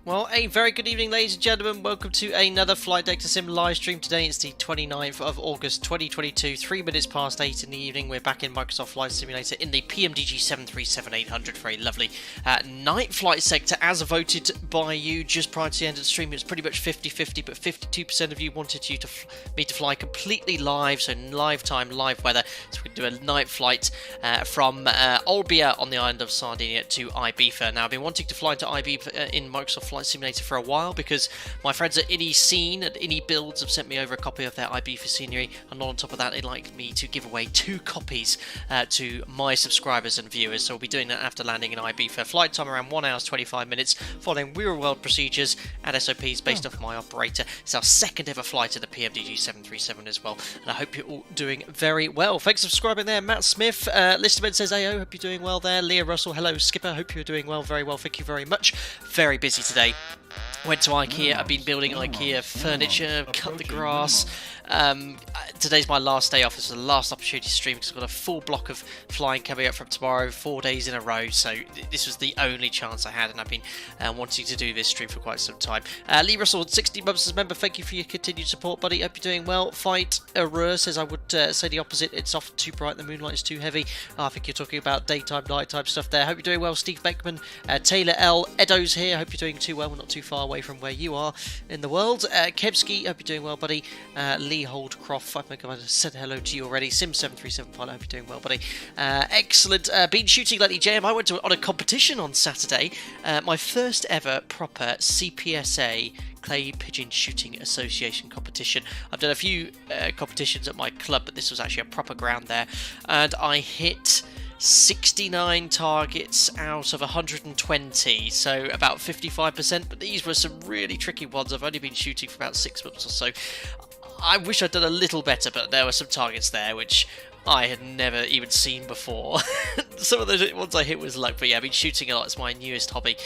Well, a very good evening, ladies and gentlemen. Welcome to another Flight Deck to Sim live stream. Today it's the 29th of August 2022, 3 minutes past 8 in the evening. We're back in Microsoft Flight Simulator in the PMDG 737-800. Very lovely night flight sector, as voted by you just prior to the end of the stream. It was pretty much 50-50, but 52% of you wanted me to fly completely live, so live time, live weather. So we can do a night flight from Olbia on the island of Sardinia to Ibiza. Now, I've been wanting to fly to Ibiza in Microsoft Flight Simulator for a while because my friends at iniScene and inibuilds have sent me over a copy of their Ibiza scenery, and on top of that, they'd like me to give away 2 copies to my subscribers and viewers. So we'll be doing that after landing in Ibiza. Flight time around 1 hour 25 minutes, following real world procedures and SOPs based off my operator. It's our second ever flight of the PMDG 737 as well, and I hope you're all doing very well. Thanks for subscribing there, Matt Smith. Listerman says, "Ayo, hope you're doing well there." Leah Russell, hello Skipper, hope you're doing well, very well, thank you very much. Very busy today. Went to IKEA, I've been building IKEA furniture, cut the grass. Today's my last day off. This is the last opportunity to stream because I've got a full block of flying coming up from tomorrow, 4 days in a row. So this was the only chance I had, and I've been wanting to do this stream for quite some time. Lee Russell, 60 months as member, thank you for your continued support, buddy. Hope you're doing well. Fight Arur says, I would say the opposite. It's often too bright, the moonlight is too heavy. I think you're talking about daytime, nighttime stuff there. Hope you're doing well, Steve Beckman. Taylor L. Edo's here. Hope you're doing too well. We're not too far away from where you are in the world. Kevsky, hope you're doing well, buddy. Lee Holdcroft, I think I've said hello to you already. Sim737 pilot, hope you're doing well, buddy. Excellent. Been shooting lately, JM. I went on a competition on Saturday. My first ever proper CPSA Clay Pigeon Shooting Association competition. I've done a few competitions at my club, but this was actually a proper ground there, and I hit 69 targets out of 120, so about 55%, but these were some really tricky ones. I've only been shooting for about 6 months or so. I wish I'd done a little better, but there were some targets there which I had never even seen before. Some of the ones I hit was luck, but yeah, I've been shooting a lot. It's my newest hobby.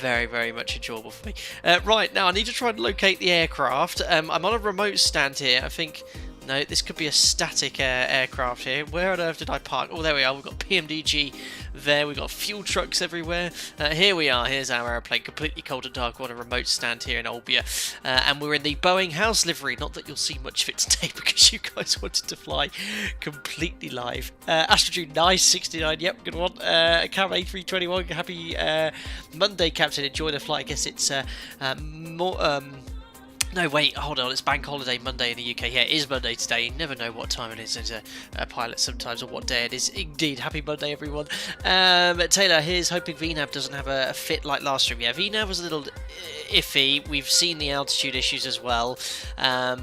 Very, very much enjoyable for me. Right, now I need to try and locate the aircraft. I'm on a remote stand here. I think... No, this could be a static aircraft here. Where on earth did I park? Oh, there we are. We've got PMDG there. We've got fuel trucks everywhere. Here we are. Here's our aeroplane, completely cold and dark. We're on a remote stand here in Olbia. And we're in the Boeing house livery. Not that you'll see much of it today because you guys wanted to fly completely live. Astrojune, nice, 69. Yep, good one. Cam A321, happy Monday, Captain. Enjoy the flight. I guess it's more... No, wait, hold on, it's Bank Holiday Monday in the UK. Yeah, it is Monday today. You never know what time it is as a pilot sometimes, or what day it is. Indeed, happy Monday, everyone. Taylor, here's hoping VNAV doesn't have a fit like last stream. Yeah, VNAV was a little iffy. We've seen the altitude issues as well. A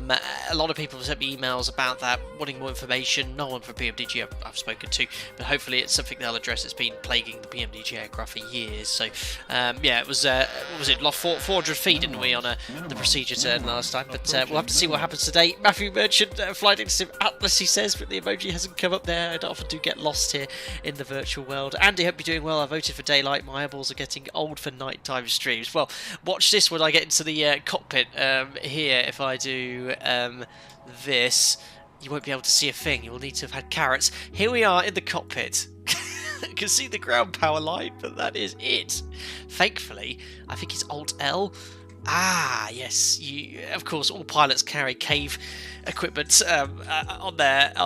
lot of people have sent me emails about that, wanting more information. No one from PMDG I've spoken to, but hopefully it's something they'll address. It's been plaguing the PMDG aircraft for years. So, yeah, it was, what was it, lost 400 feet, didn't we, on the procedure turn last time, but we'll have to see what happens today. Matthew Merchant, Flight Sim Atlas, he says, but the emoji hasn't come up there. I often do get lost here in the virtual world. Andy, hope you're doing well. I voted for daylight. My eyeballs are getting old for nighttime streams. Well, watch this when I get into the cockpit here. If I do this, you won't be able to see a thing. You will need to have had carrots. Here we are in the cockpit. You can see the ground power line, but that is it. Thankfully, I think it's Alt-L. Ah, yes, of course, all pilots carry cave equipment on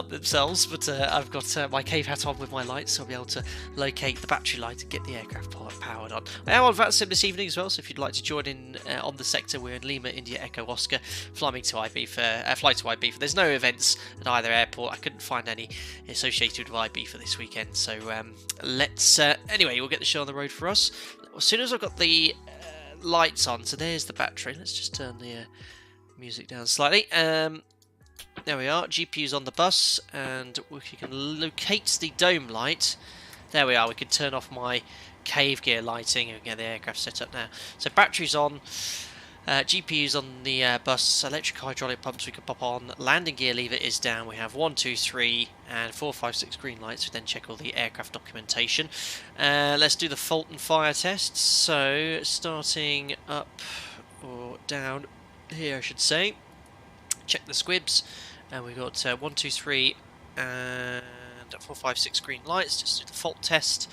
themselves, but I've got my cave hat on with my lights, so I'll be able to locate the battery light and get the aircraft powered on. I am on VATSIM this evening as well, so if you'd like to join in on the sector, we're in Lima, India, Echo, Oscar, flying to Ibiza, fly to Ibiza. There's no events at either airport. I couldn't find any associated with Ibiza this weekend, so let's... anyway, we'll get the show on the road for us. As soon as I've got the... lights on, so there's the battery. Let's just turn the music down slightly. There we are, GPU's on the bus, and we can locate the dome light. There we are, we can turn off my cave gear lighting and get the aircraft set up now. So battery's on, GPU's on the bus, electric hydraulic pumps we can pop on, landing gear lever is down, we have 1, 2, 3 and 4, 5, 6 green lights. We then check all the aircraft documentation. Let's do the fault and fire tests. So starting up or down here I should say, check the squibs, and we've got 1, 2, 3 and 4, 5, 6 green lights. Just do the fault test.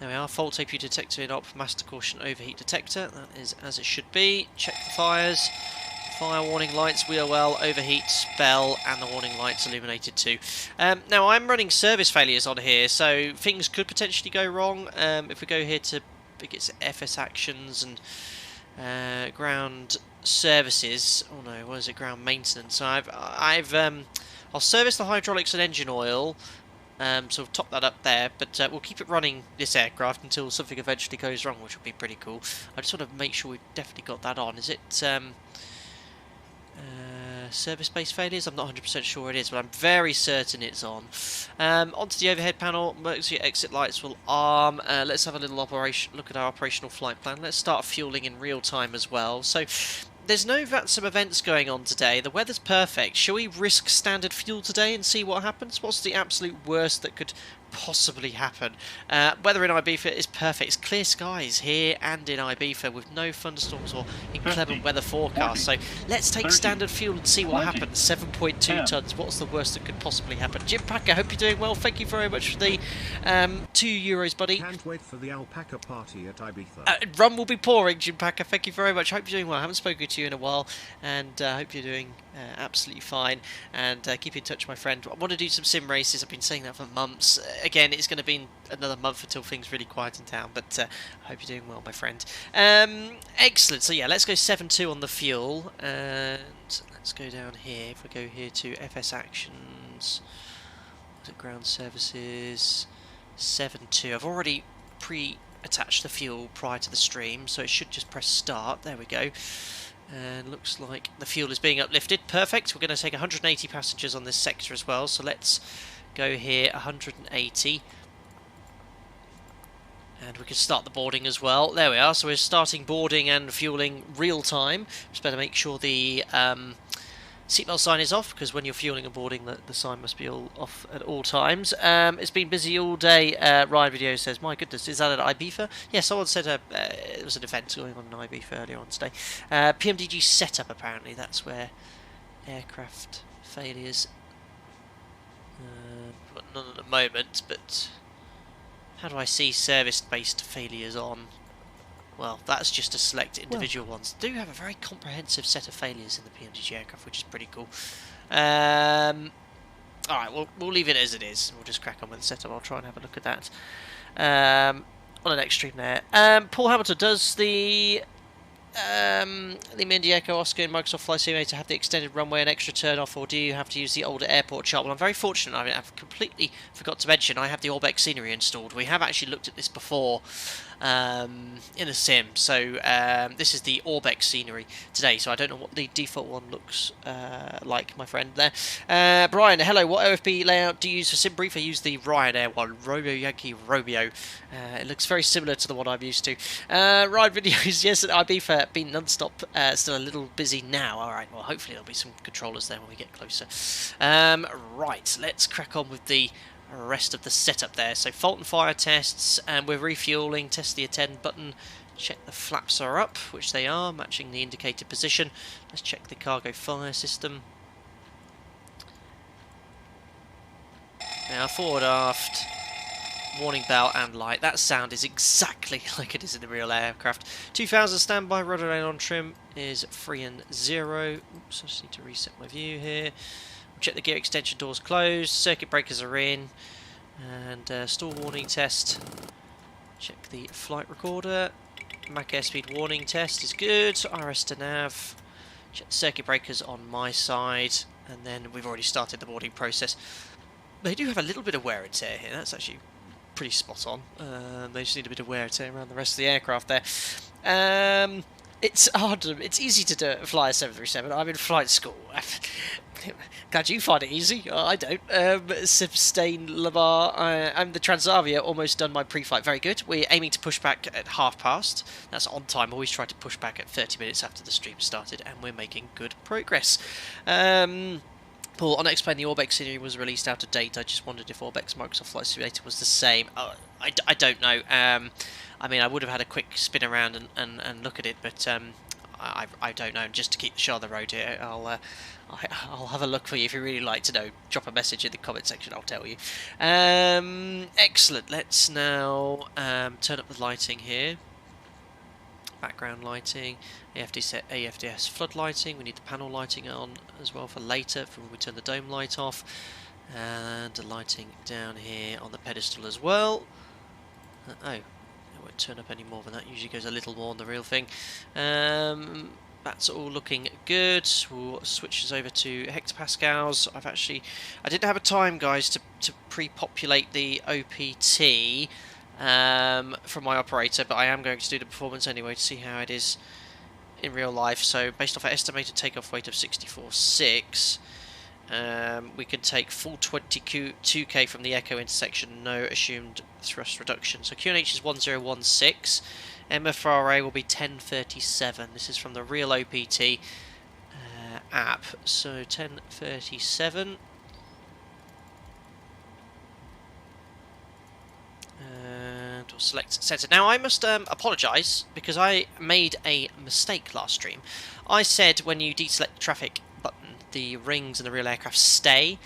There we are, fault APU detector in op, master caution overheat detector, that is as it should be. Check the fires, fire warning lights, WOL, overheat, bell, and the warning lights illuminated too. Now I'm running service failures on here, so things could potentially go wrong. If we go here to, I think it's FS actions and ground services, oh no, what is it, ground maintenance. So I'll service the hydraulics and engine oil, so we'll top that up there, but we'll keep it running, this aircraft, until something eventually goes wrong, which will be pretty cool. I just want to make sure we've definitely got that on. Is it service-based failures? I'm not 100% sure it is, but I'm very certain it's on. Onto the overhead panel, emergency exit lights will arm. Let's have a little look at our operational flight plan. Let's start fueling in real time as well. So there's no some events going on today. The weather's perfect. Shall we risk standard fuel today and see what happens? What's the absolute worst that could possibly happen? Weather in Ibiza is perfect. It's clear skies here and in Ibiza with no thunderstorms or inclement weather forecast. So let's take standard fuel and see what happens. 7.2 tons. What's the worst that could possibly happen? Jim Packer, hope you're doing well. Thank you very much for the €2, buddy. Can't wait for the alpaca party at Ibiza. Rum will be pouring, Jim Packer. Thank you very much. Hope you're doing well. I haven't spoken to you in a while, and hope you're doing absolutely fine. And keep in touch, my friend. I want to do some sim races. I've been saying that for months. Again, it's going to be another month until things really quieten down, but I hope you're doing well, my friend. Excellent. So yeah, let's go 7.2 on the fuel, and let's go down here. If we go here to FS actions, ground services, 7.2. I've already attached the fuel prior to the stream, so it should just press start. There we go. And looks like the fuel is being uplifted. Perfect. We're going to take 180 passengers on this sector as well, so let's go here 180, and we can start the boarding as well. There we are. So we're starting boarding and fueling real time. Just better make sure the seatbelt sign is off, because when you're fueling and boarding, the sign must be all off at all times. It's been busy all day. Ryan Video says, my goodness, is that at Ibiza? Yeah, someone said it was an event going on in Ibiza earlier on today. PMDG setup, apparently. That's where aircraft failures... none at the moment, but how do I see service-based failures on? Well, that's just to select individual ones. They do have a very comprehensive set of failures in the PMDG aircraft, which is pretty cool. Alright, we'll leave it as it is. We'll just crack on with the setup. I'll try and have a look at that on the next stream there. Paul Hamilton, does the Indy Echo Oscar in Microsoft Flight Simulator have the extended runway and extra turn-off, or do you have to use the older airport chart? Well, I'm very fortunate. I've completely forgot to mention I have the Olbia scenery installed. We have actually looked at this before in a sim, so this is the Olbia scenery today, so I don't know what the default one looks like, my friend there. Brian, hello, what OFB layout do you use for SimBrief? I use the Ryanair one, Romeo Yankee Romeo. It looks very similar to the one I'm used to. Ride videos, yes, at Ibiza, been non-stop, still a little busy now. Alright, well, hopefully there'll be some controllers there when we get closer. Right, let's crack on with the rest of the setup there. So fault and fire tests, and we're refueling. Test the attend button, check the flaps are up, which they are, matching the indicated position. Let's check the cargo fire system. Now forward aft, warning bell and light. That sound is exactly like it is in the real aircraft. 2000 standby, rudder lane on trim is 3 and 0. Oops, I just need to reset my view here. Check the gear extension doors closed, circuit breakers are in, and stall warning test. Check the flight recorder. Mach airspeed warning test is good. RS to nav. Check the circuit breakers on my side, and then we've already started the boarding process. They do have a little bit of wear and tear here. That's actually pretty spot on. They just need a bit of wear and tear around the rest of the aircraft there. It's hard. It's easy to fly a 737. I'm in flight school. Glad you find it easy. I don't. Sustain Lamar. I'm the Transavia. Almost done my pre-flight. Very good. We're aiming to push back at past. That's on time. Always try to push back at 30 minutes after the stream started, and we're making good progress. Paul, unexplained, the Olbia scenery was released out of date. I just wondered if Olbia's Microsoft Flight Simulator was the same. I don't know. I mean, I would have had a quick spin around and look at it, but I don't know. Just to keep the show on the road here, I'll have a look for you. If you really like to know, drop a message in the comment section, I'll tell you. Excellent. Let's now turn up the lighting here. Background lighting, AFDS flood lighting. We need the panel lighting on as well for later, for when we turn the dome light off. And the lighting down here on the pedestal as well. Oh, it won't turn up any more than that. Usually goes a little more on the real thing. That's all looking good. We'll switch this over to hectopascals. I didn't have a time, guys, to pre-populate the OPT from my operator, but I am going to do the performance anyway to see how it is in real life. So based off an estimated takeoff weight of 64.6, we can take full 22k from the Echo intersection, no assumed thrust reduction. So QNH is 1016, MFRA will be 1037. This is from the real OPT app. So 1037. And we'll select centre. Now I must apologise because I made a mistake last stream. I said when you deselect the traffic button, the rings and the real aircraft stay.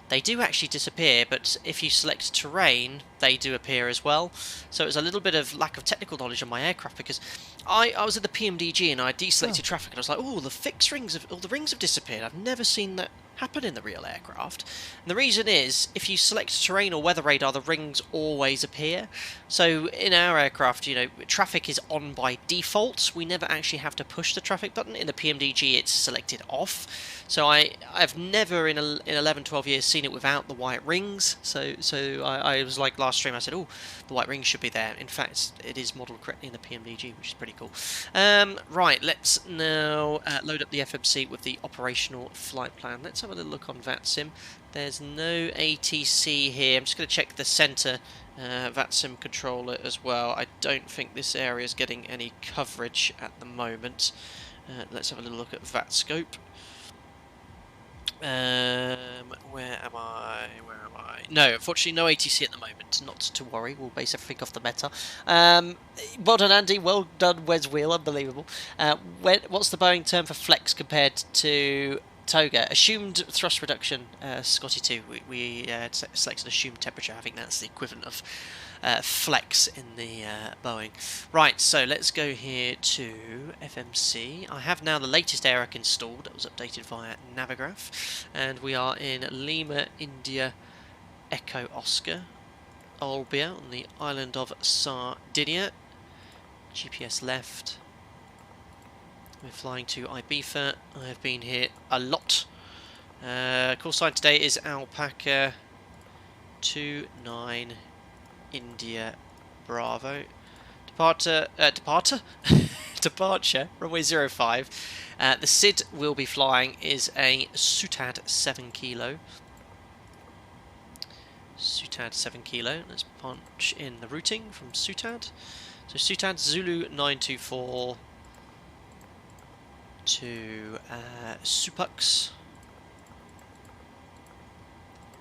They do actually disappear, but if you select terrain, they do appear as well. So it was a little bit of lack of technical knowledge on my aircraft, because I was at the PMDG and I deselected traffic and I was like, oh, the fixed rings the rings have disappeared. I've never seen that happen in the real aircraft. And the reason is, if you select terrain or weather radar, the rings always appear. So in our aircraft, you know, traffic is on by default. We never actually have to push the traffic button. In the PMDG, it's selected off. So I've never in 11, 12 years seen it without the white rings. So I was like last stream, I said, oh, the white rings should be there. In fact, it is modelled correctly in the PMDG, which is pretty cool. Right, let's now load up the FMC with the operational flight plan. Let's have a little look on VATSIM. There's no ATC here. I'm just going to check the centre VATSIM controller as well. I don't think this area is getting any coverage at the moment. Let's have a little look at VATScope. Where am I? No, unfortunately no ATC at the moment. Not to worry, we'll base everything off the meta. Well done, Andy. Well done, Wes Wheel. Unbelievable. What's the Boeing term for flex compared to Toga? Assumed thrust reduction, Scotty 2. We selected assumed temperature. I think that's the equivalent of flex in the Boeing. Right, so let's go here to FMC. I have now the latest AIRAC installed. That was updated via Navigraph. And we are in Lima, India, Echo Oscar, Olbia on the Island of Sardinia. GPS left. We're flying to Ibiza. I have been here a lot. Call sign today is Alpaca 29 India Bravo. Departure, runway 05. The SID we'll be flying is a SUTAD 7 kilo. SUTAD 7 kilo. Let's punch in the routing from SUTAD. So SUTAD Zulu 924 to Supux.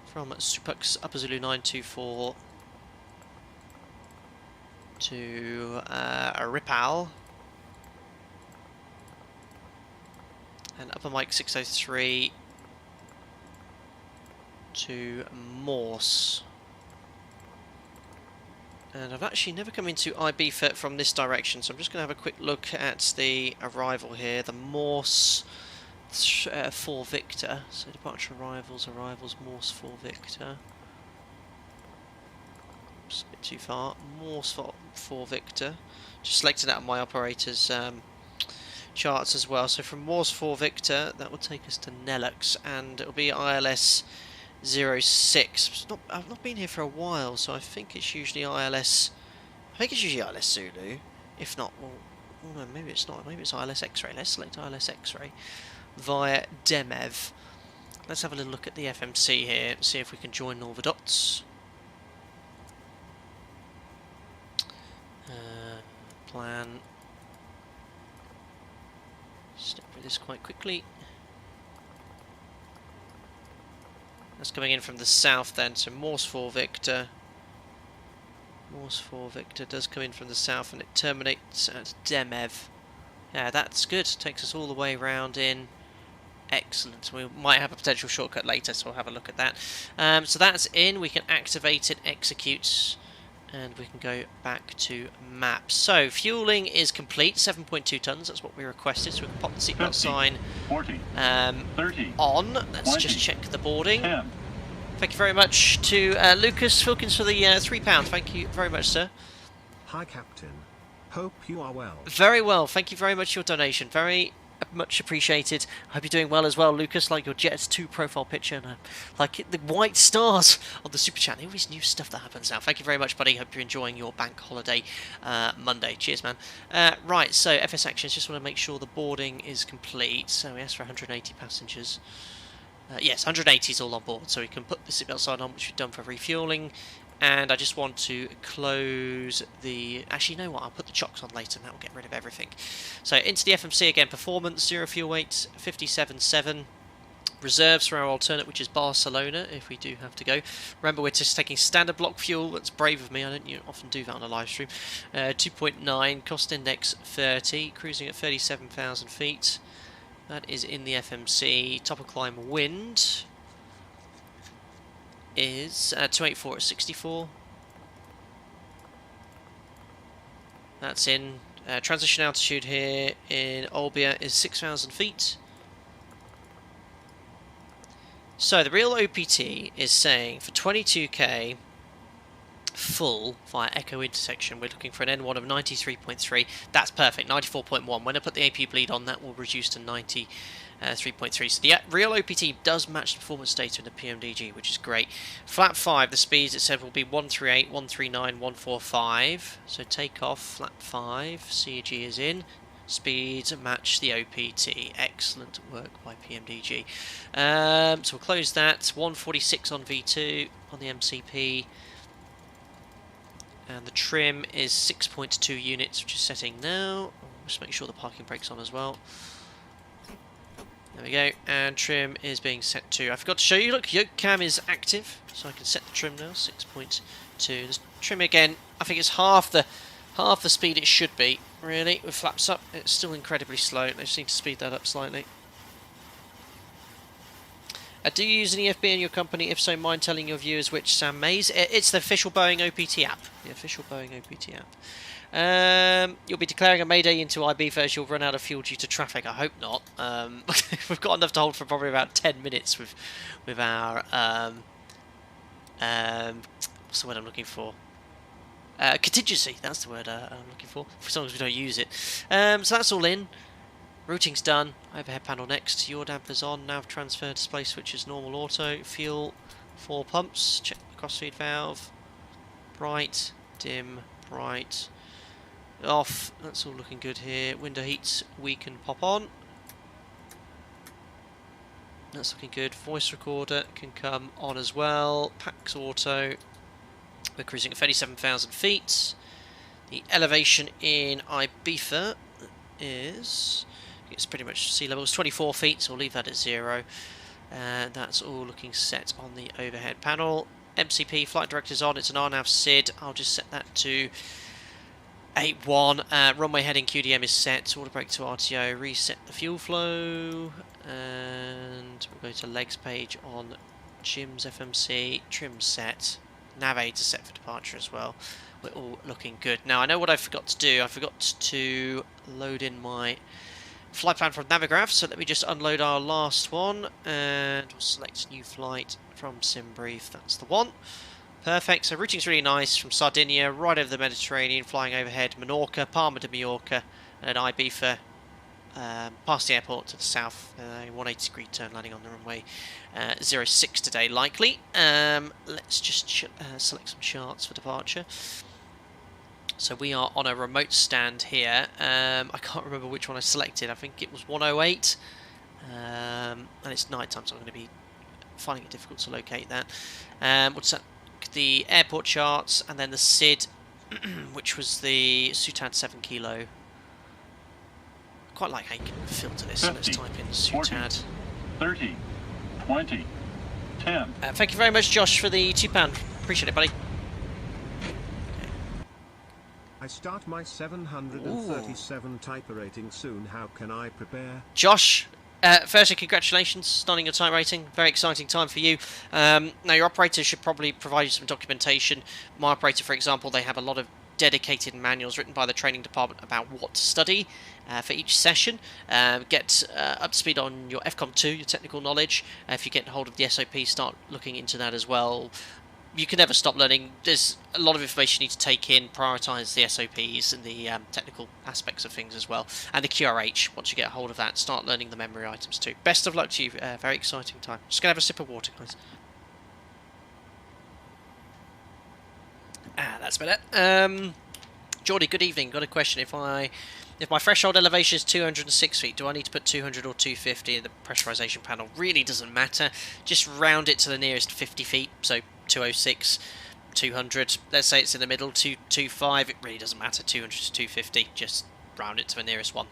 From Supux Upper Zulu 924 to Ripal. And Upper Mike 603 to Morse. And I've actually never come into Ibiza from this direction, so I'm just going to have a quick look at the arrival here. The Morse 4 Victor. So departure arrivals, Morse 4 Victor. Oops, a bit too far. Morse 4 Victor. Just selected out of my operator's charts as well. So from Morse 4 Victor, that will take us to Nelux, and it'll be ILS 06. I've not been here for a while, so I think it's usually ILS. I think it's usually ILS Zulu. If not, well, no, maybe it's not. Maybe it's ILS X-ray. Let's select ILS X-ray via Demev. Let's have a little look at the FMC here. See if we can join all the dots. Plan. Step through this quite quickly. That's coming in from the south then, so Morse 4 Victor. Morse 4 Victor does come in from the south and it terminates at Demev. Yeah, that's good. Takes us all the way round in. Excellent. We might have a potential shortcut later, so we'll have a look at that. So that's in. We can activate it, execute, and we can go back to maps. So fueling is complete, 7.2 tons. That's what we requested. So we can pop the seatbelt sign 40, 30, on. Let's 20, just check the boarding. 10. Thank you very much to Lucas Filkins for the £3. Thank you very much, sir. Hi, Captain. Hope you are well. Very well. Thank you very much for your donation. Very much appreciated. I hope you're doing well as well, Lucas. Like your Jets 2 profile picture and like the white stars on the super chat. They always new stuff that happens now. Thank you very much, buddy. Hope you're enjoying your bank holiday Monday. Cheers, man. Right, so FS actions. Just want to make sure the boarding is complete. So we asked for 180 passengers. Yes, 180 is all on board. So we can put the seatbelt sign on, which we've done for refueling. And I just want to close the... Actually, you know what? I'll put the chocks on later and that will get rid of everything. So into the FMC again. Performance, 0 fuel weight, 57.7. Reserves for our alternate, which is Barcelona, if we do have to go. Remember, we're just taking standard block fuel. That's brave of me. I don't often do that on a live stream. 2.9. Cost index 30. Cruising at 37,000 feet. That is in the FMC. Top of climb wind is 284 at 64. That's in. Transition altitude here in Olbia is 6,000 feet. So the real OPT is saying for 22k full via Echo intersection, we're looking for an N1 of 93.3. That's perfect. 94.1. When I put the AP bleed on, that will reduce to 93.3. So the real OPT does match the performance data in the PMDG, which is great. Flap 5, the speeds it said will be 138, 139, 145. So take off, flap 5, CG is in. Speeds match the OPT. Excellent work by PMDG. So we'll close that. 146 on V2 on the MCP. And the trim is 6.2 units, which is setting now. Just make sure the parking brake's on as well. There we go. And trim is being set to... I forgot to show you. Look, yoke cam is active, so I can set the trim now. 6.2. This trim again. I think it's half the speed it should be. Really, with flaps up, it's still incredibly slow. They just need to speed that up slightly. Do you use an EFB in your company? If so, mind telling your viewers which, Sam Mays? It's the official Boeing OPT app. The official Boeing OPT app. You'll be declaring a mayday into Ibiza as you'll run out of fuel due to traffic. I hope not. We've got enough to hold for probably about 10 minutes with our... what's the word I'm looking for? Contingency, that's the word I'm looking for, as long as we don't use it. So that's all in. Routing's done. Overhead panel next. Yaw dampers on. Nav transfer display switches normal auto. Fuel 4 pumps. Check the crossfeed valve. Bright, dim, bright, off. That's all looking good here. Window heats we can pop on. That's looking good. Voice recorder can come on as well. Pax auto. We're cruising at 37,000 feet. The elevation in Ibiza is... It's pretty much sea level. It's 24 feet, so we'll leave that at 0. And that's all looking set on the overhead panel. MCP, flight director's on. It's an RNAV SID. I'll just set that to 81. Runway heading QDM is set. Order brake to RTO. Reset the fuel flow. And we'll go to legs page on Jim's FMC. Trim set. Nav aids are set for departure as well. We're all looking good. Now, I know what I forgot to do. I forgot to load in my flight plan from Navigraph, so let me just unload our last one, and we'll select new flight from SimBrief. That's the one. Perfect. So routing's really nice from Sardinia, right over the Mediterranean, flying overhead Menorca, Palma de Mallorca, and then Ibiza, past the airport to the south, 180 degree turn landing on the runway 06 today, likely. Let's just select some charts for departure. So we are on a remote stand here. I can't remember which one I selected. I think it was 108. And it's night time, so I'm going to be finding it difficult to locate that. We'll set the airport charts, and then the SID, which was the Sutad 7 kilo. Quite like how you can filter this. 50, so let's type in Sutad. 30, 20, 10. Thank you very much, Josh, for the £2. Appreciate it, buddy. I start my 737 type rating soon. How can I prepare? Josh, firstly, congratulations, starting your type rating. Very exciting time for you. Now, your operator should probably provide you some documentation. My operator, for example, they have a lot of dedicated manuals written by the training department about what to study for each session. Get up to speed on your FCOM 2, your technical knowledge. If you get hold of the SOP, start looking into that as well. You can never stop learning. There's a lot of information you need to take in, prioritise the SOPs and the technical aspects of things as well. And the QRH, once you get hold of that, start learning the memory items too. Best of luck to you. Very exciting time. Just going to have a sip of water, guys. That's better. Geordie, good evening. Got a question. If my threshold elevation is 206 feet, do I need to put 200 or 250 in the pressurization panel? Really doesn't matter. Just round it to the nearest 50 feet. So 206, 200. Let's say it's in the middle, 225. It really doesn't matter. 200 to 250. Just round it to the nearest one.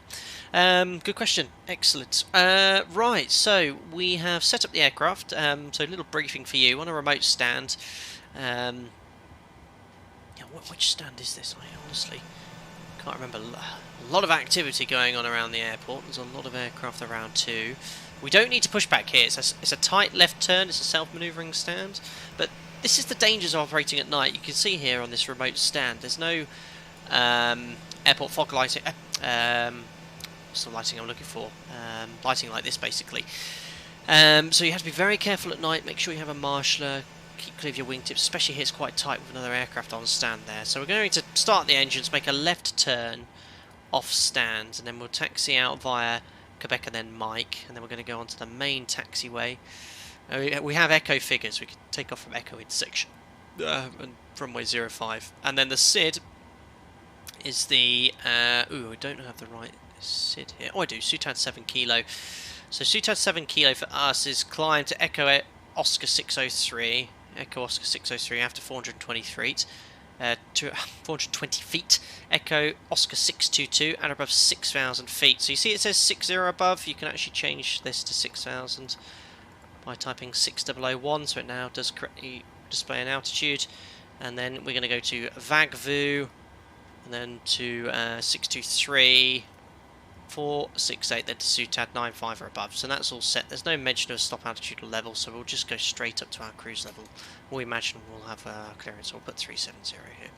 Good question. Excellent. Right. So we have set up the aircraft. So a little briefing for you on a remote stand. Which stand is this? I honestly can't remember. A lot of activity going on around the airport. There's a lot of aircraft around too. We don't need to push back here. It's a tight left turn. It's a self-manoeuvring stand. But this is the dangers of operating at night. You can see here on this remote stand, there's no airport fog lighting. What's the lighting I'm looking for? Lighting like this, basically. So you have to be very careful at night. Make sure you have a marshaller. Keep clear of your wingtips, especially here it's quite tight with another aircraft on stand there. So we're going to start the engines, make a left turn off stand, and then we'll taxi out via Quebec and then Mike, and then we're going to go onto the main taxiway. We have Echo figures, we can take off from Echo intersection and from runway 05. And then the SID is the... I don't have the right SID here. Oh, I do, SUTAD 7 Kilo. So SUTAD 7 Kilo for us is climb to Echo Oscar 603. Echo Oscar 603 after 420 feet, 420 feet. Echo Oscar 622 and above 6,000 feet. So you see it says 60 above. You can actually change this to 6,000 by typing 6001. So it now does correctly display an altitude. And then we're going to go to Vagvu, and then to 623. 468, then to SUTAD 95 or above. So that's all set. There's no mention of stop altitude or level, so we'll just go straight up to our cruise level. We imagine we'll have clearance. We'll put 370 here.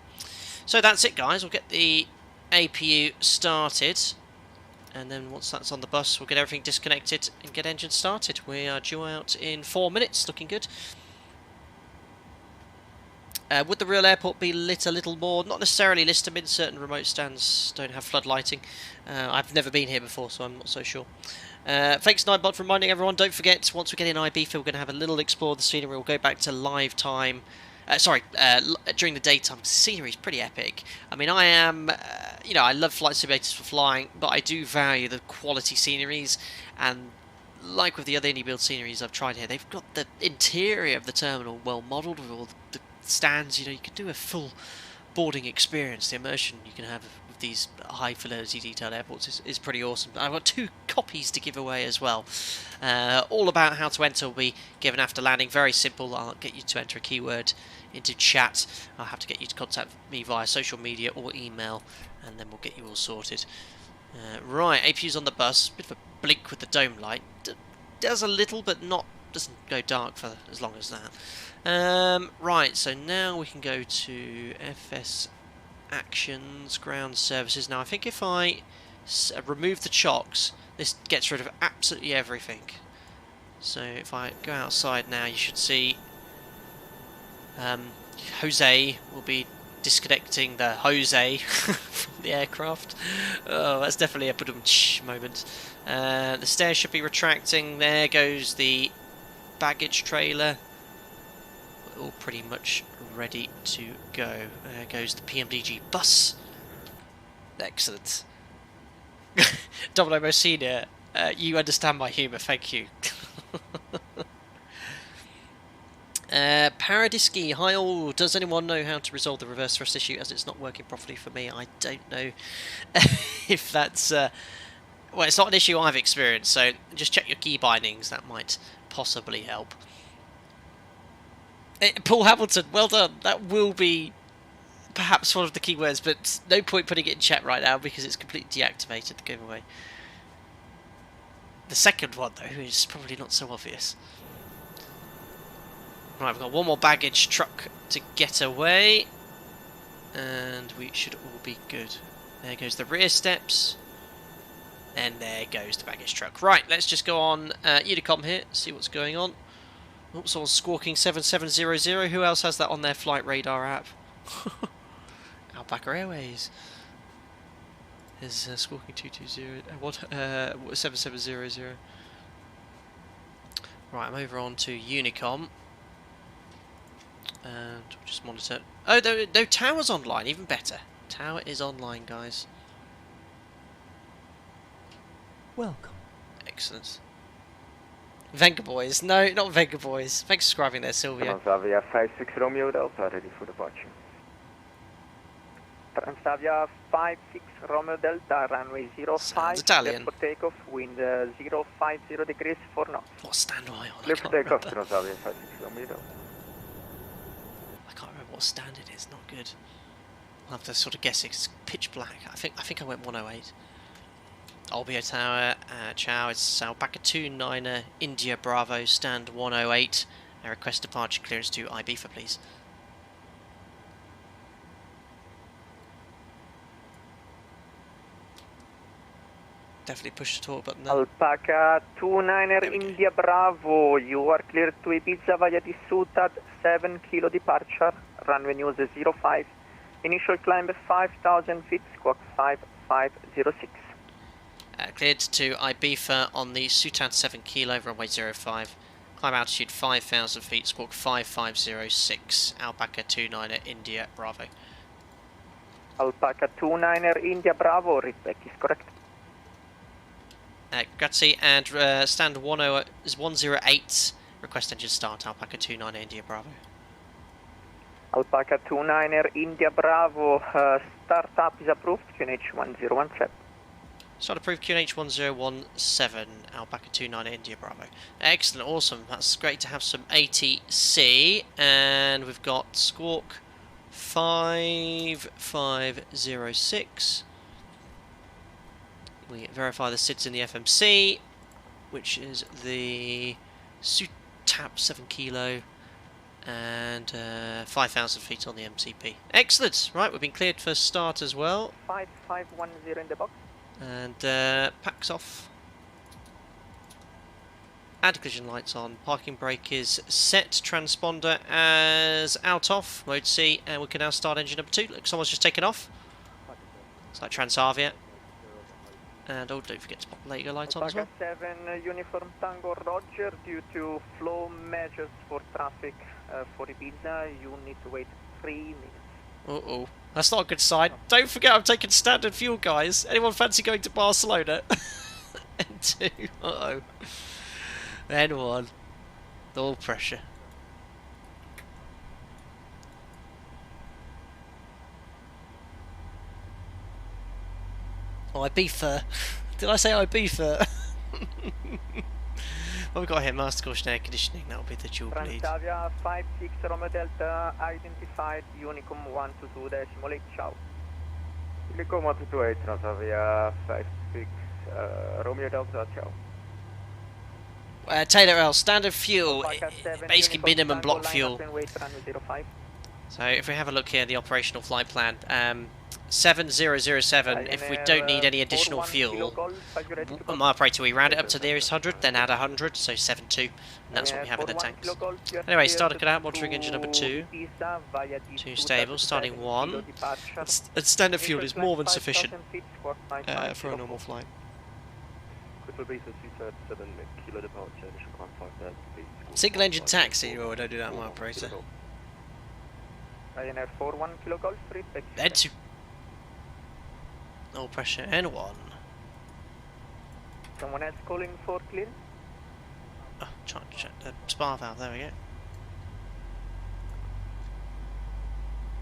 So that's it, guys. We'll get the APU started, and then once that's on the bus, we'll get everything disconnected and get engine started. We are due out in 4 minutes. Looking good. Would the real airport be lit a little more? Not necessarily. Listermin, certain remote stands don't have flood lighting. I've never been here before, so I'm not so sure. Thanks, Nightbot, for reminding everyone. Don't forget, once we get in Ibiza, we're going to have a little explore of the scenery. We'll go back to live time. During the daytime. The scenery is pretty epic. I mean, I am, I love flight simulators for flying, but I do value the quality sceneries. And like with the other inibuild sceneries I've tried here, they've got the interior of the terminal well modelled with all the stands. You can do a full boarding experience. The immersion you can have with these high fidelity detailed airports is pretty awesome. I've got 2 copies to give away as well. All about how to enter will be given after landing. Very simple. I'll get you to enter a keyword into chat. I'll have to get you to contact me via social media or email, and then we'll get you all sorted. Right, APU's on the bus. Bit of a blink with the dome light. Does a little, but doesn't go dark for as long as that. Right, so now we can go to FS Actions, Ground Services. Now I think if I remove the chocks, this gets rid of absolutely everything. So if I go outside now, you should see Jose will be disconnecting the Jose from the aircraft. Oh, that's definitely a badum-tsh moment. The stairs should be retracting. There goes the baggage trailer. All pretty much ready to go. There goes the PMDG bus. Excellent. Domino Senior, you understand my humour, thank you. Paradiski, hi all. Does anyone know how to resolve the reverse thrust issue, as it's not working properly for me? I don't know if that's... well, it's not an issue I've experienced, so just check your key bindings. That might possibly help. Paul Hamilton, well done. That will be perhaps one of the keywords, but no point putting it in chat right now because it's completely deactivated the giveaway. The second one, though, is probably not so obvious. Right, we've got one more baggage truck to get away, and we should all be good. There goes the rear steps, and there goes the baggage truck. Right, let's just go on Unicom here, see what's going on. Oh, someone's squawking 7700. Who else has that on their flight radar app? Alpaca Airways. There's squawking 220. 7700. Right, I'm over on to Unicom. And we'll just monitor. Oh, no, tower's online. Even better. Tower is online, guys. Welcome. Excellent. Venga Boys. No, not Venga Boys. Thanks for subscribing there, Sylvia. Transavia 56 Romeo Delta, ready for departure. Transavia 56 Romeo Delta, runway 05. Italian. For takeoff, wind 050 degrees for knots. What stand am I on? Clear for takeoff, Transavia 56 Romeo Delta. I can't remember what stand it is. Not good. I'll have to sort of guess it. It's pitch black. I think I went 108. Olbia Tower, Chow, it's Alpaca 29er, India Bravo, stand 108. Request departure clearance to Ibiza, please. Definitely push the talk button there. Alpaca 29er India Bravo, you are cleared to Ibiza via the SUTAD 7 kilo departure, runway news 05, initial climb 5,000 feet, squawk 5506. Cleared to Ibiza on the Sultan 7 kilo, runway 05. Climb altitude 5,000 feet, squawk 5506. Alpaca 29er India Bravo. Alpaca 29er India Bravo, readback is correct. Grazie, and stand 108. Request engine start, Alpaca 29er India Bravo. Alpaca 29er India Bravo, startup is approved, QNH 1017. Start approved QNH 1017, Alpaca 29er India Bravo. Excellent, awesome. That's great to have some ATC. And we've got squawk 5506. We verify the SIDS in the FMC, which is the SUTAP 7 kilo and 5,000 feet on the MCP. Excellent. Right, we've been cleared for start as well. 5510 in the box. And packs off. Anti-collision lights on. Parking brake is set. Transponder as out off. Mode C. And we can now start engine number 2. Look, someone's just taken off. Looks like Transavia. And oh, don't forget to pop the LEIB light on as well. 7 Uniform Tango Roger. Due to flow measures for traffic for Ibiza, you need to wait 3 minutes. Uh-oh. That's not a good sign. Don't forget I'm taking standard fuel, guys. Anyone fancy going to Barcelona? N2. Uh-oh. N1. All pressure. Oh, Ibiza. Did I say Ibiza? What have we got here? Master caution air conditioning. That'll be the dual bleed. Transavia 56 Romeo Delta identified Unicom 122.8. Ciao. Unicom 122.8 Transavia 56 Romeo Delta. Ciao. Taylor L, standard fuel, basically minimum block fuel. So if we have a look here, the operational flight plan, 7007, if we don't need any additional fuel, my operator, we round it up to the nearest 100, then add 100, so 72, and that's what we have in the tanks. Anyway, starting it out, monitoring engine number 2, 2 stable, starting 1, and standard fuel is more than sufficient for a normal flight. Single engine taxi, oh, don't do that, my operator. Ryanair 41 kilo Golf, Then 2. No pressure, N1. Someone else calling for clearance? Oh, trying to check the spar valve, there we go.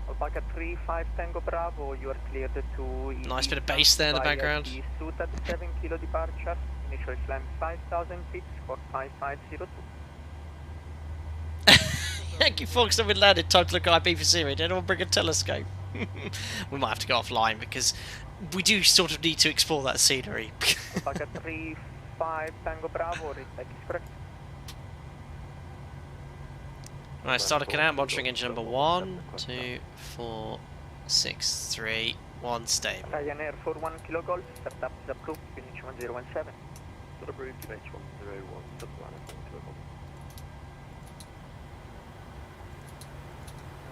Alpaca 35 Tango Bravo, you are cleared to... Nice bit of bass there in the background. SUTAD 7 kilo departure, initial climb 5,000 feet, score 5502. Yankee Fox have been landed, time to look at Ibiza Syria. Did anyone bring a telescope? We might have to go offline because we do sort of need to explore that scenery. Alpaca 35 Tango Bravo, respect is correct. Right, start a canal, monitoring engine number 1, 2, 4, 6, 3, 1, stable. Ryanair 41 Kilo Golf, startup is approved, finish 1017. Approved, finish 101, subline 1 Kilo Golf.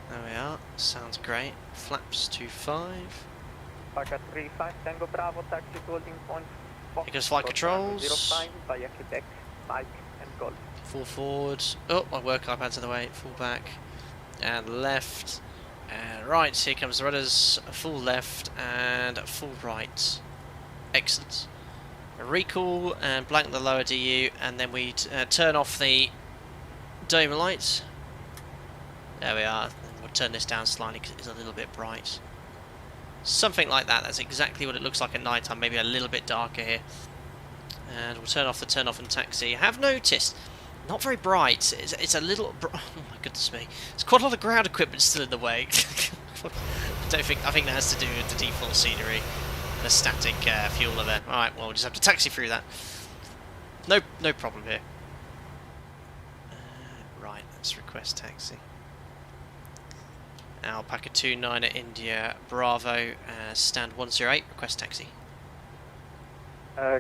There we are, sounds great. Flaps 25. Alpaca 35 Tango Bravo, taxi to holding point. Here goes flight controls. 05 via Quebec, Mike and Golf. Full forward. Oh, my work iPad's in the way. Full back. And left. And right. Here comes the rudders. Full left and full right. Excellent. A recall and blank the lower DU, and then we turn off the dome lights. There we are. We'll turn this down slightly because it's a little bit bright. Something like that. That's exactly what it looks like at night time. Maybe a little bit darker here. And we'll turn off the turn off and taxi. I have noticed, not very bright. It's a little. Oh my goodness me! There's quite a lot of ground equipment still in the way. I think that has to do with the default scenery, the static fuel there. All right. Well, we'll just have to taxi through that. No problem here. Right. Let's request taxi. Alpaca 29 at India Bravo, stand 108, request taxi.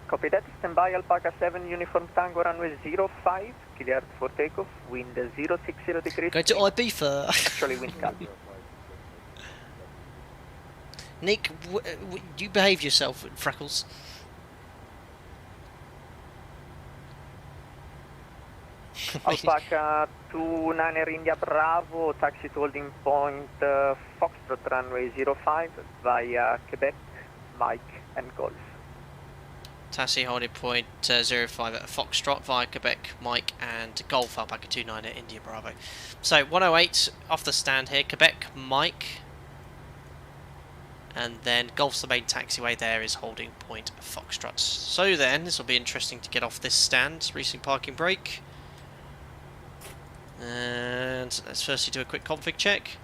Copy that, stand by Alpaca 7 Uniform Tango runway 05, cleared for takeoff, wind 060 degrees. Go to Ibiza. Actually wind calm. Nick, you behave yourself, Freckles. Alpaca 29 India Bravo, taxi to holding point Foxtrot runway 05 via Quebec, Mike and Golf. Taxi holding point 05 at Foxtrot via Quebec, Mike and Golf, Alpaca 29 at India Bravo. So 108 off the stand here, Quebec, Mike, and then Golf's the main taxiway there is holding point Foxtrot. So then, this will be interesting to get off this stand, recent parking brake. And let's firstly do a quick config check.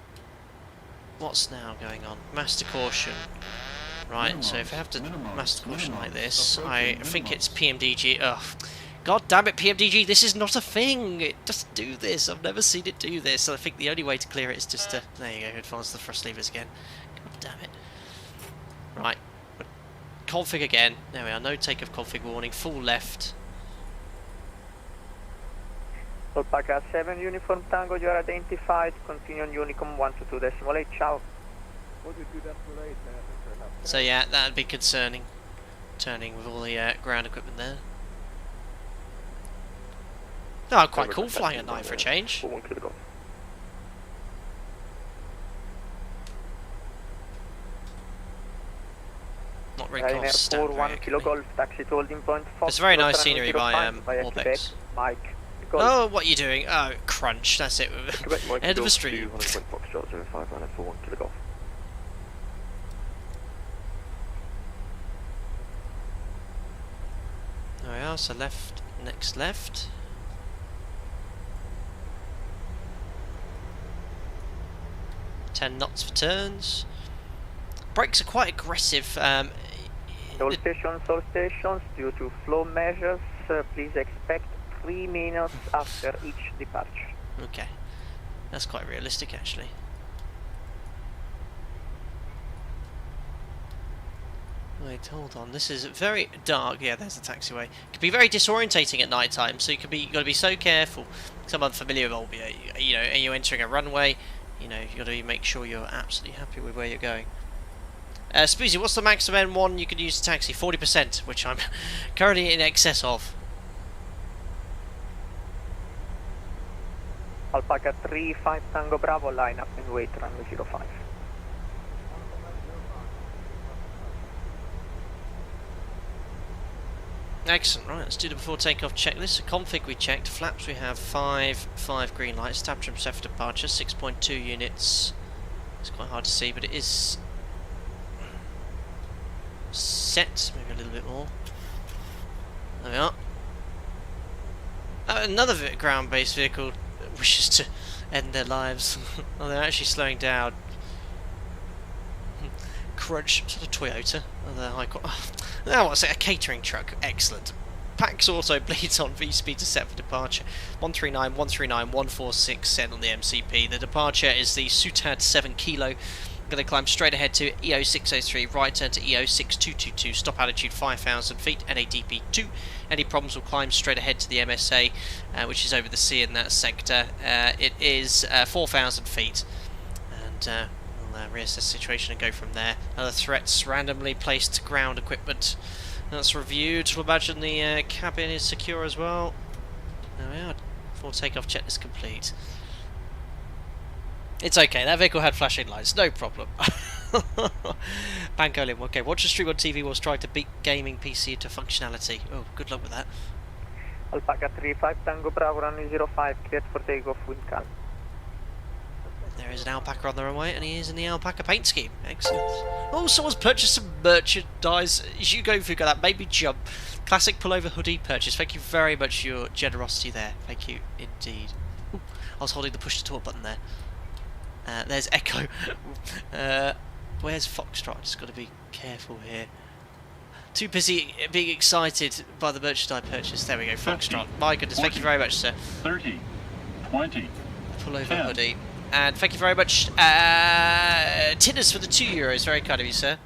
What's now going on? Master caution. Right, so if I have to master caution like this, I think it's PMDG. Ugh. God damn it, PMDG, this is not a thing! It doesn't do this, I've never seen it do this. So I think the only way to clear it is just to... There you go, advance the thrust levers again. God damn it. Right. Config again. There we are, no takeoff config warning, full left. Alpaca 7 Uniform Tango, you are identified, continue on Unicom 122.8, ciao. 122.8, So yeah, that'd be concerning. Turning with all the ground equipment there. Oh, quite cool flying at night for a change. 1 Kilo Golf. Not very Ryanair stand 41 Kilo Golf, taxi to holding point Foxtrot. It's very nice scenery by via Quebec, Orbex. Mike, Golf. Oh, what are you doing? Oh, crunch, that's it. Quebec, Mike, End of the Golf, stream. 200 Foxtrot 05 Ryanair 41 Kilo Golf. There we are, so left, next left. Ten knots for turns. Brakes are quite aggressive. All stations, due to flow measures, please expect 3 minutes after each departure. Okay, that's quite realistic actually. Wait, hold on. This is very dark. Yeah, there's the taxiway. It can be very disorientating at night time, so you got to be so careful. Someone familiar with Olbia, you know, are you entering a runway? You know, you got to make sure you're absolutely happy with where you're going. Spoozy, what's the maximum one you can use to taxi? 40%, which I'm currently in excess of. Alpaca 35 Tango Bravo, line up and wait, runway 05. Excellent, right, let's do the before takeoff checklist. The config we checked, flaps we have 5 green lights, tab trim set for departure, 6.2 units. It's quite hard to see, but it is set, maybe a little bit more. There we are. Another ground-based vehicle wishes to end their lives. Oh, they're actually slowing down. crunch, sort of Toyota. Oh, what's it? A catering truck. Excellent. Pax Auto bleeds on, V-speed is set for departure. 139, 139, 146 set on the MCP. The departure is the Sutad 7 Kilo. Going to climb straight ahead to EO 603, right turn to EO 6222, stop altitude 5,000 feet, NADP 2. Any problems will climb straight ahead to the MSA, which is over the sea in that sector. It is 4,000 feet, and we'll reassess the situation and go from there. Other threats: randomly placed ground equipment. That's reviewed. We'll imagine the cabin is secure as well. There we are. Full takeoff checklist complete. It's okay, that vehicle had flashing lights, no problem. Pangolin, okay, watch the stream on TV whilst trying to beat gaming PC into functionality. Oh, good luck with that. Alpaca 35 Tango Bravo, runway 05, cleared for takeoff, wind calm. There is an alpaca on the runway, and he is in the alpaca paint scheme. Excellent. Oh, someone's purchased some merchandise. As you go through that, made me jump. Classic pullover hoodie purchase. Thank you very much for your generosity there. Thank you indeed. Ooh, I was holding the push to talk button there. There's Echo. Where's Foxtrot? Just got to be careful here. Too busy being excited by the merchandise purchase. There we go, Foxtrot. My goodness, 40, thank you very much, sir. 30, 20, Pullover 10. hoodie. And thank you very much, Tinners, for the €2. Very kind of you, sir.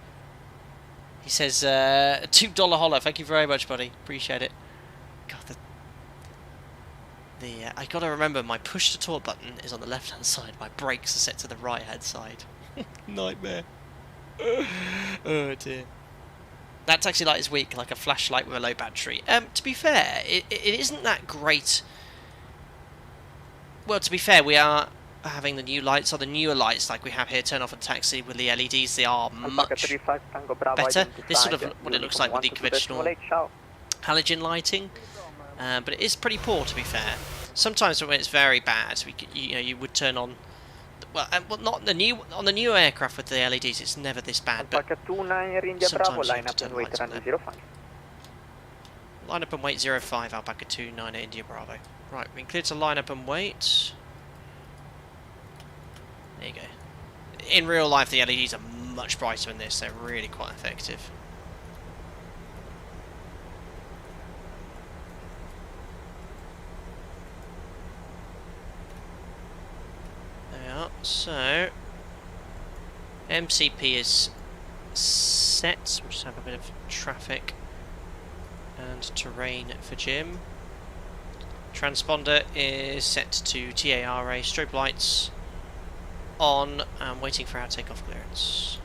He says, $2 holler. Thank you very much, buddy. Appreciate it. God, I gotta remember my push to talk button is on the left hand side. My brakes are set to the right hand side. Nightmare. Oh dear. That taxi light is weak, like a flashlight with a low battery. To be fair, it isn't that great. Well, to be fair, we are having the new lights, or the newer lights like we have here, turn off and taxi with the LEDs. They are much better. This is sort of what it looks like with the conventional halogen lighting. But it is pretty poor, to be fair. Sometimes when it's very bad, you would turn on. Well, not the new on the newer aircraft with the LEDs. It's never this bad. But sometimes you have to turn the lights on there. Line up and wait 05 Alpaca 29 at India Bravo. Right, we can clear to line up and wait. There you go. In real life, the LEDs are much brighter than this. They're really quite effective. So, MCP is set. We'll just have a bit of traffic and terrain for Jim. Transponder is set to TARA. Strobe lights on. I'm waiting for our takeoff clearance.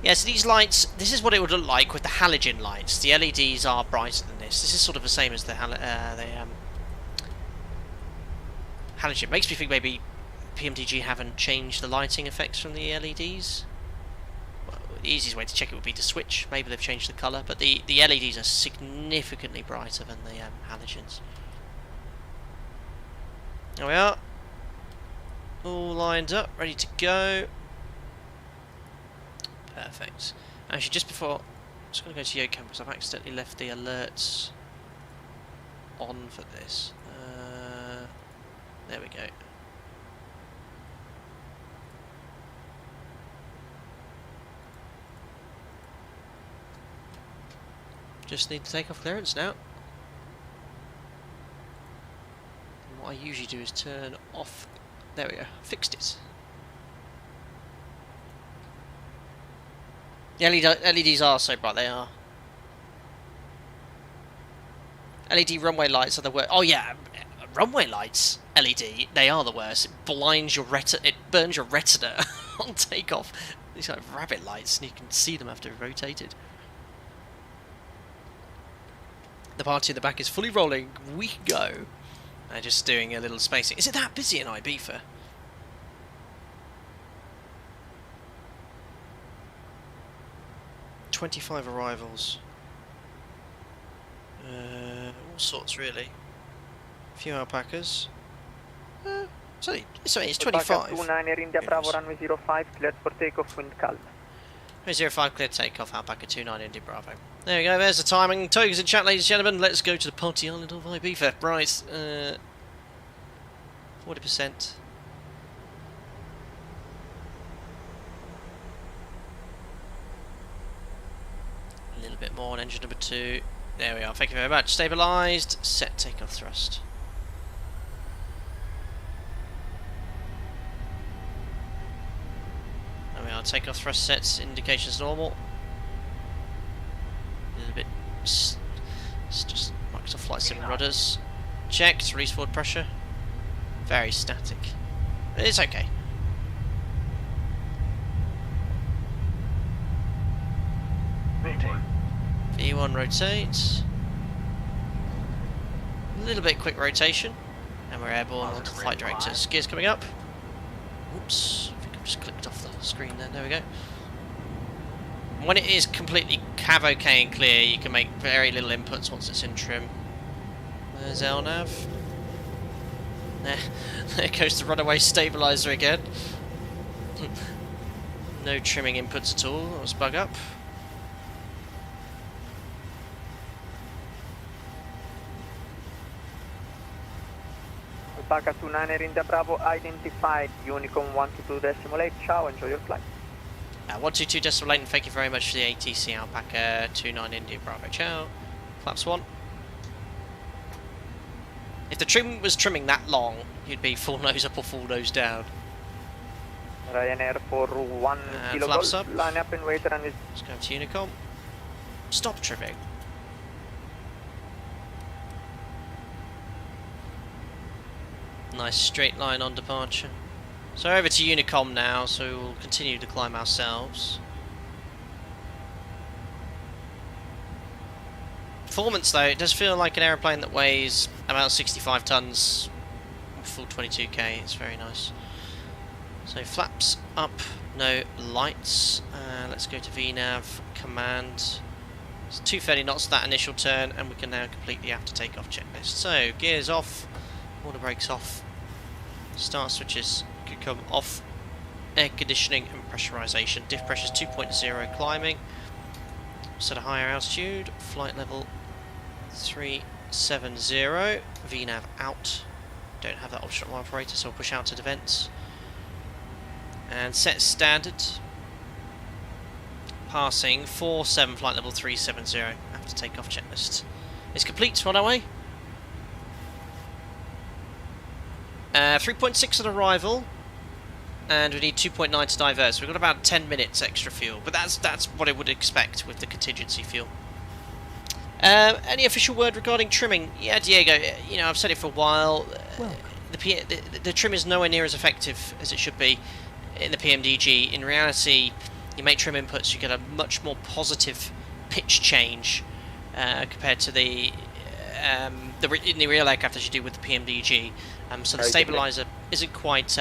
Yeah, so these lights, this is what it would look like with the halogen lights. The LEDs are brighter than this. This is sort of the same as the halogen. Makes me think maybe PMDG haven't changed the lighting effects from the LEDs. Well, the easiest way to check it would be to switch. Maybe they've changed the colour, but the LEDs are significantly brighter than the halogens. There we are. All lined up, ready to go. Perfect. Actually, just before, I'm just going to go to YoCam because I've accidentally left the alerts on for this. There we go. Just need to take off clearance now. And what I usually do is turn off. There we go. Fixed it. The LEDs are so bright, they are. LED runway lights are the worst. Oh yeah, runway lights, LED, they are the worst. It blinds your retina, it burns your retina on takeoff. These like rabbit lights, and you can see them after they've rotated. The party in the back is fully rolling. We can go. Just doing a little spacing. Is it that busy in Ibiza? $25 arrivals. All sorts really. A few alpacas. It's 25. 29 India Bravo, runway 05, cleared for takeoff, wind calm. 305 clear takeoff, Alpaca 29 India Bravo. There we go, there's the timing. Tokens in chat, ladies and gentlemen. Let's go to the party island of Ibiza. Right, 40%. A little bit more on engine number 2. There we are, thank you very much. Stabilised, set takeoff thrust. There we are, takeoff thrust sets, indications normal. A little bit, it's just Microsoft Flight Sim rudders. Checked, release forward pressure. Very static. It's okay. V1 rotates. A little bit quick rotation. And we're airborne onto the flight director's gears coming up. Oops, I think I've just clicked off the screen there. There we go. When it is completely cav okay and clear, you can make very little inputs once it's in trim. There's LNAV. There goes the runaway stabilizer again. No trimming inputs at all. That was bug up. Alpaca 29 India Bravo identified, Unicom 122.8, ciao, enjoy your flight. 122.8, and thank you very much for the ATC Alpaca 29 India Bravo, ciao. Flaps 1. If the trim was trimming that long, you'd be full nose up or full nose down. Ryanair for 1 kilo flaps golf, up. line up and wait and is... Let's go to Unicom. Stop trimming. Nice straight line on departure. So over to Unicom now, so we'll continue to climb ourselves. Performance though, it does feel like an aeroplane that weighs about 65 tons, full 22k, it's very nice. So flaps up, no lights. Let's go to VNAV, command. It's 230 knots that initial turn, and we can now complete the after takeoff checklist. So gears off, water brakes off, start switches could come off, air conditioning and pressurization. Diff pressures 2.0 climbing. Set a higher altitude, flight level 370, VNAV out. Don't have that option on operator, so I'll push out to vents. And set standard. Passing 47, flight level 370. After takeoff checklist. It's complete, on our way. 3.6 at arrival. And we need 2.9 to divert, so we've got about 10 minutes extra fuel. But that's what I would expect with the contingency fuel. Any official word regarding trimming? Yeah, Diego, you know, I've said it for a while. The trim is nowhere near as effective as it should be in the PMDG. In reality, you make trim inputs, you get a much more positive pitch change compared to in the real aircraft as you do with the PMDG. So the stabilizer isn't quite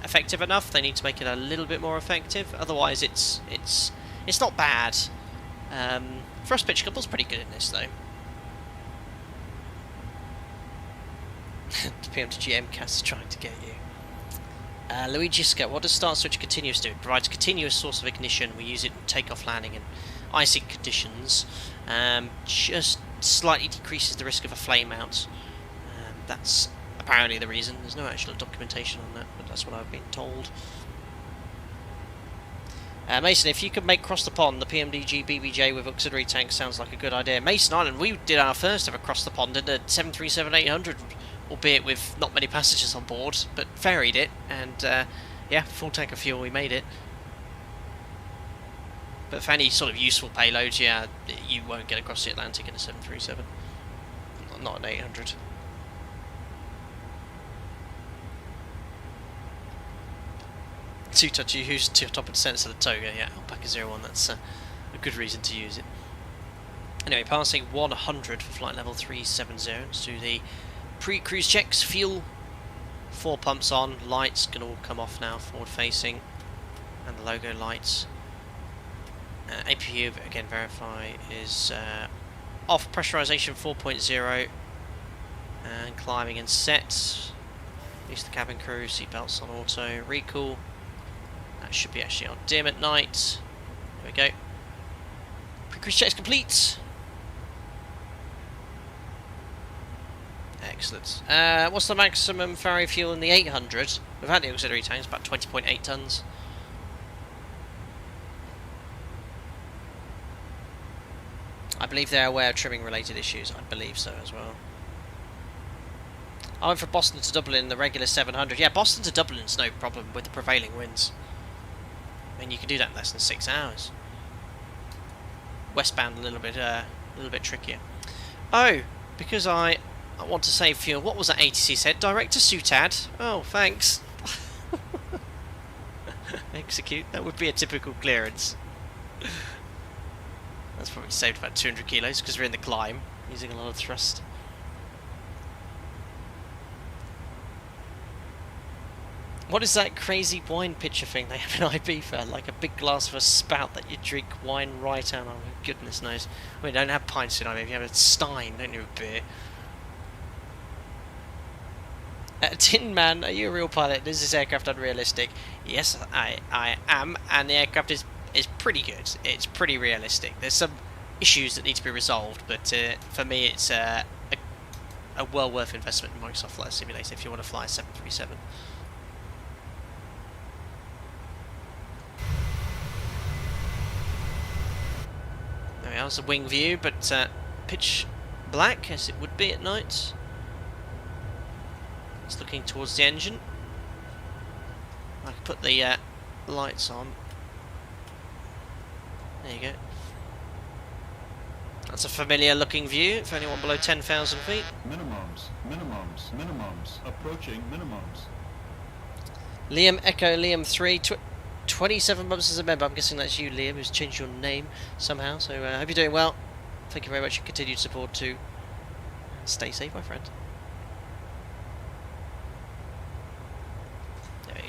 effective enough. They need to make it a little bit more effective. Otherwise, it's not bad. Thrust pitch couple's pretty good in this though. The PMDG MCAS is trying to get you. Luigi Scott, what does start switch continuous do? It provides a continuous source of ignition. We use it in takeoff, landing and icing conditions. Just slightly decreases the risk of a flame out. That's apparently the reason. There's no actual documentation on that, but that's what I've been told. Mason, if you could make cross the pond the PMDG BBJ with auxiliary tanks, sounds like a good idea. Mason Island, we did our first ever cross the pond in a 737-800, albeit with not many passengers on board, but ferried it, and yeah, full tank of fuel, we made it. But for any sort of useful payloads, yeah, you won't get across the Atlantic in a 737, not an 800. Two touch, you use top of descent to the toga, yeah, Alpaca 01, that's a good reason to use it. Anyway, passing 100 for flight level 370, let's do the pre-cruise checks. Fuel, 4 pumps on, lights can all come off now, forward facing, and the logo lights. APU, again verify, is off, pressurization 4.0, and climbing and set. Use the cabin crew, seatbelts on auto, recall. That should be actually on dim at night. There we go. Pre-cruise checks complete. Excellent. What's the maximum ferry fuel in the 800? We've had the auxiliary tanks, about 20.8 tons. I believe they're aware of trimming related issues. I believe so as well. I went from Boston to Dublin in the regular 700. Yeah, Boston to Dublin's no problem with the prevailing winds. I mean, you can do that in less than 6 hours. Westbound a little bit trickier. Oh, because I want to save fuel. What was that ATC said? Direct to Soutad. Oh, thanks. Execute. That would be a typical clearance. That's probably saved about 200 kilos because we're in the climb, using a lot of thrust. What is that crazy wine pitcher thing they have in Ibiza? Like a big glass of a spout that you drink wine right out of. Goodness knows. We don't have pints in Ibiza. You have a stein, don't you, of beer? Tin Man, are you a real pilot? Is this aircraft unrealistic? Yes, I am, and the aircraft is pretty good. It's pretty realistic. There's some issues that need to be resolved, but for me it's a well worth investment in Microsoft Flight Simulator if you want to fly a 737. There we are, it's a wing view, but pitch black as it would be at night. It's looking towards the engine. I can put the lights on. There you go. That's a familiar looking view for anyone below 10,000 feet. Minimums, approaching minimums. Liam Echo, Liam 3, 27 months as a member. I'm guessing that's you, Liam, who's changed your name somehow. So I hope you're doing well. Thank you very much for continued support too. Stay safe, my friend. There we go.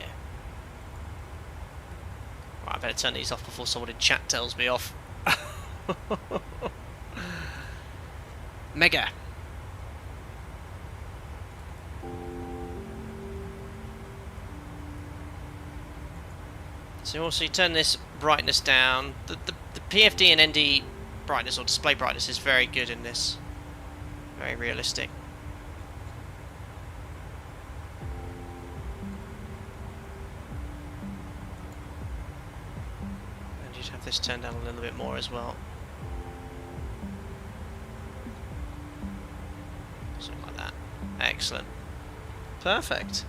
Right, I better turn these off before someone in chat tells me off. Mega. So also you turn this brightness down. The PFD and ND brightness or display brightness is very good in this. Very realistic. And you'd have this turned down a little bit more as well. Something like that. Excellent. Perfect.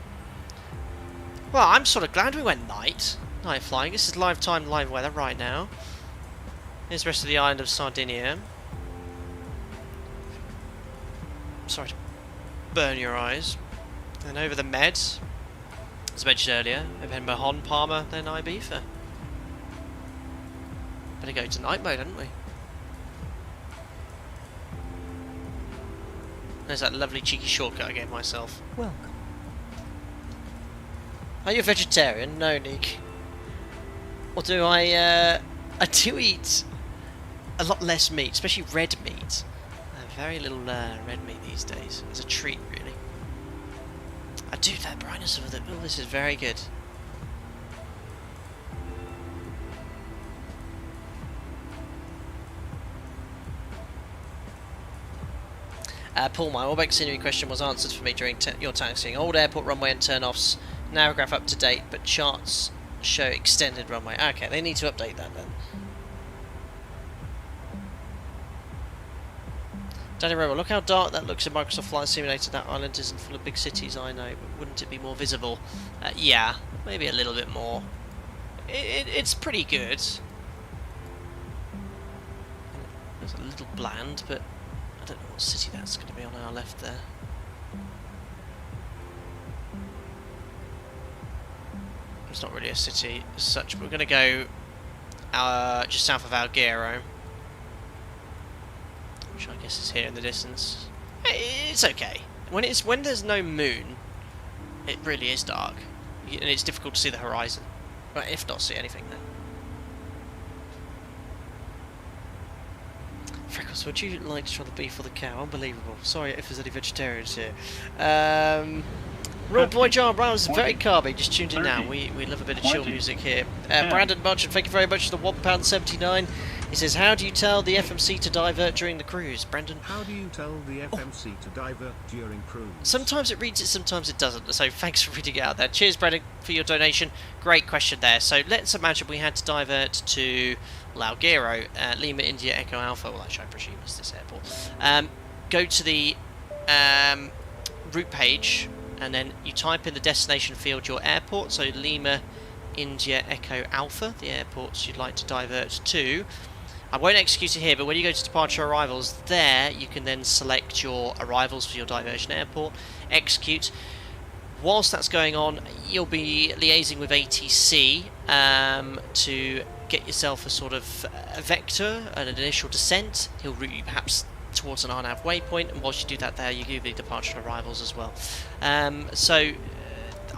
Well, I'm sort of glad we went night flying. This is live time, live weather right now. Here's the rest of the island of Sardinia. Sorry to burn your eyes. And over the Med, as mentioned earlier, over in Mahon, Palma, then Ibiza. Better go to night mode, hadn't we? There's that lovely cheeky shortcut I gave myself. Welcome. Are you a vegetarian? No, Nick. Or do I do eat a lot less meat, especially red meat. Very little red meat these days. As a treat, really. I do that brightness of it. Oh, this is very good. Paul, my Olbia scenery question was answered for me during your taxiing. Old airport runway and turn-offs. Narrowgraph up to date, but charts show extended runway. Okay, they need to update that then. Danny Robo, look how dark that looks in Microsoft Flight Simulator. That island isn't full of big cities, I know, but wouldn't it be more visible? Yeah, maybe a little bit more. It's pretty good. It's a little bland, but I don't know what city that's going to be on our left there. It's not really a city as such, but we're going to go just south of Alghero, which I guess is here in the distance. It's okay. When there's no moon, it really is dark, and it's difficult to see the horizon. Well, if not see anything then. Freckles, would you like to try the beef or the cow? Unbelievable. Sorry if there's any vegetarians here. Real Boy John Brown is very calming, just tuned in now. We love a bit of chill music here. Brandon Marchand, thank you very much for the £1.79. He says, how do you tell the FMC to divert during the cruise? Brandon? How do you tell the FMC to divert during cruise? Sometimes it reads it, sometimes it doesn't. So thanks for reading it out there. Cheers, Brandon, for your donation. Great question there. So let's imagine we had to divert to Laugero, Lima India Echo Alpha. Well, actually, I presume it's this airport. Go to the route page, and then you type in the destination field your airport. So Lima India Echo Alpha, the airports you'd like to divert to. I won't execute it here, but when you go to departure arrivals, there you can then select your arrivals for your diversion airport, execute. Whilst that's going on, you'll be liaising with ATC to get yourself a sort of a vector and an initial descent. He'll route you perhaps towards an RNAV waypoint, and whilst you do that there, you do the departure and arrivals as well.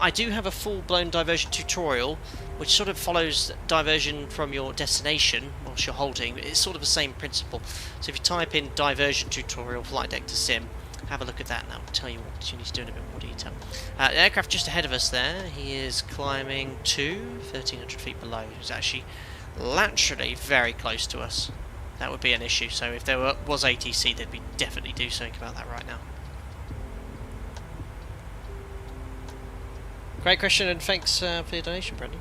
I do have a full-blown diversion tutorial which sort of follows diversion from your destination whilst you're holding. It's sort of the same principle. So if you type in diversion tutorial flight deck to sim, have a look at that and that will tell you what you need to do in a bit more detail. The aircraft just ahead of us there, he is climbing to 1,300 feet below. He's actually laterally very close to us. That would be an issue, so if there was ATC, they'd be definitely do something about that right now. Great question, and thanks for your donation, Brendan.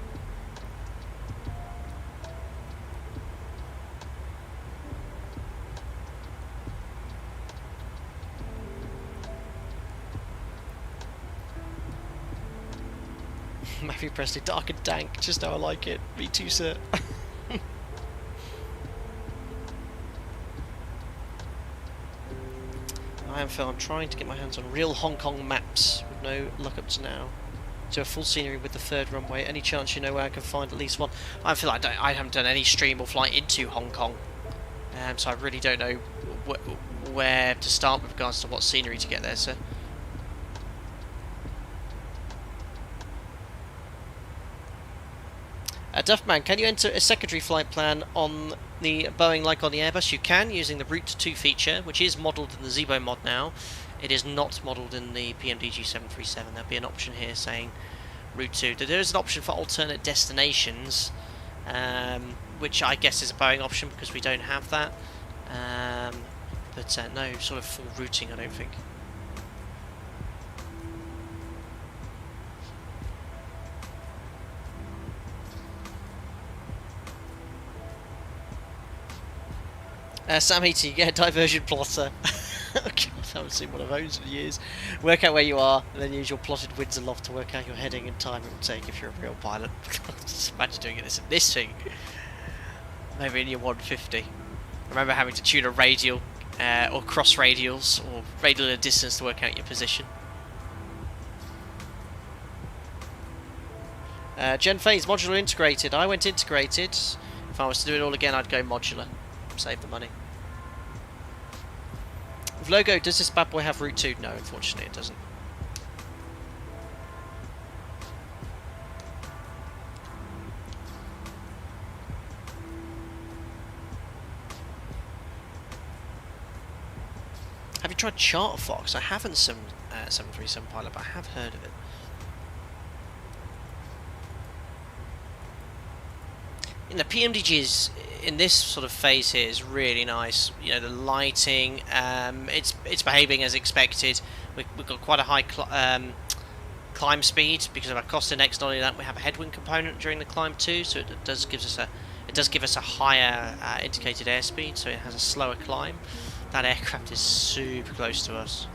Matthew Presley, dark and dank, just how I like it. Me too, sir. I am Phil, I'm trying to get my hands on real Hong Kong maps with no luck up to now. To a full scenery with the third runway. Any chance you know where I can find at least one? I feel like I haven't done any stream or flight into Hong Kong, so I really don't know where to start with regards to what scenery to get there, sir. Duffman, can you enter a secondary flight plan on the Boeing like on the Airbus? You can, using the Route 2 feature, which is modelled in the Zibo mod now. It is not modelled in the PMDG 737. There'll be an option here saying Route 2. There is an option for alternate destinations, which I guess is a Boeing option because we don't have that. But no sort of full routing, I don't think. Sam Eaty, yeah, diversion plotter. Oh God, I haven't seen one of those for years. Work out where you are, and then use your plotted winds aloft to work out your heading and time it will take if you're a real pilot. Just imagine doing this in this thing. Maybe in your 150. I remember having to tune a radial, or cross radials, or radial in a distance to work out your position. Gen Phase, modular integrated. I went integrated. If I was to do it all again, I'd go modular. Save the money. With logo, does this bad boy have Route 2? No, unfortunately it doesn't. Have you tried Charterfox? I haven't some 737 pilot, but I have heard of it. In the PMDGs in this sort of phase here is really nice. You know, the lighting, it's behaving as expected. We've got quite a high climb speed because of our Costa Index. Not only that, we have a headwind component during the climb too, so it does give us a higher indicated airspeed, so it has a slower climb. That aircraft is super close to us.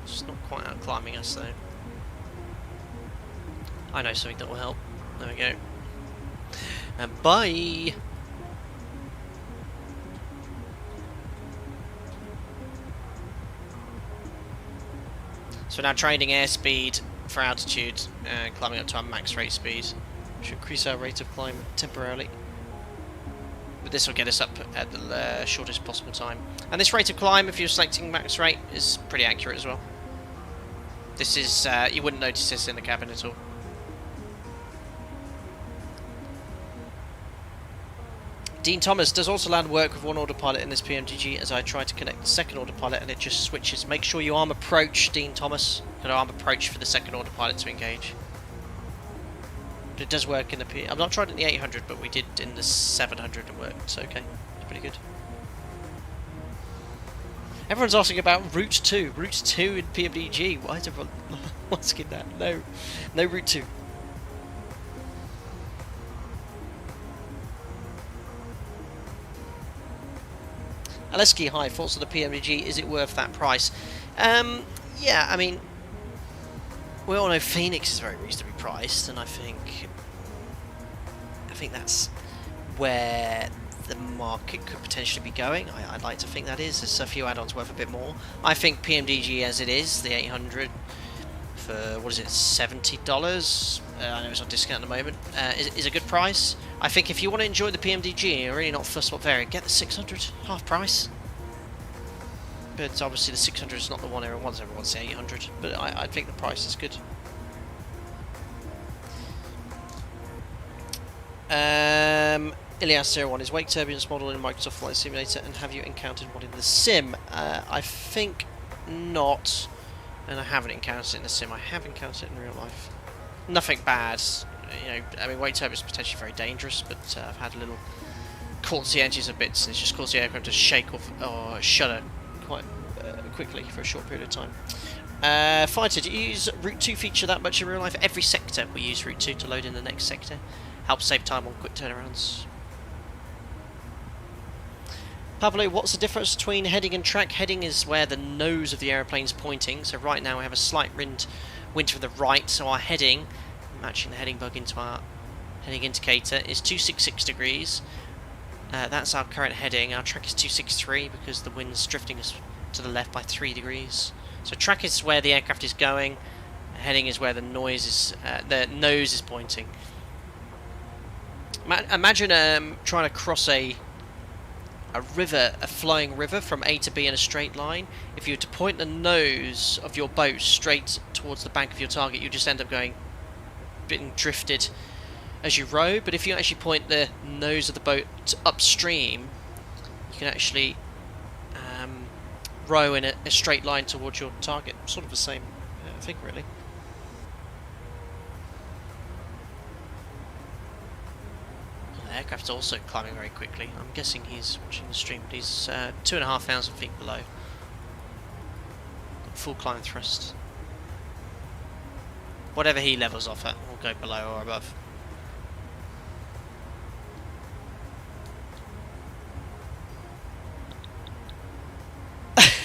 It's not quite out climbing us though. I know something that will help. There we go. And bye! So we're now training airspeed for altitude and climbing up to our max rate speed. Should increase our rate of climb temporarily. But this will get us up at the shortest possible time. And this rate of climb, if you're selecting max rate, is pretty accurate as well. This is, you wouldn't notice this in the cabin at all. Dean Thomas, does autoland work with one autopilot in this PMDG as I try to connect the second autopilot and it just switches? Make sure you arm approach, Dean Thomas. Got to arm approach for the second autopilot to engage. But it does work in the I've not tried it in the 800, but we did in the 700 and worked, so okay. It's pretty good. Everyone's asking about Route 2. Route 2 in PMDG. Why is everyone asking that? No. No Route 2. Aleski, hi. Thoughts on the PMDG? Is it worth that price? Yeah, I mean, we all know Phoenix is very reasonably priced, and I think that's where the market could potentially be going. I'd like to think that is. There's a few add-ons worth a bit more. I think PMDG as it is, the 800 for, what is it, $70? I know it's on discount at the moment, is a good price. I think if you want to enjoy the PMDG and you're really not fussed what variant, get the 600, half price. But obviously the 600 is not the one everyone wants the 800, but I think the price is good. Ilias01, is wake turbulence model in Microsoft Flight Simulator, and have you encountered one in the sim? I think not, and I haven't encountered it in the sim. I have encountered it in real life. Nothing bad, you know. I mean, wake turbulence is potentially very dangerous, but I've had a little caught the edges of bits, and it's just caused the aircraft to shake off or shudder quite quickly for a short period of time. Fighter, do you use Route 2 feature that much in real life? Every sector we use Route 2 to load in the next sector. Helps save time on quick turnarounds. Pablo, what's the difference between heading and track? Heading is where the nose of the aeroplane is pointing, so right now we have a slight wind to the right, so our heading, matching the heading bug into our heading indicator, is 266 degrees. That's our current heading. Our track is 263 because the wind's drifting us to the left by 3 degrees. So track is where the aircraft is going, heading is where the nose is pointing. Imagine trying to cross a river, a flowing river from A to B in a straight line. If you were to point the nose of your boat straight towards the bank of your target, you just end up being drifted as you row. But if you actually point the nose of the boat upstream, you can actually row in a straight line towards your target. Sort of the same thing, really. The aircraft's also climbing very quickly. I'm guessing he's watching the stream, but he's 2,500 feet below. Full climb thrust. Whatever he levels off at will go below or above.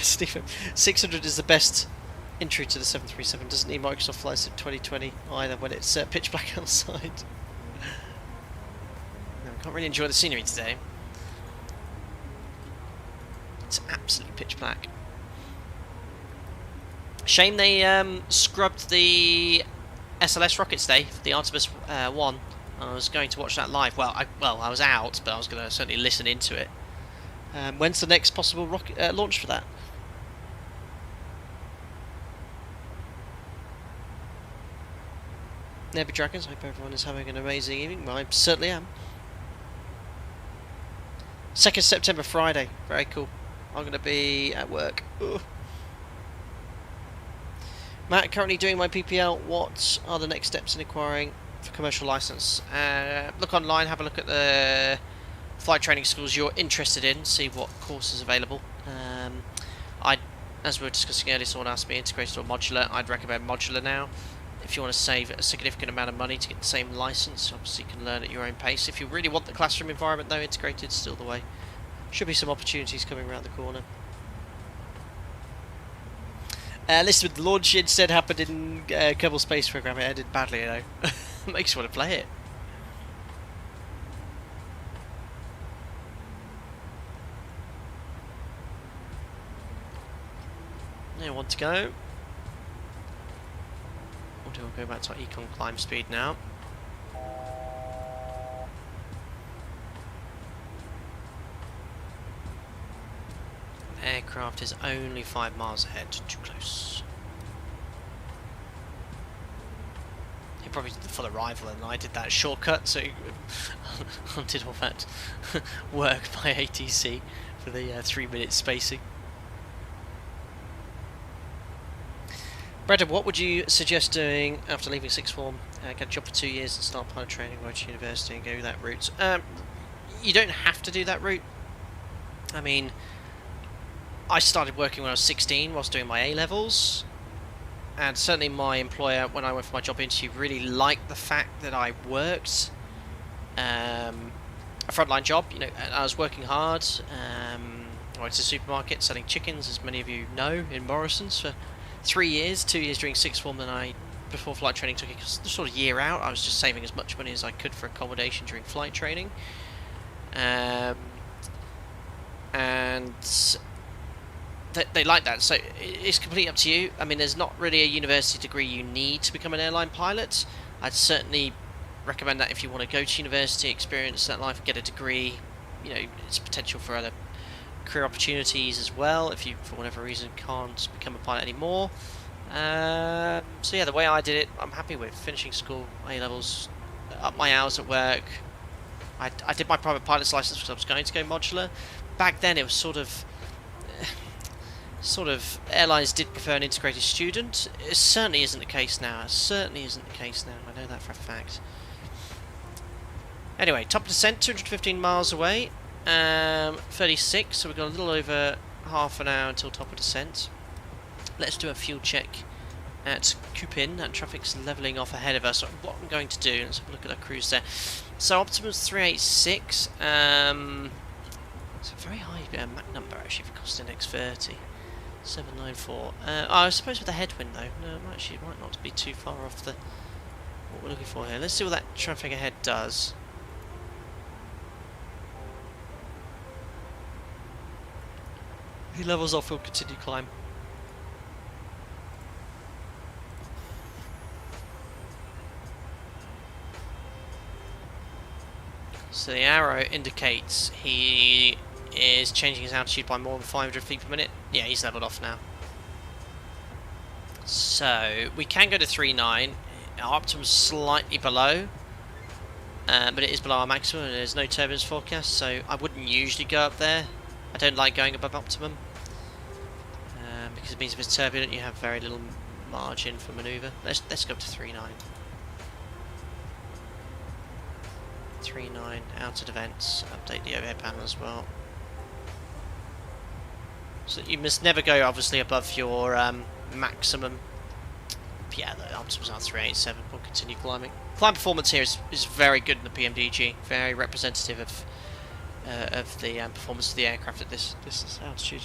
Stephen, 600 is the best entry to the 737. Doesn't need Microsoft Flight Sim 2020 either when it's pitch black outside. No, we can't really enjoy the scenery today. It's absolutely pitch black. Shame they scrubbed the SLS rockets today for the Artemis 1. I was going to watch that live. Well, I was out, but I was going to certainly listen into it. When's the next possible rocket launch for that? Nebby Dragons, hope everyone is having an amazing evening. Well, I certainly am. 2nd September, Friday. Very cool. I'm going to be at work. Ugh. Matt, currently doing my PPL. What are the next steps in acquiring for commercial license? Look online, have a look at the flight training schools you're interested in, see what courses available. As we were discussing earlier, someone asked me integrated or modular. I'd recommend modular now. If you want to save a significant amount of money to get the same license, obviously you can learn at your own pace. If you really want the classroom environment though, integrated is still the way. Should be some opportunities coming around the corner. Listed with the launch instead happened in Kerbal Space Program. It ended badly, you know. Makes you want to play it. Yeah, want to go. We'll go back to our econ climb speed now. Aircraft is only 5 miles ahead, too close. probably did the full arrival, and I did that shortcut, so I did all that work by ATC for the 3-minute spacing. Brandon, what would you suggest doing after leaving sixth form? Get a job for 2 years and start pilot training, go to university and go that route. You don't have to do that route. I mean, I started working when I was 16 whilst doing my A-levels, and certainly my employer, when I went for my job interview, really liked the fact that I worked a frontline job. You know, I was working hard. I went to the supermarket selling chickens, as many of you know, in Morrison's for 3 years, 2 years during sixth form. Then before flight training, took a sort of year out. I was just saving as much money as I could for accommodation during flight training. And they like that, so it's completely up to you. I mean, there's not really a university degree you need to become an airline pilot. I'd certainly recommend that if you want to go to university, experience that life, get a degree. You know, it's potential for other career opportunities as well if you, for whatever reason, can't become a pilot anymore. So yeah, the way I did it, I'm happy with. Finishing school, A-levels, up my hours at work. I did my private pilot's license because I was going to go modular. Back then it was sort of airlines did prefer an integrated student. It certainly isn't the case now. I know that for a fact. Anyway, top of descent, 215 miles away. 36, so we've got a little over half an hour until top of descent. Let's do a fuel check at Kupin. That traffic's levelling off ahead of us. So what I'm going to do, let's have a look at our cruise there. So Optimus 386. It's a very high Mach number actually for Costa X30. 794. I suppose with the headwind though, no, it might not be too far off the what we're looking for here. Let's see what that traffic ahead does. He levels off, we'll continue climb. So the arrow indicates he is changing his altitude by more than 500 feet per minute. Yeah, he's leveled off now. So we can go to 3.9. Our optimum's slightly below, but it is below our maximum, and there's no turbulence forecast, so I wouldn't usually go up there. I don't like going above optimum, because it means if it's turbulent you have very little margin for manoeuvre. Let's go up to 3.9. 3.9, outer events, update the overhead panel as well. So you must never go obviously above your maximum. Yeah, the optimums are 387. We'll continue climbing. Climb performance here is very good in the PMDG, very representative of the performance of the aircraft at this altitude.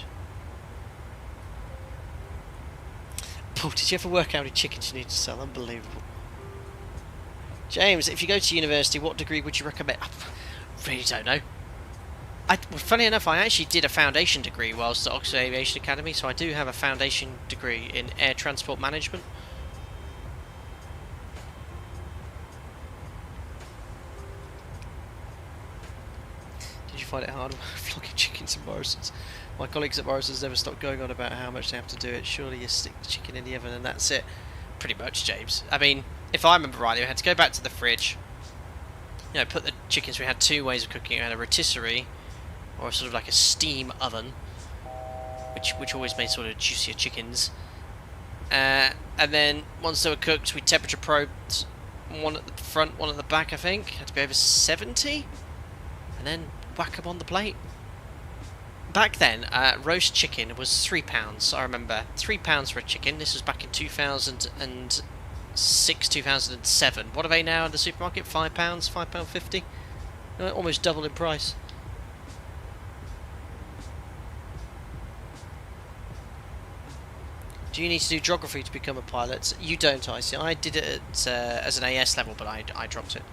Paul, did you ever work out how many chickens you need to sell? Unbelievable. James, if you go to university, what degree would you recommend? I really don't know. Well, funny enough, I actually did a foundation degree whilst at Oxford Aviation Academy, so I do have a foundation degree in air transport management. Did you find it hard flogging chickens in Morrison's? My colleagues at Morrison's never stop going on about how much they have to do it. Surely you stick the chicken in the oven and that's it. Pretty much, James. I mean, if I remember rightly, we had to go back to the fridge, you know, put the chickens. We had two ways of cooking. We had a rotisserie, or sort of like a steam oven, which always made sort of juicier chickens. And then once they were cooked, we temperature probed one at the front, one at the back. I think had to be over 70, and then whack them on the plate. Back then, roast chicken was £3. I remember £3 for a chicken. This was back in 2006, 2007. What are they now in the supermarket? £5, £5.50. Almost double in price. Do you need to do geography to become a pilot? You don't, I see. I did it as an AS level, but I dropped it.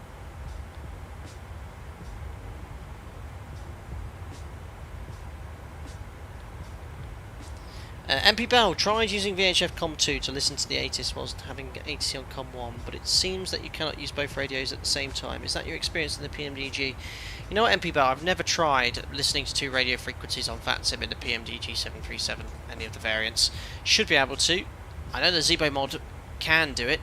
MP Bell tried using VHF Com 2 to listen to the ATIS whilst having ATC on Com 1, but it seems that you cannot use both radios at the same time. Is that your experience in the PMDG? You know what, MP Bell, I've never tried listening to two radio frequencies on VATSIM in the PMDG 737, any of the variants. Should be able to. I know the Zibo mod can do it.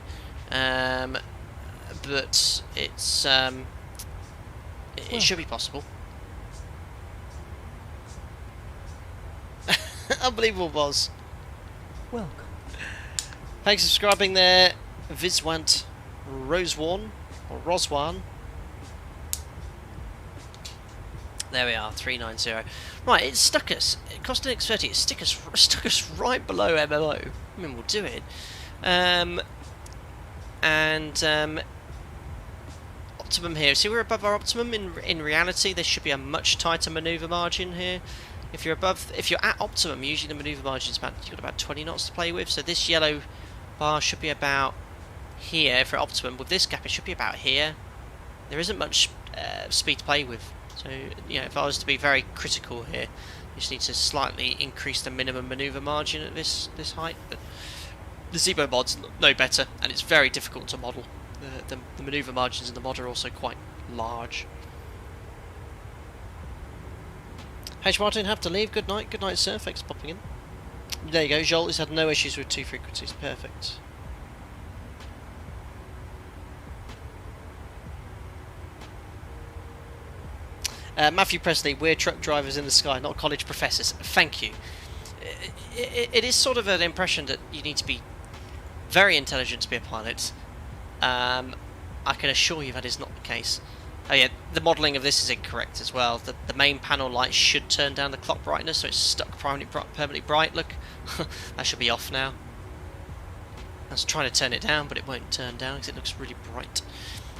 but it's it should be possible. Unbelievable, Boz. Welcome. Thanks for subscribing there, Vizwant Rosewan, or Roswan. There we are, 390. Right, it stuck us. It cost an X30. It stuck us right below MMO. I mean, we'll do it. Optimum here. See, we're above our optimum. In reality, there should be a much tighter manoeuvre margin here. If you're at optimum, usually the manoeuvre margin is you've got about 20 knots to play with. So this yellow bar should be about here for optimum. With this gap, it should be about here. There isn't much speed to play with. So, you know, if I was to be very critical here, you just need to slightly increase the minimum manoeuvre margin at this height. But the Zebo mod's no better, and it's very difficult to model. The manoeuvre margins in the mod are also quite large. H. Martin, have to leave. Good night, sir. Thanks for popping in. There you go. Joel has had no issues with 2 frequencies. Perfect. Matthew Presley, we're truck drivers in the sky, not college professors. Thank you. It is sort of an impression that you need to be very intelligent to be a pilot. I can assure you that is not the case. Oh yeah, the modelling of this is incorrect as well. The main panel light should turn down the clock brightness, so it's stuck permanently bright. Look, that should be off now. I was trying to turn it down, but it won't turn down because it looks really bright.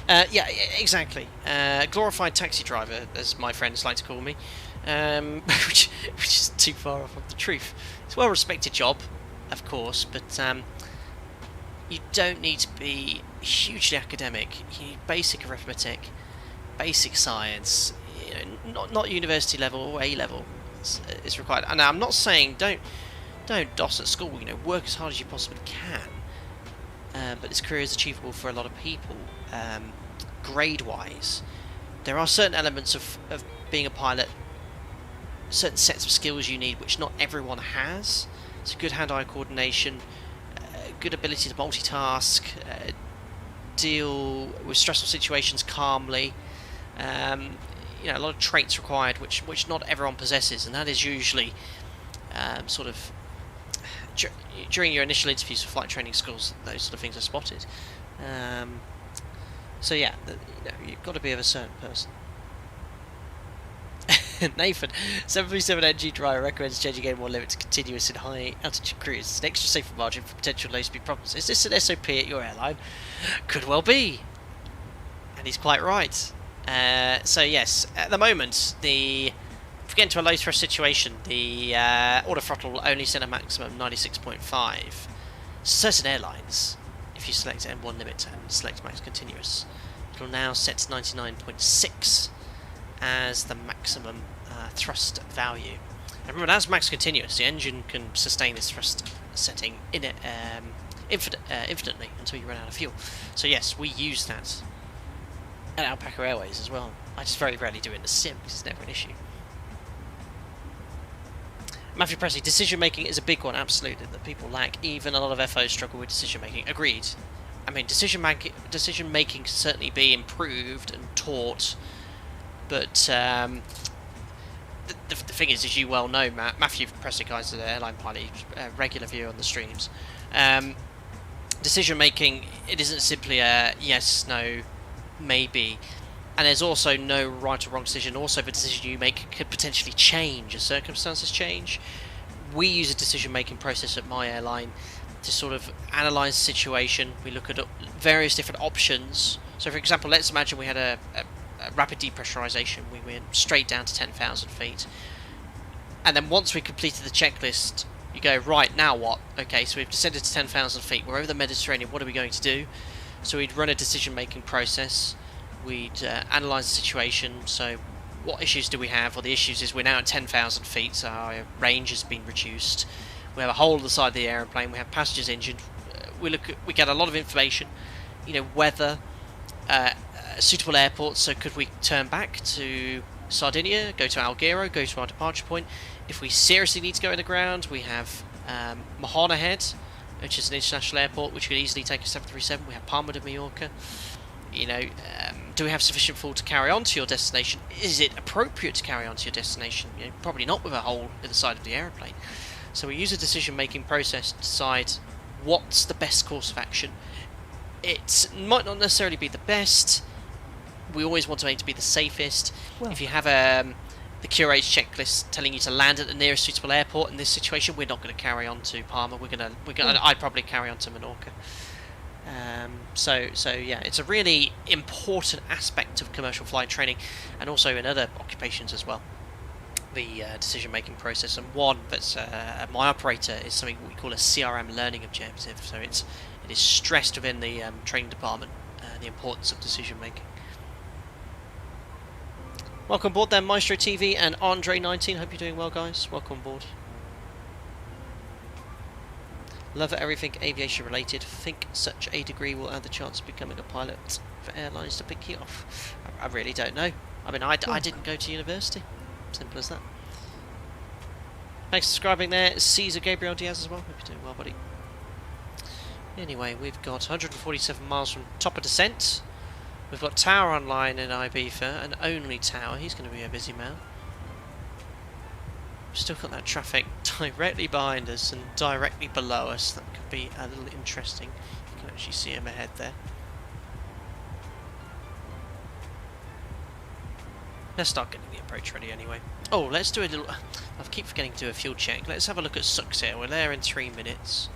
Yeah, exactly. Glorified taxi driver, as my friends like to call me, which is too far off of the truth. It's a well-respected job, of course, but you don't need to be hugely academic. You need basic arithmetic, basic science. You know, not university level or A level is required. And I'm not saying don't DOS at school. You know, work as hard as you possibly can. But this career is achievable for a lot of people. Grade-wise, there are certain elements of being a pilot, certain sets of skills you need which not everyone has. So good hand-eye coordination, good ability to multitask, deal with stressful situations calmly. You know, a lot of traits required which not everyone possesses, and that is usually sort of during your initial interviews for flight training schools. Those sort of things are spotted. So yeah, you've got to be of a certain person. Nathan, 737 NG driver recommends changing game 1 limit to continuous in high altitude cruise. It's an extra safety margin for potential low speed problems. Is this an SOP at your airline? Could well be. And he's quite right. So yes, at the moment, if we get into a low thrust situation, the auto throttle will only set a maximum 96.5. Certain airlines, if you select M1 limit and select max continuous, it will now set 99.6 as the maximum thrust value. And remember, as max continuous, the engine can sustain this thrust setting in it infinitely until you run out of fuel. So yes, we use that at Alpaca Airways as well. I just very rarely do it in the sim because it's never an issue. Matthew Presley, decision making is a big one, absolutely, that people lack. Even a lot of FOs struggle with decision making. Agreed. I mean, decision making can certainly be improved and taught, but the thing is, as you well know, Matthew Presley, guys, the airline pilot, a regular viewer on the streams. Decision making, it isn't simply a yes, no, maybe. And there's also no right or wrong decision. Also, the decision you make could potentially change as circumstances change. We use a decision-making process at my airline to sort of analyse the situation. We look at various different options. So, for example, let's imagine we had a rapid depressurisation. We went straight down to 10,000 feet. And then once we completed the checklist, you go, right, now what? Okay, so we've descended to 10,000 feet. We're over the Mediterranean. What are we going to do? So we'd run a decision-making process. We'd analyse the situation, so what issues do we have? Well, the issues is we're now at 10,000 feet, so our range has been reduced. We have a hole in the side of the aeroplane, we have passengers injured. We get a lot of information, you know, weather, suitable airports, so could we turn back to Sardinia, go to Alghero, go to our departure point? If we seriously need to go in the ground, we have Mahon ahead, which is an international airport, which could easily take a 737. We have Palma de Mallorca. You know, do we have sufficient fuel to carry on to your destination? Is it appropriate to carry on to your destination? You know, probably not with a hole in the side of the aeroplane. So we use a decision-making process to decide what's the best course of action. It might not necessarily be the best. We always want to aim to be the safest. Well, If you have the curate's checklist telling you to land at the nearest suitable airport in this situation, we're not going to carry on to Palma. I'd probably carry on to Menorca. So yeah, it's a really important aspect of commercial flight training, and also in other occupations as well. The decision-making process, and one that's my operator is something we call a CRM learning objective. So it is stressed within the training department, the importance of decision-making. Welcome aboard then, Maestro TV and Andre19. Hope you're doing well, guys. Welcome aboard. Love everything aviation related. Think such a degree will add the chance of becoming a pilot for airlines to pick you off. I really don't know. I mean, I didn't go to university. Simple as that. Thanks for subscribing there, Caesar Gabriel Diaz as well. Hope you're doing well, buddy. Anyway, we've got 147 miles from top of descent. We've got Tower online in Ibiza, and only Tower. He's going to be a busy man. We've still got that traffic directly behind us and directly below us. That could be a little interesting. You can actually see him ahead there. Let's start getting the approach ready anyway. Oh, let's do a little... I keep forgetting to do a fuel check. Let's have a look at Success. We're there in 3 minutes.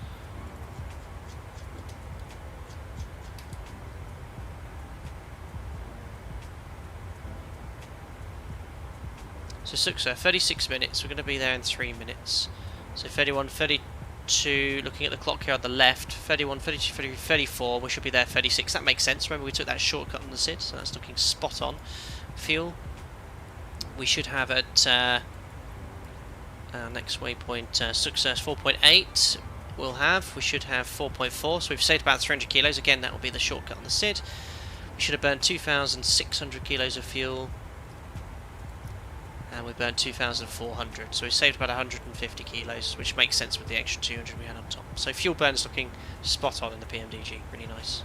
So Success, 36 minutes. We're going to be there in 3 minutes. So 31, 32, looking at the clock here on the left. 31, 32, 33, 34. We should be there 36. That makes sense. Remember we took that shortcut on the SID, so that's looking spot on. Fuel. We should have at our next waypoint Success 4.8 we should have 4.4, so we've saved about 300 kilos. Again, that will be the shortcut on the SID. We should have burned 2,600 kilos of fuel, and we burned 2,400, so we saved about 150 kilos, which makes sense with the extra 200 we had on top. So fuel burn is looking spot on in the PMDG, really nice.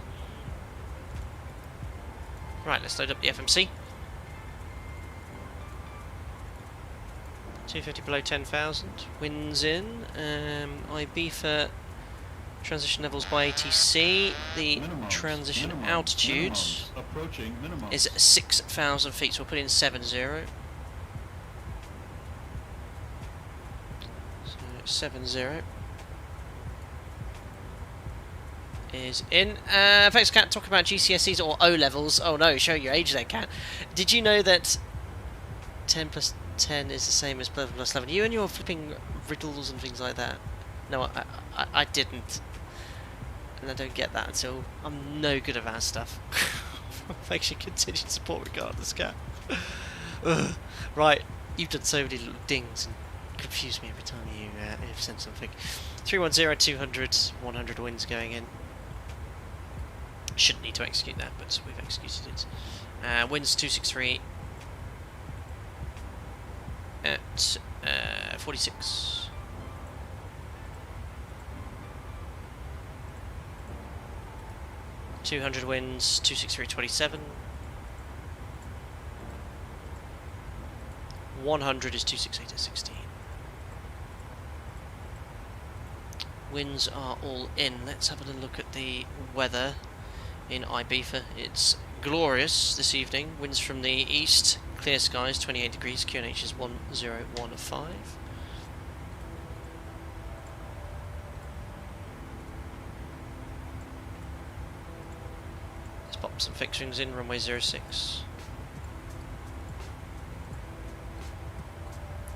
Right, let's load up the FMC. 250 below 10,000. Winds in. Ibiza transition levels by ATC. The transition altitude approaching minimums. is 6,000 feet, so we'll put in 70. So 70 is in. Thanks, Kat. Talk about GCSEs or O levels. Oh no, show your age there, Kat. Did you know that 10 plus 10 is the same as 11 plus 11? You and your flipping riddles and things like that. No, I didn't. And I don't get that at all. I'm no good at that stuff. Thanks for your continued support regardless, Kat. Right, you've done so many little dings and confused me every time you've sent something. 310, 200, 100 winds going in. Shouldn't need to execute that, but we've executed it. Winds 263 at 46. .200 winds, 263 27. 100 is 268 at 16. Winds are all in. Let's have a little look at the weather in Ibiza. It's glorious this evening. Winds from the east, clear skies, 28 degrees. QNH is 1015. Let's pop some fixings in. Runway 06.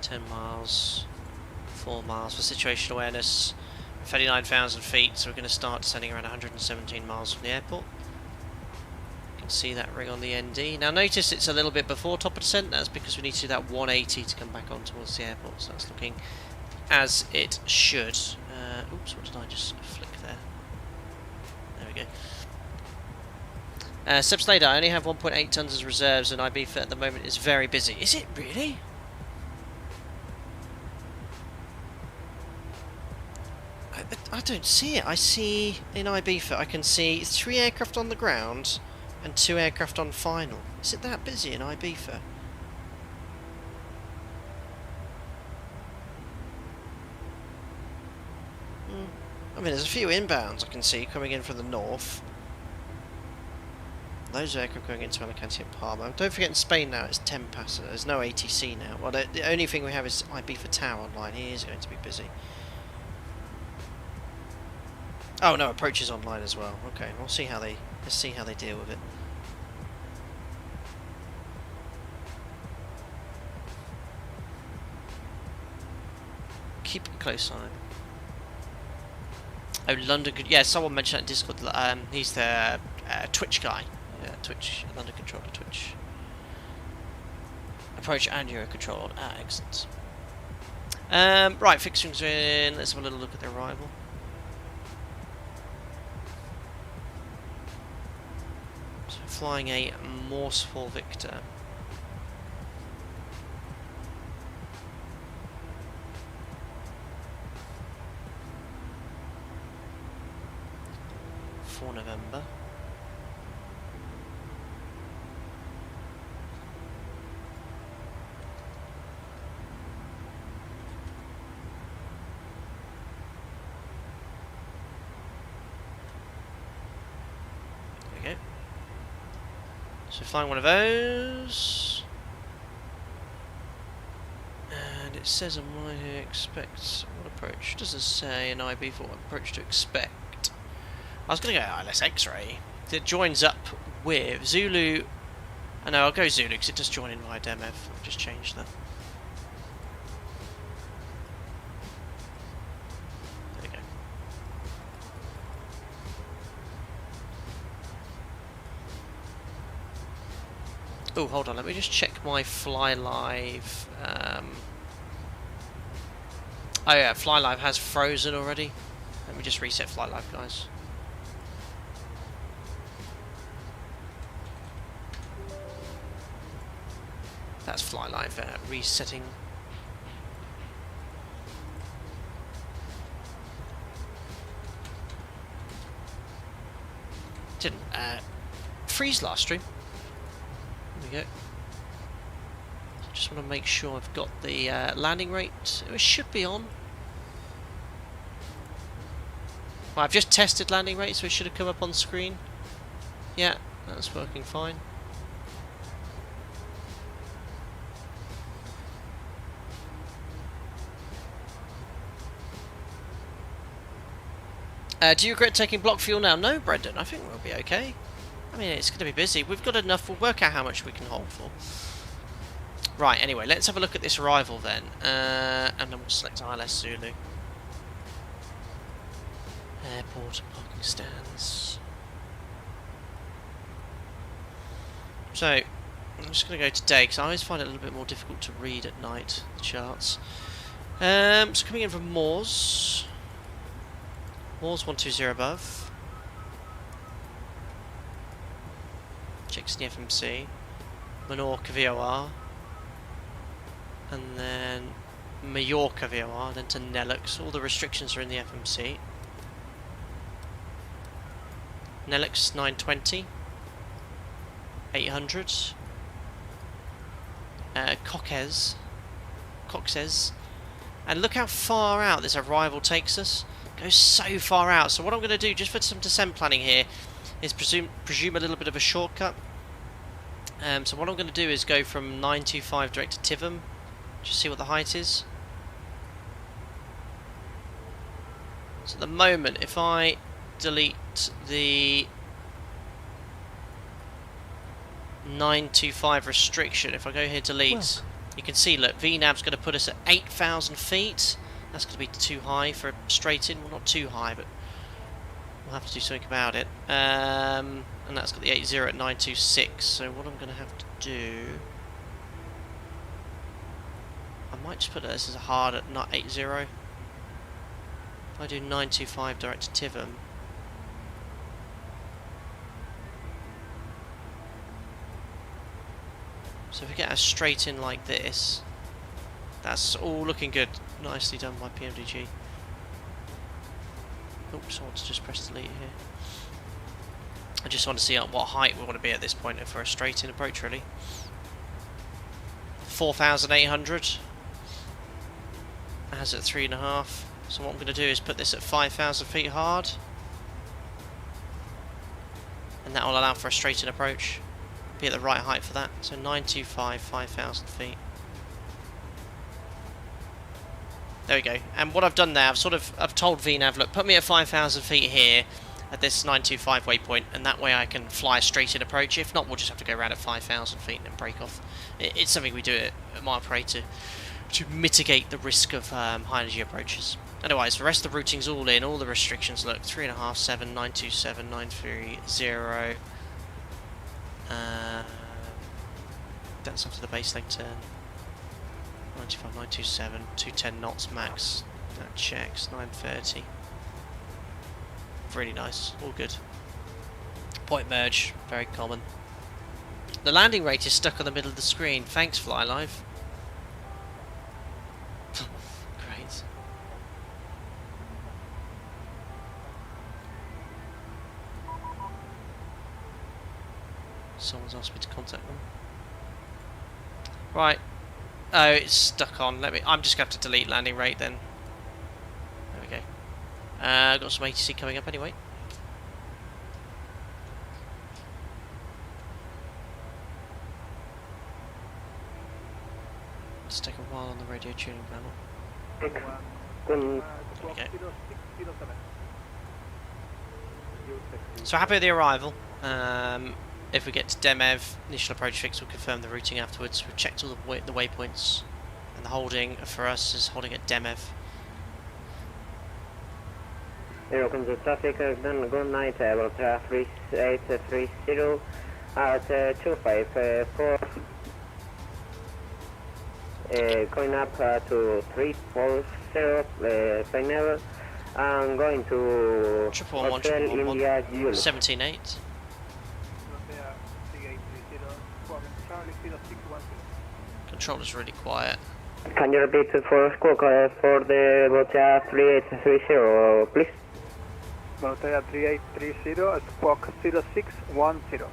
10 miles, 4 miles for situation awareness. 39,000 feet, so we're going to start descending around 117 miles from the airport. You can see that ring on the ND. Now notice it's a little bit before top of descent. That's because we need to do that 180 to come back on towards the airport, so that's looking as it should. Oops, what did I just flick there? There we go. Seb Slater, I only have 1.8 tons as reserves, and Ibiza at the moment is very busy. Is it really? I don't see it. I see in Ibiza, I can see 3 aircraft on the ground and 2 aircraft on final. Is it that busy in Ibiza? I mean, there's a few inbounds I can see coming in from the north. Those aircraft going into Alicante and Palma. Don't forget in Spain now it's 10 passengers. There's no ATC now. Well, the only thing we have is Ibiza Tower online. He is going to be busy. Oh no, approach is online as well. Okay, let's see how they deal with it. Keep a close eye. Oh, London. Yeah, someone mentioned that in Discord. He's the Twitch guy. Yeah, Twitch. London controller Twitch. Approach and Euro control. Ah, excellent. Right, fixings are in. Let's have a little look at the arrival. So flying a Morseful Victor. November. There we go. So flying one of those. And it says on mine here, expects what approach? Does it say an IB for what approach to expect? I was going to go ILS X-Ray. It joins up with Zulu. Oh, no, I'll go Zulu because it does join in via DEMF. I've just changed that. There we go. Oh, hold on. Let me just check my Fly Live. Oh yeah, Fly Live has frozen already. Let me just reset Fly Live, guys. That's Fly Live resetting. Didn't freeze last stream. There we go. Just want to make sure I've got the landing rate. It should be on. Well, I've just tested landing rate, so it should have come up on screen. Yeah, that's working fine. Do you regret taking block fuel now? No, Brendan, I think we'll be okay. I mean, it's going to be busy. We've got enough. We'll work out how much we can hold for. Right, anyway, let's have a look at this arrival then. And then we'll select ILS Zulu. Airport and parking stands. So, I'm just going to go to day, because I always find it a little bit more difficult to read at night, the charts. So coming in from Moors. Moors 120 above. Checks the FMC. Menorca VOR. And then Mallorca VOR, then to Nelix. All the restrictions are in the FMC. Nelix 920. 800. Coxes. And look how far out this arrival takes us. Goes so far out. So what I'm going to do, just for some descent planning here, is presume a little bit of a shortcut. So what I'm going to do is go from 925 direct to Tivum. Just see what the height is. So at the moment, if I delete the 925 restriction, if I go here delete, you can see, look, VNAV's going to put us at 8,000 feet. That's going to be too high for a straight in. Well, not too high, but we'll have to do something about it. And that's got the 80 at 926. So what I'm going to have to do, I might just put this as a hard at not 80. If I do 925 direct to Tivum. So if we get a straight in like this, that's all looking good. Nicely done by PMDG. Oops, I want to just press delete here. I just want to see at what height we want to be at this point for a straight in approach, really. 4,800. As at 3.5. So what I'm going to do is put this at 5,000 feet hard. And that will allow for a straight in approach. Be at the right height for that. So 925, 5,000 feet. There we go. And what I've done there, I've told VNAV, look, put me at 5,000 feet here at this 925 waypoint, and that way I can fly a straight in approach. If not, we'll just have to go around at 5,000 feet and then break off. It's something we do at Marprey to mitigate the risk of high energy approaches. Otherwise, the rest of the routing's all in, all the restrictions, look, 3.5, 7, 927, 930. That's after the base leg turn. 95, 927, 210 knots max. That checks, 930. Really nice, all good. Point merge, very common. The landing rate is stuck on the middle of the screen. Thanks, FlyLive. Great. Someone's asked me to contact them. Right. Oh, it's stuck on. I'm just going to have to delete landing rate then. There we go. Got some ATC coming up anyway. Let's take a while on the radio tuning panel. There we go. So happy with the arrival. If we get to Demev, initial approach fix will confirm the routing afterwards. We've checked all the waypoints, and the holding for us is holding at Demev. Zero control traffic, good night, level 3830 at 254. Going up to 340 plane level. I'm going to Hotel India Julius. 17.8. Controller's really quiet. Can you repeat for squawk for the Botea 3830, please? Botea 3830, squawk 0610.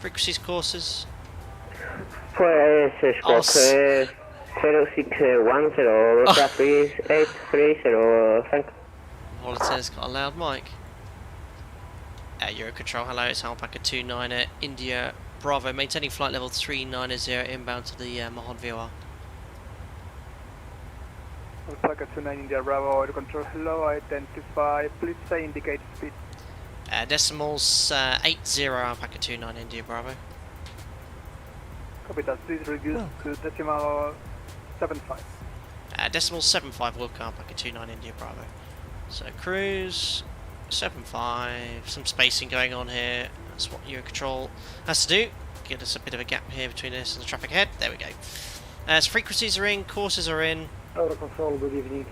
Frequencies, courses. Pues squawk 0610, Botea 3830, thank you. Volantaire's got a loud mic. Eurocontrol, hello, it's Alpaca 29 India Bravo, maintaining flight level 390 inbound to the Mahon VOR. Alpaca 29 India Bravo, air control, hello, identify, please say indicate speed. Decimals 80 Alpaca 29 India Bravo. Copy that, please reduce to decimal 75. Decimal 75 Wilco Alpaca 29 India Bravo. So cruise 75, some spacing going on here. That's what Eurocontrol has to do. Give us a bit of a gap here between this and the traffic ahead. There we go. So frequencies are in, courses are in. Eurocontrol, good evening.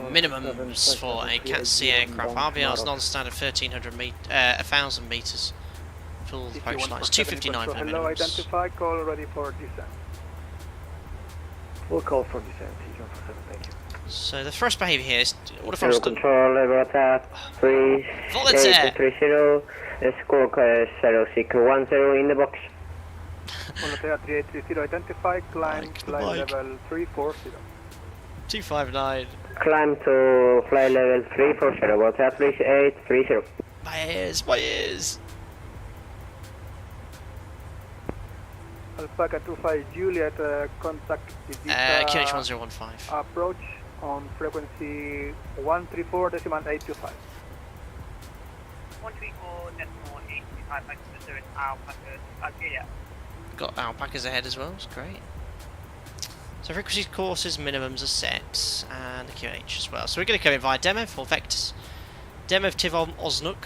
Minimums for a Cat C aircraft. RVR's non-standard 1,000 meters. Full approach lines 259 for hello, minimums. identify, call ready for descent. We'll call for descent, thank you. So the thrust behaviour here is all the thrust. Control level 3830, squawk 0610 in the box. Voltaire 3830, identify, climb, flight level 340. 259. Climb to flight level 340, Voltaire 3830. My ears, my ears. Alpaca 25 Juliet, contact Ibiza. QH 1015. Approach on frequency 134.825. 134.825, there is Alpaca Algeria. Got alpacas ahead as well, it's great. So frequencies, courses, minimums are set, and the QH as well. So we're going to come in via Demev or Vectors. Demev Tivom Osnuk.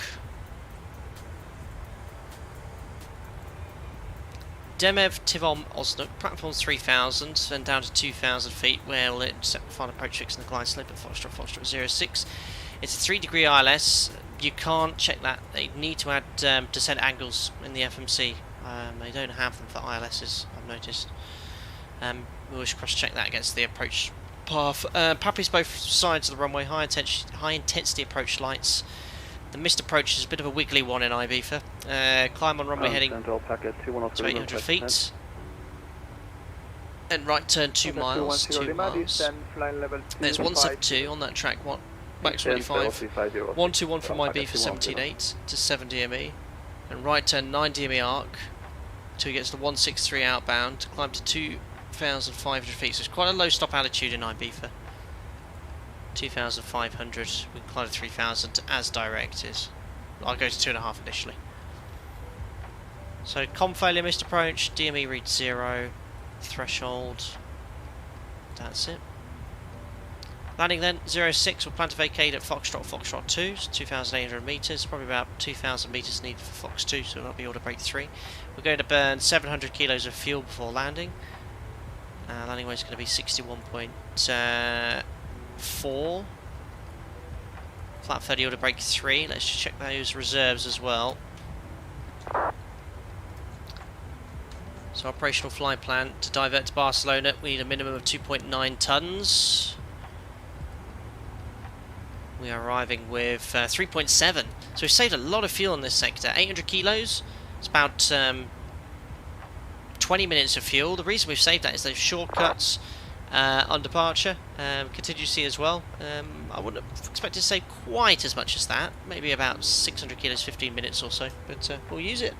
Demev Tivom Osnuk, platform 3000, then down to 2000 feet, where we'll set final approach fix in the glide slope at Foxtrot 06. It's a 3-degree ILS. You can't check that. They need to add descent angles in the FMC. They don't have them for ILSs, I've noticed. We always cross-check that against the approach path. Pappies both sides of the runway, high intensity approach lights. The missed approach is a bit of a wiggly one in Ibiza. Climb on runway heading to 800 feet. And right turn 2 miles, 2 miles. There's 172 on that track, max 25. 121 from Ibiza 17.8 to 7 DME. And right turn 9 DME arc till he gets to 163 outbound to climb to 2,500 feet. So it's quite a low stop altitude in Ibiza. 2,500, we can climb to 3,000 as directed. I'll go to 2.5 initially. So com failure, missed approach, DME reads 0, threshold, that's it. Landing then, 06, we'll plan to vacate at Foxtrot 2, so 2,800 metres, probably about 2,000 metres needed for Fox 2, so that'll be order break 3. We're going to burn 700 kilos of fuel before landing. Landing weight is going to be 61.4. Flat 30 order break 3. Let's just check those reserves as well. So operational flight plan to divert to Barcelona, we need a minimum of 2.9 tons. We are arriving with 3.7. So we've saved a lot of fuel in this sector. 800 kilos. It's about 20 minutes of fuel. The reason we've saved that is those shortcuts on departure, contingency as well. I wouldn't have expected to save quite as much as that, maybe about 600 kilos, 15 minutes or so, but we'll use it.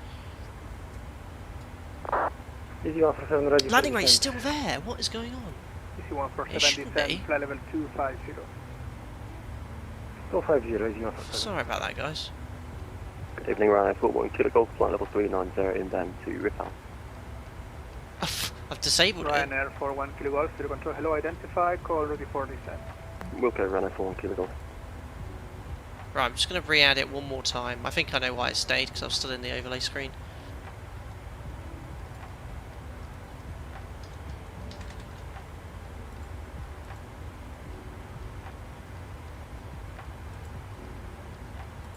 Landing rate's still there, what is going on? It should be. Flight level 250. 250, Sorry about that, guys. Good evening, Ryan. 41 Kilo Golf, flight level 390, inbound to Ripple. I've disabled it. Ryanair 41 Kilo Golf, zero control, hello, identify, call ready for descent. Wilco, Ryan 41 Kilo Golf. Right, I'm just going to re-add it one more time. I think I know why it stayed, because I was still in the overlay screen.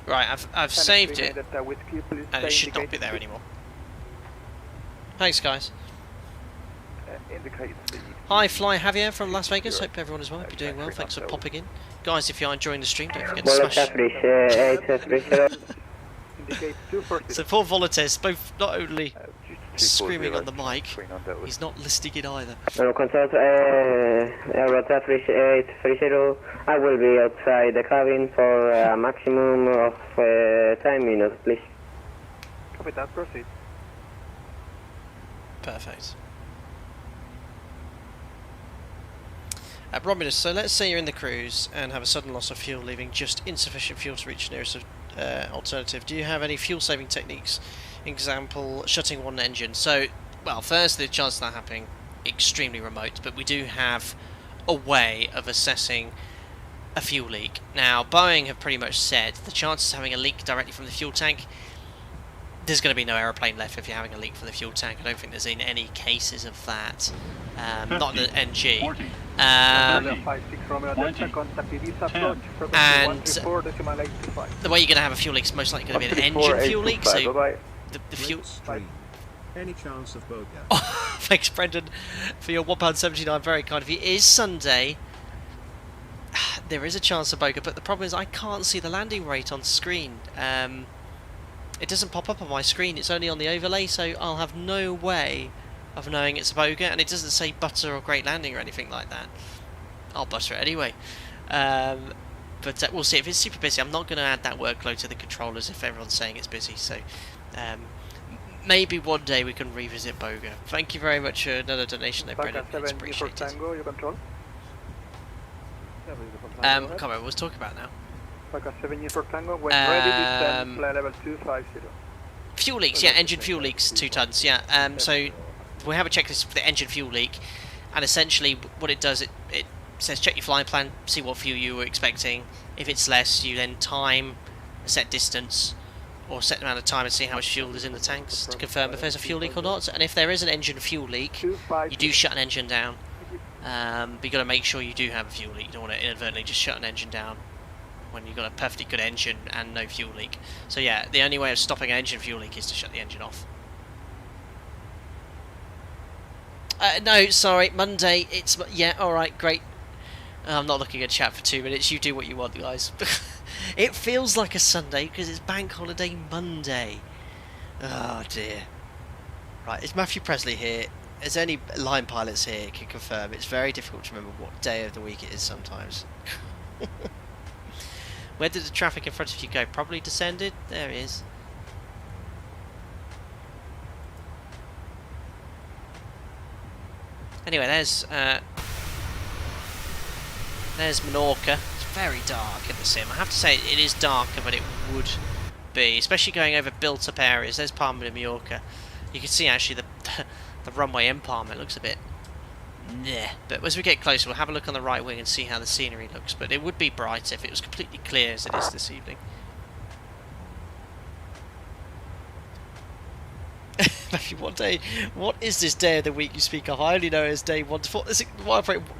Right, I've saved it, and it should not be there anymore. Thanks, guys. Hi, Fly Javier from Las Vegas. Hope everyone is well. Hope you're doing well. Thanks for popping in. Guys, if you are enjoying the stream, don't forget to smash... So poor Volates, both not only screaming on the mic, he's not listening in either. Consult, Rota 3830, I will be outside the cabin for a maximum of 10 minutes, please. Copy that, proceed. Perfect. Romulus, so let's say you're in the cruise and have a sudden loss of fuel, leaving just insufficient fuel to reach the nearest alternative. Do you have any fuel saving techniques? Example, shutting one engine. So, well, first, the chance of that happening extremely remote, but we do have a way of assessing a fuel leak. Now, Boeing have pretty much said the chances of having a leak directly from the fuel tank, there's going to be no aeroplane left if you're having a leak from the fuel tank. I don't think there's in any cases of that. Not the NG. And the way you're going to have a fuel leak is most likely going to be an engine fuel leak. So the fuel. Any chance of Boga? Oh, thanks, Brendan, for your £1.79. Very kind of you. It is Sunday. There is a chance of Boga, but the problem is I can't see the landing rate on screen. It doesn't pop up on my screen. It's only on the overlay, so I'll have no way of knowing it's a Boga, and it doesn't say butter or great landing or anything like that. I'll butter it anyway. But we'll see. If it's super busy, I'm not going to add that workload to the controllers if everyone's saying it's busy. So maybe one day we can revisit Boga. Thank you very much for another donation there, Brendan. It's appreciated. Tango, you control. Can't remember what I was talking about now. Paca 7 for Tango, when ready, descend, flight level 250. Fuel leaks, yeah, engine fuel leaks, 2 tons, yeah. So we have a checklist for the engine fuel leak, and essentially what it does, it says check your flying plan, see what fuel you were expecting. If it's less, you then time a set distance or a set amount of time and see how much fuel is in the tanks to confirm if there's a fuel leak or not. And if there is an engine fuel leak, you do shut an engine down. But you've got to make sure you do have a fuel leak. You don't want to inadvertently just shut an engine down when you've got a perfectly good engine and no fuel leak. So yeah, the only way of stopping an engine fuel leak is to shut the engine off. No, sorry, Monday, yeah, alright, great. I'm not looking at chat for 2 minutes, you do what you want, guys. It feels like a Sunday because it's Bank Holiday Monday. Oh dear. Right, is Matthew Presley here? Is there any line pilots here who can confirm? It's very difficult to remember what day of the week it is sometimes. Where did the traffic in front of you go? Probably descended. There it is. Anyway, there's Menorca. It's very dark in the sim. I have to say it is darker than it would be, especially going over built-up areas. There's Palma de Mallorca. You can see actually the runway in Palma. It looks a bit meh. But as we get closer, we'll have a look on the right wing and see how the scenery looks. But it would be brighter if it was completely clear as it is this evening. What is this day of the week you speak of? I only know it as day 1 to 4.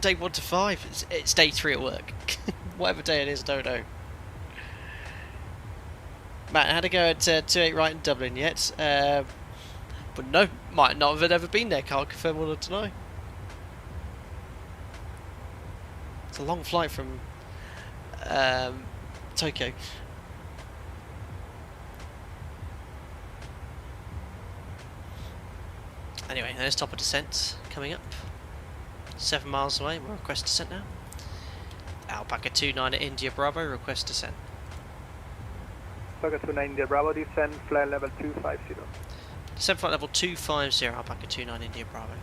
Day 1 to 5. It's day 3 at work. Whatever day it is, I don't know. Matt, had to go at 28 right in Dublin yet? But no, might not have ever been there. Can't confirm or deny. It's a long flight from Tokyo. Anyway, there's top of descent coming up. 7 miles away, we'll request descent now. Alpaca 29 at India Bravo, request descent. Alpaca 29 India Bravo, descent flight level 250. Descent flight level 250, Alpaca 29 India Bravo.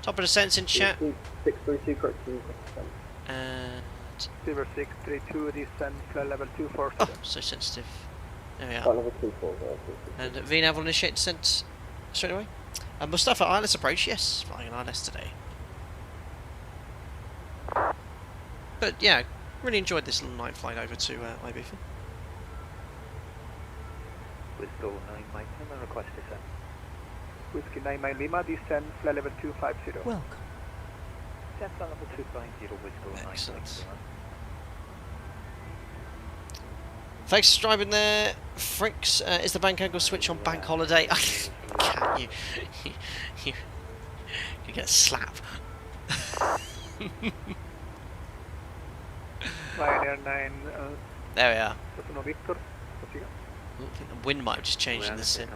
Top of descent's in chat. 632 correct, descent. And... Silver 632, descent flight level 240. Oh, so sensitive. There we are. Flight level 240. And VNAV will initiate descent straight away. And Mustafa, ILS approach, yes, flying an ILS today. But yeah, really enjoyed this little night flight over to Ibiza. Whiskey 9 Mike Lima, request descent. Whiskey 9 Mike Lima, descent flight level 250. Welcome. Descent flight level 250, Whiskey 9 Excellent. Thanks for driving there, Fricks. Is the bank angle switch on bank holiday? Can't you? You get slapped. Ryanair 9. There we are. Victor. I think the wind might have just changed in the sim.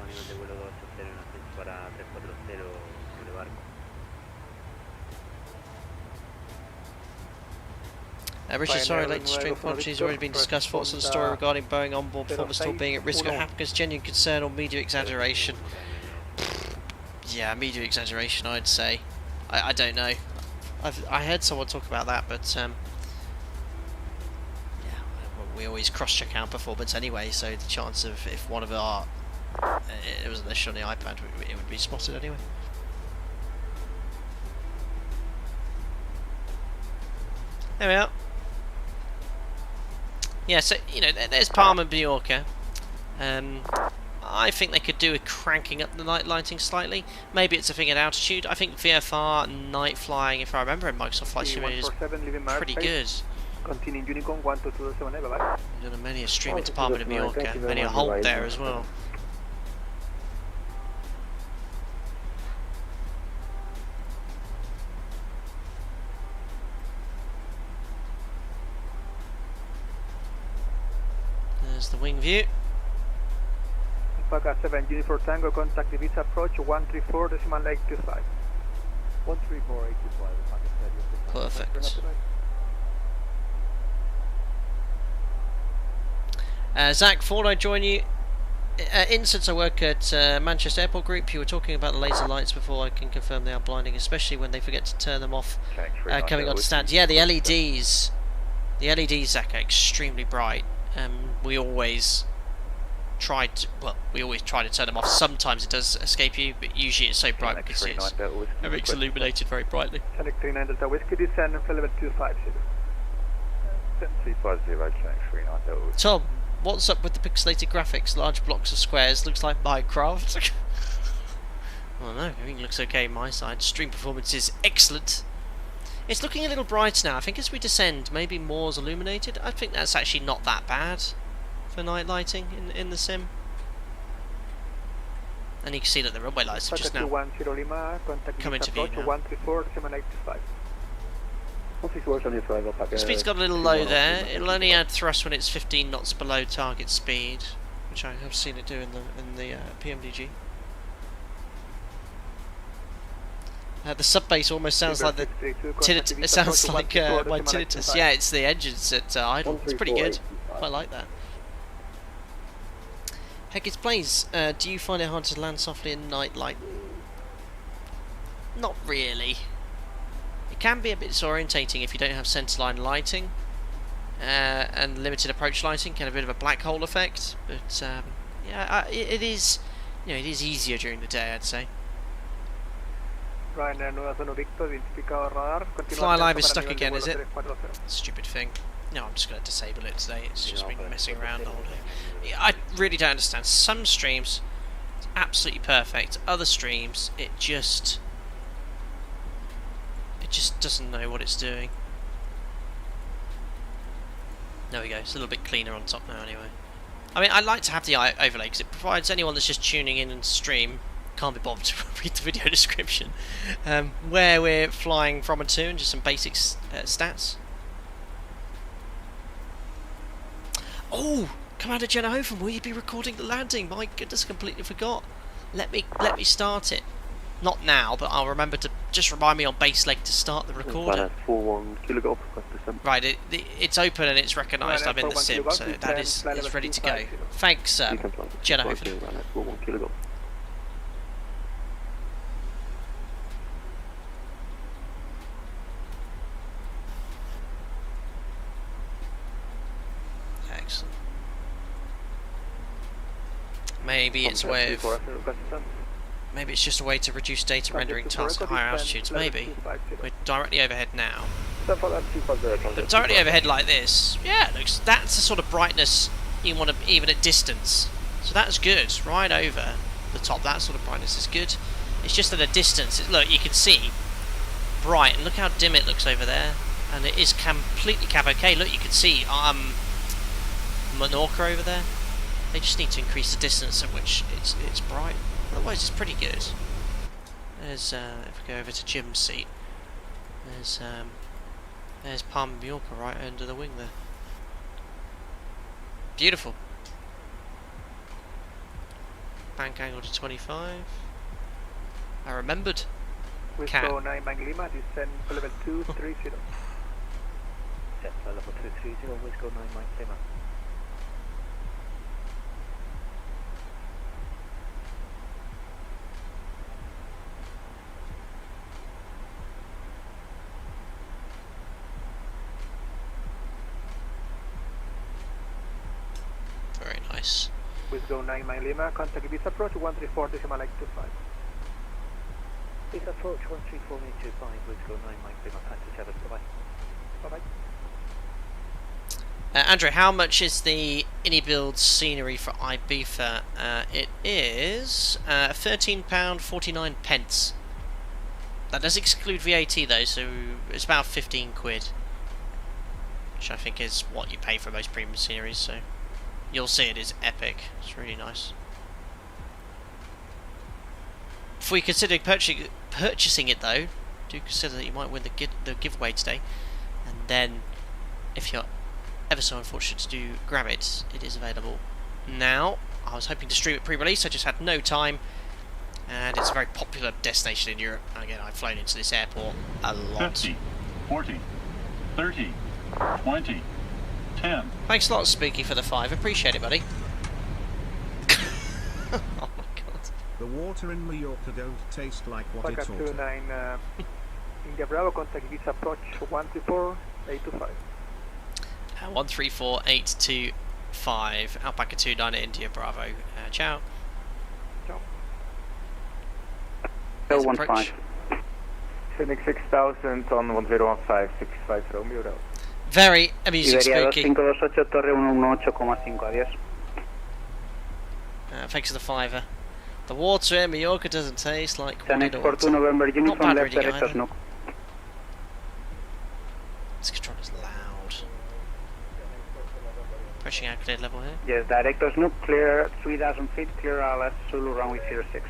Richard, sorry, late stream quantity has already been discussed. Thoughts on the story regarding Boeing onboard performance still being at risk of happiness, genuine concern or media exaggeration? Yeah, media exaggeration, I'd say. I don't know. I heard someone talk about that, but yeah, we always cross-check our performance anyway, so the chance of if one of our it was listed on the iPad, it would be spotted anyway. There we are. Yeah, so, you know, there's Palma de Mallorca. I think they could do with cranking up the night lighting slightly. Maybe it's a thing at altitude. I think VFR night flying, if I remember in Microsoft Flight Simulator, is pretty good. Continue Unicorn 1227, bye-bye. We've done many a stream into Palma de Mallorca, many a halt there as well. There's the wing view. Alpaca 7, Uniform Tango, contact Ibiza approach 134.825. 134.825. Perfect. Zach, before I join you, since I work at Manchester Airport Group, you were talking about the laser lights before. I can confirm they are blinding, especially when they forget to turn them off coming on to stand. Yeah, the LEDs. The LEDs, Zach, are extremely bright. We always try to turn them off. Sometimes it does escape you, but usually it's so bright because it's illuminated very brightly. Select 39 Delta Whiskey, descend and level 250. 350, Tom, what's up with the pixelated graphics? Large blocks of squares, looks like Minecraft. I don't know, everything looks okay on my side. Stream performance is excellent. It's looking a little bright now. I think as we descend, maybe more's illuminated. I think that's actually not that bad for night lighting in the sim. And you can see that the runway lights are just now coming to view now. Speed's got a little low there. It'll only add thrust when it's 15 knots below target speed, which I have seen it do in the PMDG. The sub bass almost sounds like the it sounds like my tinnitus. Yeah, it's the engines at idle. It's pretty good. Quite like that. Heck, it's Blaze. Do you find it hard to land softly in night light? Not really. It can be a bit disorientating if you don't have centerline lighting, and limited approach lighting, kind of a bit of a black hole effect. But yeah, it is, you know, it is easier During the day, I'd say. Fly LIEB is stuck again, is it? Stupid thing. No, I'm just going to disable it today. It's just been messing around all day. I really don't understand. Some streams, it's absolutely perfect. Other streams, it just doesn't know what it's doing. There we go. It's a little bit cleaner on top now, anyway. I mean, I like to have the overlay because it provides anyone that's just tuning in and stream, can't be bothered to read the video description, where we're flying from and to, and just some basic stats. Oh, Commander Jenna Hofen, will you be recording the landing? My goodness, I completely forgot. Let me start it. Not now, but I'll remember to just remind me on base leg to start the recording. Right, it's open and it's recognised I'm in the sim, so that is ready to go. Thanks, Jenna Hofen. Excellent. Maybe it's a way of... Maybe it's just a way to reduce data rendering tasks at higher altitudes. Maybe. We're directly overhead now. But directly overhead like this, yeah, that's the sort of brightness you want to, even at distance. So that's good. Right over the top, that sort of brightness is good. It's just at a distance. Look, you can see bright, and look how dim it looks over there. And it is completely cav-okay. Look, you can see Menorca over there. They just need to increase the distance at which it's bright. Otherwise, it's pretty good. There's if we go over to Jim's seat, there's Palma de Mallorca right under the wing there. Beautiful. Bank angle to 25. I remembered. Cat. 9 Lima, descend for level 230. Set for level 230, Whisco 9 Lima. Very nice. Whisco 9 Lima, contact Ibiza approach 134.25. Please approach 134.25, Whisco 9 Lima, taxi 7, bye-bye. Bye-bye. Andrew, how much is the inibuilds scenery for Ibiza? It is £13.49 pence. That does exclude VAT though, so it's about 15 quid. Which I think is what you pay for most premium sceneries, so you'll see it is epic. It's really nice. Before you consider purchasing it though, do consider that you might win the giveaway today, and then if you're ever so unfortunate to grab it, it is available now. I was hoping to stream it pre-release, I just had no time, and it's a very popular destination in Europe. And again, I've flown into this airport a lot. 50, 40, 30, 20, 10. Thanks a lot, Spooky, for the 5. Appreciate it, buddy. Oh my god. The water in Mallorca don't taste like what it's ought to. 29 India Bravo, contact Ibiza approach 134.825. 134825, Alpaca 29 at India Bravo. Ciao. Ciao. 015. Phoenix 6000 on 1015, 65 Romeo Delta. Very amusing, Iberia Spooky. 2528, Torre 118,5, adiós. Thanks for the 5. The water in Mallorca doesn't taste like what it ought Transport to to. November Not Uniform bad left reading director either. Snook. This controller's loud. Pushing out clear level here. Yes, director Snook, clear 3,000 feet, clear RLS, Zulu runway 06.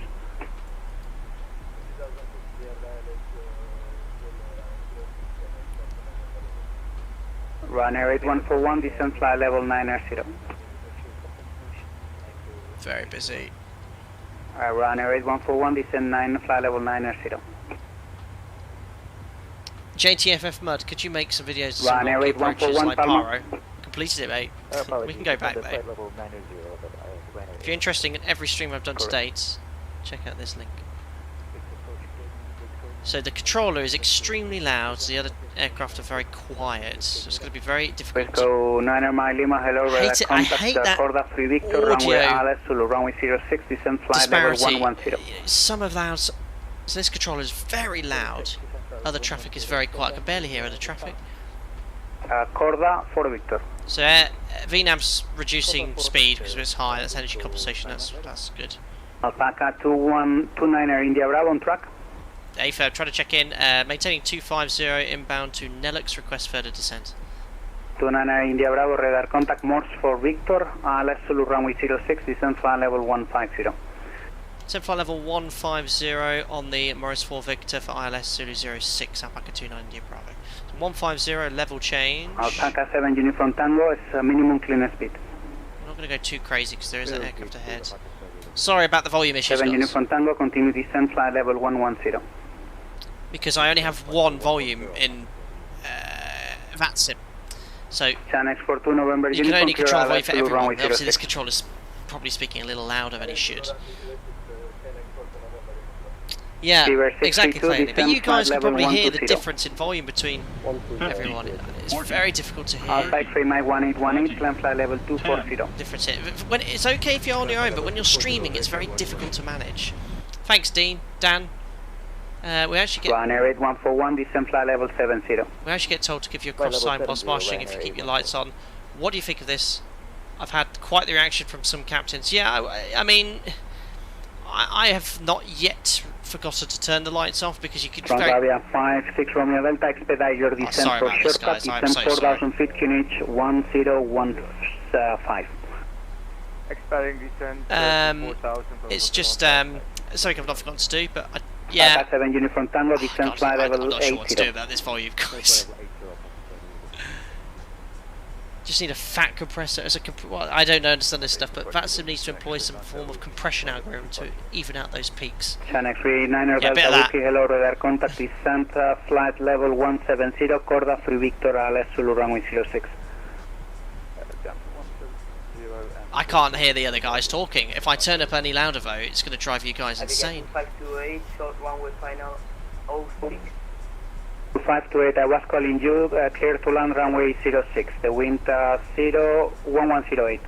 Runway 8141, descent flight level 980. Very busy. Runway 8141, descent 9, flight level 980. JTFF Mud, could you make some videos of some Runway rocky approaches 141 like Palma. Pyro? Completed it, mate. We can go back, mate. If you're interested in every stream I've done to date, check out this link. So the controller is extremely loud, the other aircraft are very quiet, so it's going to be very difficult to... Go 9 Mile Lima, hello, I hate that Corda Free Victor, runway audio Alice, Zulu, runway 06, descent flight level disparity. 110. Some are loud, so this controller is very loud, other traffic is very quiet, I can barely hear other traffic. Corda for Victor. So VNAV's reducing speed because it's high, that's energy compensation, that's good. Alpaca 2129 India Bravo on track. AFIRB, try to check in, maintaining 250 inbound to Nelux, request further descent. 29 India Bravo, radar contact Morse for Victor, Alice Zulu, runway 06, descent flight level 150. Descent flight level 150 on the Morris 4 Victor for ILS Zulu 06, Alpaca 29 India Bravo. So 150, level change. Alpaca 7 Uniform Tango is minimum clearance speed. I'm not going to go too crazy because there is an aircraft ahead. Sorry about the volume issues, 7 guys. Uniform Tango, continue descent flight level 110. Because I only have one volume in VATSIM. So Channel X42 November you can only control the volume for everyone. runway Obviously 06. this controller's probably speaking a little louder than he should. Yeah, exactly, Clayton. But you guys can probably hear the difference in volume between everyone. It's very difficult to hear. Alpha X-ray Mike 1818, climb flight level 240. Difference here. When it's okay if you're on your own, but when you're streaming, it's very difficult to manage. Thanks, Dan. We actually get. Runway 8141, descent flight level 70. We actually get told to give you a cross sign whilst marshalling if you keep your lights on. What do you think of this? I've had quite the reaction from some captains. Yeah, I mean, I have not yet forgotten to turn the lights off because you could. Transavia 56 Romeo Delta, expedite your descent for shortcut, descent 4,000 feet, QNH 1015. Expediting descent 4,000. It's just something I've not forgotten to do, but yeah. Alpha 7 Uniform Tango, descent flight level 80. I'm not sure what to do about this volume, guys. Just need a fat compressor as a well, I don't understand this stuff, but VATSIM needs to employ some form of compression algorithm to even out those peaks. Channel X39 Delta Whiskey, hello, radar contact, descent flight level 170, Corda Free Victor, Alice Zulu, runway 06. I can't hear the other guys talking. If I turn up any louder though, it's going to drive you guys insane. 528, short runway final 06. 528, I was calling you, clear to land runway 06, the wind 1108.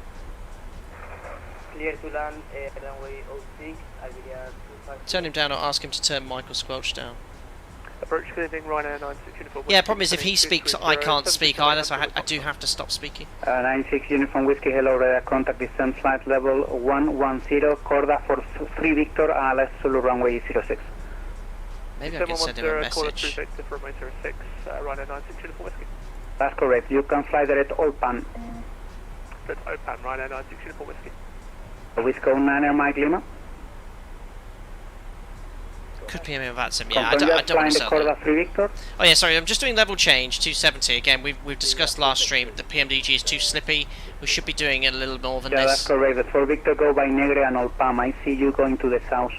Clear to land runway 06, Iberia 25. Turn him down or ask him to turn Michael Squelch down. Approach clearing Ryanair 96 Uniform. Yeah, problem is if he speaks, I can't speak either, so I do have to stop speaking. 96 Uniform Whiskey, hello, radar contact, descent flight level 110, Corda for 3 Victor, Alice Zulu, runway 06. Maybe I can send him a message. Ryanair 96 Uniform Whiskey. That's correct, you can fly direct Olpan. Direct Olpan, Ryanair 96 Uniform Whiskey. Whiskey 9 Mike Lima. Could PM in VATSIM, yeah, I don't understand that. Oh yeah, sorry, I'm just doing level change, 270. Again, we've discussed last stream, the PMDG is too slippy. We should be doing it a little more than this. Yeah, that's correct. The 4 Victor go by Negre and Olpam. I see you going to the south.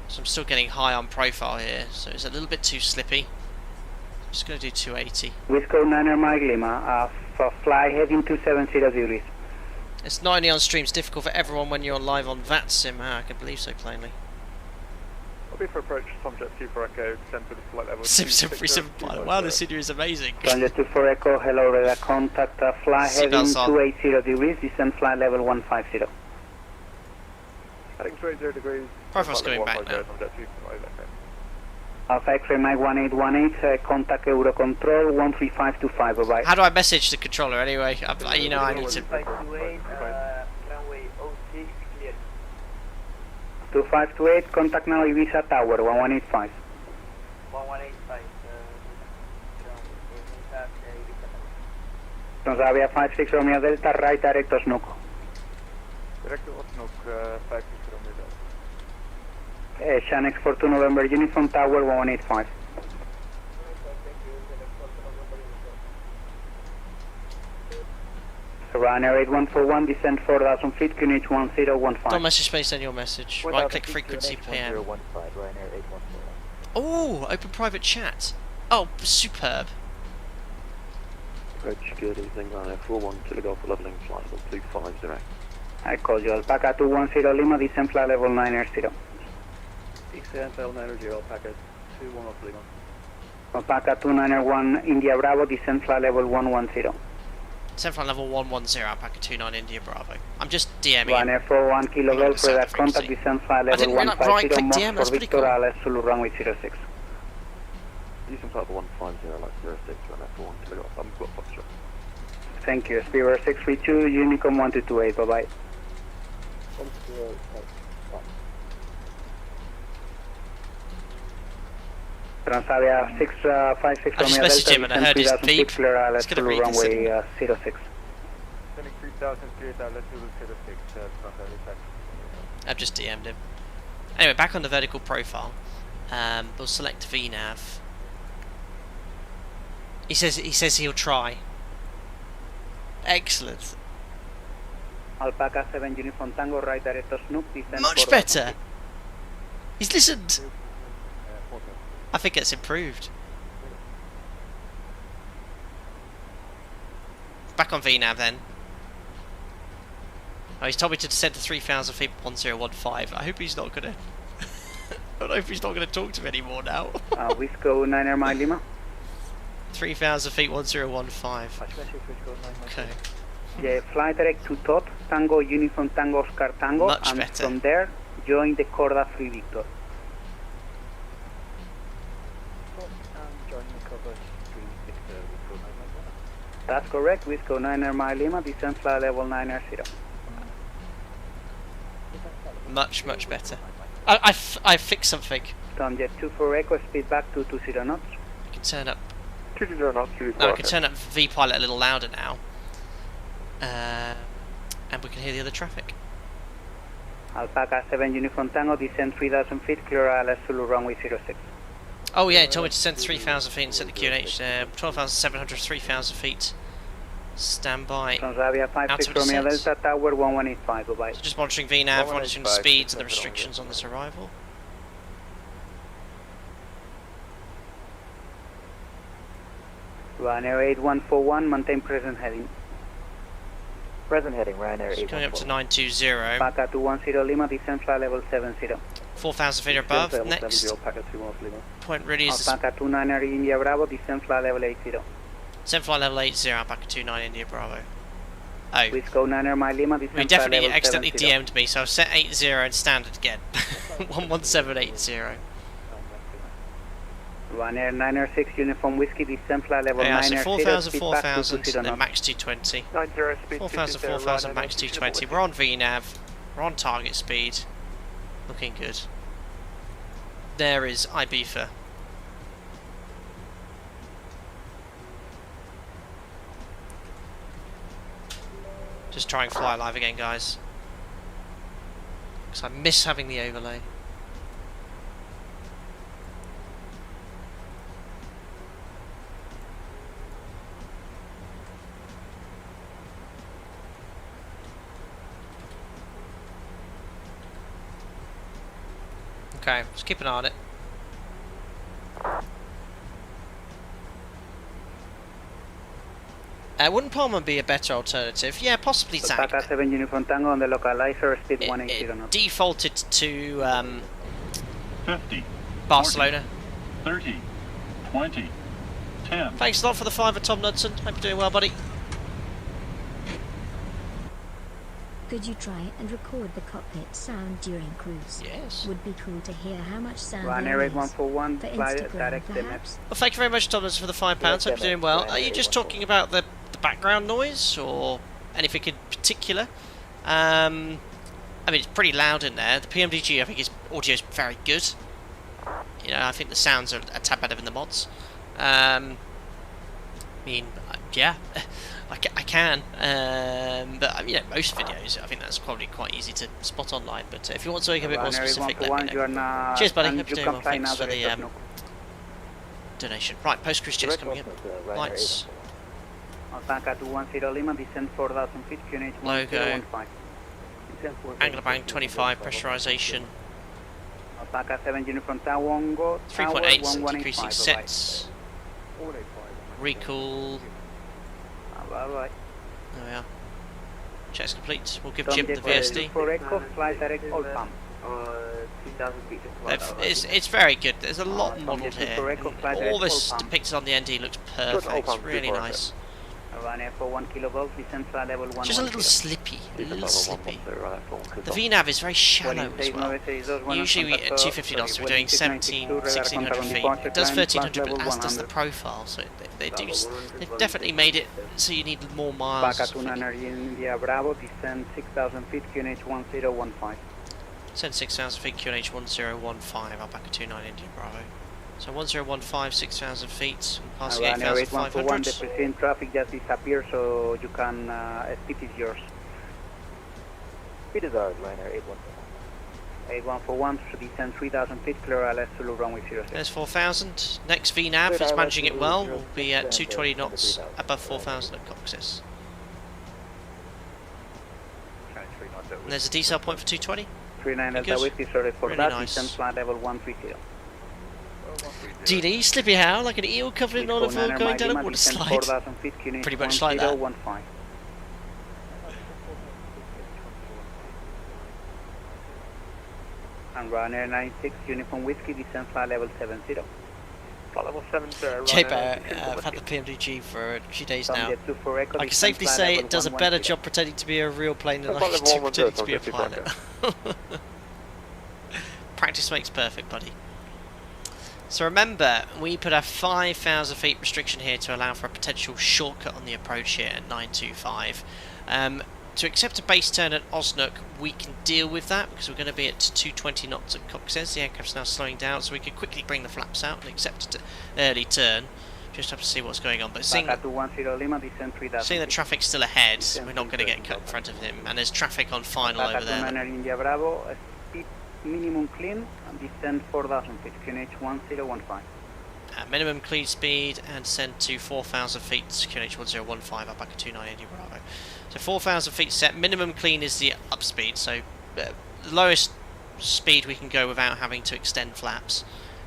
So I'm still getting high on profile here, so it's a little bit too slippy. I'm just going to do 280. Whiskey 9 Mike Lima, fly heading 270 degrees. It's not only on stream, it's difficult for everyone when you're live on VATSIM. I can believe so plainly. I'll be for approach Tomjet 2 for Echo, descend to the flight level 737 pilot. Wow, this video is amazing. Tomjet 2 for Echo, hello, radar contact, fly heading 280 degrees, descend flight level 150. Heading 280 degrees. Profile's going back now. Alpha X-ray Mike 1818, contact Eurocontrol 13525, bye-bye. How do I message the controller anyway? You know I need to... 2528, contact now Ibiza Tower, 1185. 1185, Transavia 56 Romeo Delta, right direct Osnook. Direct Osnook, 56 Romeo Delta. Shan X42 November Uniform Tower, 1185. Ryanair 8141, descend 4,000 feet, QNH 1015. Don't message space, send your message. Right click frequency PM. Oh, open private chat. Oh, superb. Approach, good evening, Ryanair 41 Kilo Golf, leveling flight level 250. I call you Alpaca 210 Lima, descend flight level 980. Descent level 980, Alpaca 210 Lima. Alpaca 291 India Bravo, descend flight level 110. Descent flight level 110, Alpaca 29 India Bravo. I'm just DMing him. Ryanair 41 Kilo Golf, radar contact, descend flight level 150, DM, that's for pretty Victor, cool. Alice Zulu runway 06. Descent flight level 150, like 06, Ryanair 41 Kilo Golf, I'm got Foxtrot. Thank you. Speedbird 632, Unicom 1228, bye-bye. Transavia 656 I just messaged him and I heard his beep. It's going to read this in. runway 06. Sending 3,000 feet, let's do 06, I've just DM'd him. Anyway, back on the vertical profile. We'll select VNav. He says he'll try. Excellent. Alpaca 7 Uniform Tango, right direct to Snoop, descend Much 4,000 better. feet. He's listened. I think it's improved. Back on VNav then. Oh, he's told me to descend to 3,000 feet 1015. I hope he's not gonna. I hope he's not gonna talk to me anymore now. Wisco 9 Mile Lima. 3,000 feet 1015. Okay. Yeah, fly direct to Tot, Tango Uniform Tango Oscar Tango, Much and better. from there join the Corda 3 Victor. That's correct, Wisco 9 Mile Lima, descend flight level 980. Much better. I fixed something. Tomjet 24 Echo, speed back to 20 knots. I can turn up. 20 knots, No, I can turn up V-Pilot a little louder now. And we can hear the other traffic. Alpaca 7 Uniform Tango, descend 3,000 feet, clear Alice Zulu runway 06. Oh yeah, he told me to send 3,000 feet and set the QNH there. 12,700, 3,000 feet. Stand by. Transavia 56 Romeo Delta Tower 1185, bye-bye. So just monitoring VNav, monitoring the speeds and the restrictions on this arrival. Ryanair 8141, maintain present heading. Present heading, Ryanair Just coming up to 920. Alpaca 210 Lima, descend flight level 70. 4,000 feet above. Next Alpaca 210 Lima. point really is Alpaca 29 India Bravo, descend flight level 80. descent flight level 80, Alpaca 29 India Bravo. Oh. Wisco 9 Mile Lima, descend He flight definitely level accidentally 70. DM'd me, so I've set 80 and standard again. 11780. Ryanair 906 Uniform Whiskey, descend flight level Yeah, so 980. 4,000, speed back to 4,000, 20 then knots. max 220. 90 speed 4,000, 4,000, max 220. We're on VNav. We're on target speed. Looking good. There is Ibiza. Just try and fly live again, guys. Because I miss having the overlay. Okay, just keep an eye on it. Wouldn't Palmer be a better alternative? Yeah, possibly Zach. Alpaca 7 Uniform Tango on the localizer, speed 180 It knots. defaulted to 50, Barcelona. 30, 20, 10. Thanks a lot for the fiver, Tom Knudsen. Hope you're doing well, buddy. Could you try and record the cockpit sound during cruise? Yes. Would be cool to hear how much sound Ryanair there is. 8141, For fly Instagram, direct to perhaps? Well, thank you very much, Tom Knudsen, for the £5. Hope you're doing well. Are you just talking about the background noise or anything in particular? I mean, it's pretty loud in there. The PMDG, I think, his audio is very good. You know, I think the sounds are a tad better than the mods. I mean, yeah, I can. But you know, most videos, I think that's probably quite easy to spot online. But if you want something a bit more specific, let me know. Cheers, buddy. Hope you're doing well. Thanks for the donation. Right, post-cruise checks coming in. Lights. Alpaca 210 Lima, descend 4,000 feet, QNH Logo. 1015. Angle of bank 25, pressurization Alpaca 7 Uniform Tawango, 3.8, some 1185, decreasing sets. Recall. Bye-bye. There we are. Checks complete. We'll give Jim the VSD. For Echo, flight direct, all pump. It's very good. There's a lot modelled here. All this depicted on the ND looks perfect. It's really nice. Runway for 1 kilovolts, descend flight level 1. Just a little slippy. A little slippy. The VNAV is very shallow as well. Usually we, at 250 knots we're doing 1600 feet. It does 1300, but as does the profile. So they've definitely made it so you need more miles. Back at 29 India Bravo, descend 6,000 feet, QNH 1015. Send 6,000 feet, QNH 1015, Alpaca 29 India Bravo. So 1015, 6,000 feet, passing 8,500. The present traffic just disappeared, so you can, speed is yours. Speed is ours, liner 8141, so descend 3,000 feet, clear LS Zulu runway 06. There's 4,000. Next VNAV is managing it well. We'll be at 220 knots above 4,000 at Coccy's. And there's a decel point for 220. 39 Delta Whiskey, sorry for really that, nice. descend flight level 130. GD, slippy how? Like an eel covered in olive oil going down a water slide. Pretty much like that. And Ryanair 96, Uniform Whiskey, descend flight level 70. Flight level 70. J-Bear, I've had the PMDG for a few days now. I can safely say it does a better job pretending to be a real plane than I can do pretending to be a pilot. Practice makes perfect, buddy. So remember, we put a 5,000 feet restriction here to allow for a potential shortcut on the approach here at 925. To accept a base turn at Osnook, we can deal with that because we're going to be at 220 knots at Coccy's. The aircraft's now slowing down, so we can quickly bring the flaps out and accept an early turn. Just have to see what's going on. But seeing that traffic's still ahead, we're not going to get cut in front of him. And there's traffic on final over there. India Bravo, speed minimum clean, and descend 4,000 feet, QNH 1015. Minimum clean speed and descend to 4,000 feet, QNH 1015, Alpaca 29 India Bravo. So 4,000 feet set, minimum clean is the up speed, so the lowest speed we can go without having to extend flaps.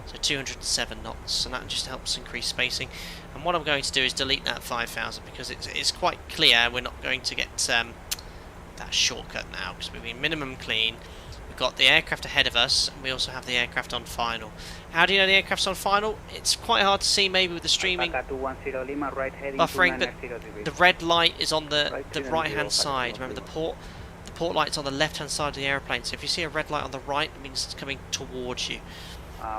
So 207 knots, and that just helps increase spacing. And what I'm going to do is delete that 5,000 because it's quite clear we're not going to get that shortcut now, because we've been minimum clean. We've got the aircraft ahead of us, and we also have the aircraft on final. How do you know the aircraft's on final? It's quite hard to see maybe with the streaming buffering, but the red light is on the right hand side. Remember the port light's on the left hand side of the airplane, so if you see a red light on the right, it means it's coming towards you.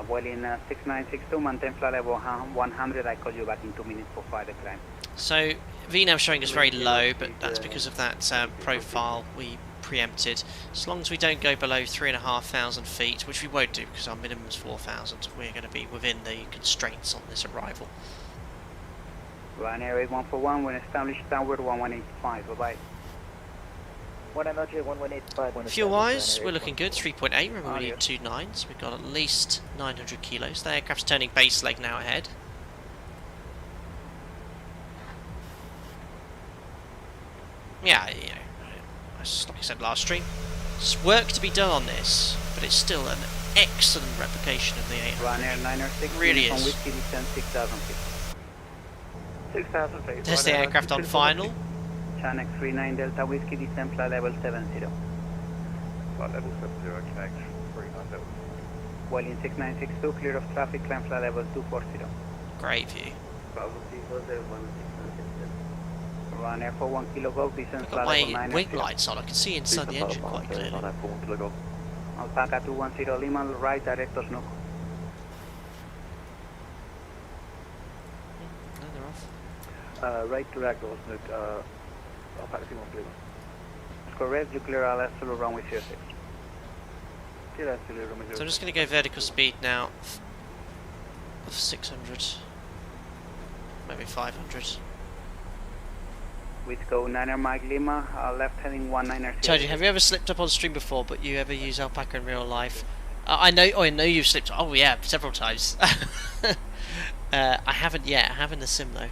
Well, in 6962, maintain flight level 100, I call you back in 2 minutes for flight climb. So VNAV showing us very low, but that's because of that profile we preempted. As long as we don't go below 3,500 feet, which we won't do because our minimum is 4,000, we're going to be within the constraints on this arrival. Ryanair 8141, when established tower 1185, bye-bye. Fuel wise, we're looking good, 3.8, remember we need 2.9, so we've got at least 900 kilos. The aircraft's turning base leg now ahead. Yeah, you know, like I said last stream, there's work to be done on this, but it's still an excellent replication of the 800. It really is. 6,000 feet. 6,000 feet. There's the aircraft on final. Chanex 39 Delta Whiskey, descend flight level 70. Flight level 70, Chanex 39 Delta. Well, in 6962, clear of traffic, climb flight level 240. Great view. Ryanair for 1 kilo golf, descend flight my level 9. wing lights on, I can see inside the engine quite clearly. Alpaca 210 Lima, right, direct Osnook. No, they're off. Right direct Osnook, Alpaca 210 Lima. Correct, you clear LS Zulu runway 06. So I'm just going to go vertical speed now of 600, maybe 500. With go 9er Mike Lima, left heading 19er. Told you, have you ever slipped up on stream before, but you ever use Alpaca in real life? I know you've slipped. Oh yeah, several times. I haven't yet. I have in the sim though.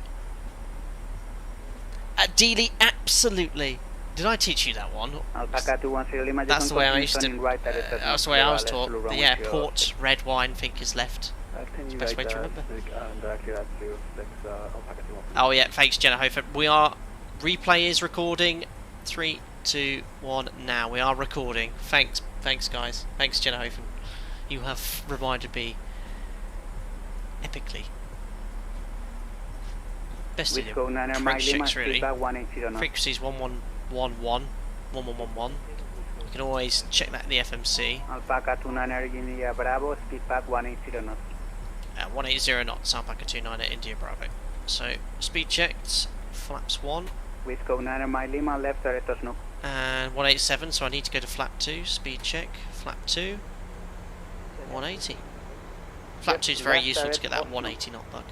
Dealey, absolutely. Did I teach you that one? Alpaca 210 Lima. That's the way I used to. Right That's the way I was taught. The airport red wine, think is left. It's the best way to remember. Oh yeah, thanks Jennifer. We are. Replay is recording. 3, 2, 1. Now we are recording. Thanks guys. Thanks Jennifer. You have reminded me epically. Best in approach checks really. Frequencies 1111, 1111. You can always check that in the FMC. Alpaca 29er India Bravo, speed back 180 knots. 180 knots, Alpaca 29er India Bravo. So speed checked, flaps 1. Wisco 9er My Lima, left director snook. And 187, so I need to go to flap 2, speed check, flap 2, 180. Flap 2 is very useful to get that 180 knot bug.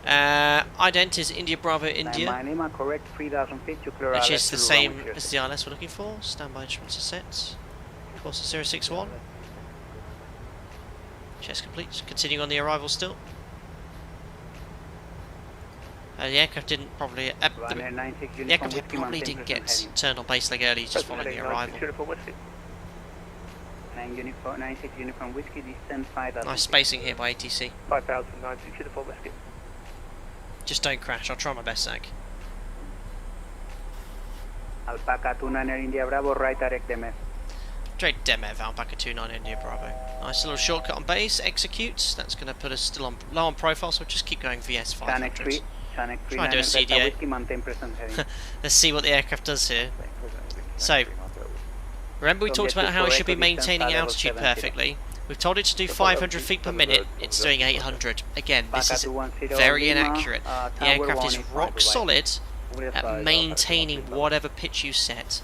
Ident is India Bravo India, correct, 3000 feet to clear which is the same as the ILS we're looking for. Standby instruments are set. Course 061. Checks complete. Continuing on the arrival still. The aircraft didn't probably. The aircraft probably didn't get turned on base leg early just following the arrival. Nice spacing here by ATC. 5096 uniform whiskey. Just don't crash, I'll try my best, Zach. Alpaca 29er India Bravo, right direct DMF. Straight Demev, Alpaca 29 India Bravo. Nice little shortcut on base, execute. That's going to put us still on low on profile, so we'll just keep going VS 500. Try and do a CDA. Let's see what the aircraft does here. So, remember we talked about how it should be maintaining altitude perfectly. We've told it to do 500 feet per minute, it's doing 800. Again, this is very inaccurate. The aircraft is rock solid at maintaining whatever pitch you set.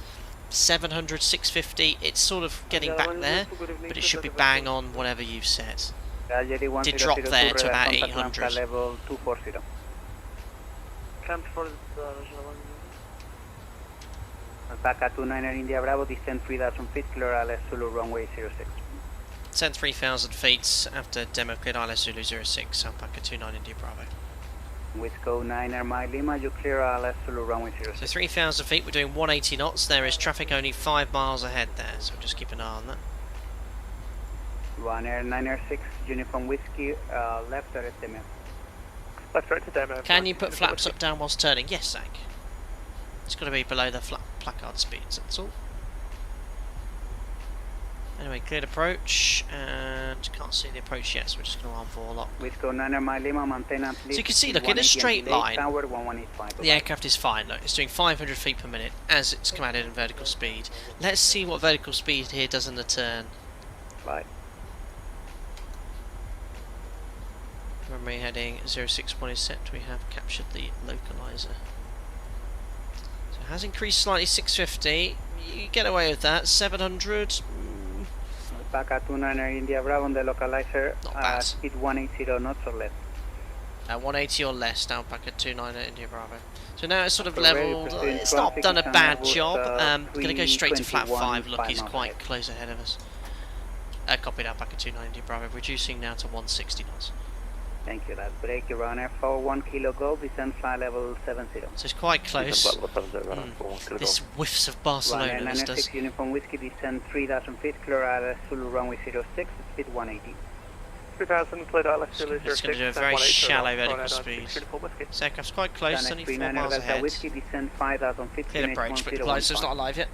700, 650, it's sort of getting back there, but it should be bang on whatever you've set. Did drop there to about 800. Alpaca 29er India Bravo, descend 3000 feet, clear ILS Zulu runway 06. Descend 3000 feet after demo cleared ILS Zulu 06, Alpaca 29 India Bravo. Wisco 9er My Lima, you clear ILS Zulu runway 06. So 3000 feet, we're doing 180 knots, there is traffic only 5 miles ahead there, so just keep an eye on that. 1 Air 906, Uniform Whiskey, left direct DMF. Left direct to demo. Can you put flaps up down whilst turning? Yes, Zach. It's got to be below the placard speeds, that's all. Anyway, cleared approach, and can't see the approach yet, so we're just going to arm for a lock. Wisco 9er My Lima, maintain at least. So you can see, look, in a straight line, the aircraft is fine. Look, it's doing 500 feet per minute as it's commanded in vertical speed. Let's see what vertical speed here does in the turn. Right. Runway heading 061 is set. We have captured the localizer. So it has increased slightly, 650. You get away with that. 700. Alpaca 29er India Bravo on the localizer. Not bad. Speed 180 knots or less. 180 or less, Alpaca 29er India Bravo. So now it's sort of leveled. It's not done a bad job. Going to go straight to flat 5. Look, he's quite close ahead of us. Copied Alpaca 29 India Bravo, reducing now to 160 knots. Thank you, that's break. You're on Air 1 kilo go, descend flight level 70. So it's quite close. This whiffs of Barcelona, this does. Uniform Whiskey, descend 3000 feet, clear ILS Zulu runway 06, speed 180. 3000, cleared ILS Zulu 06. It's going to do a very shallow vertical speed. This aircraft's quite close, only 4 miles ahead. Whiskey, descend 5000 feet, cleared approach, but the glider's not alive yet.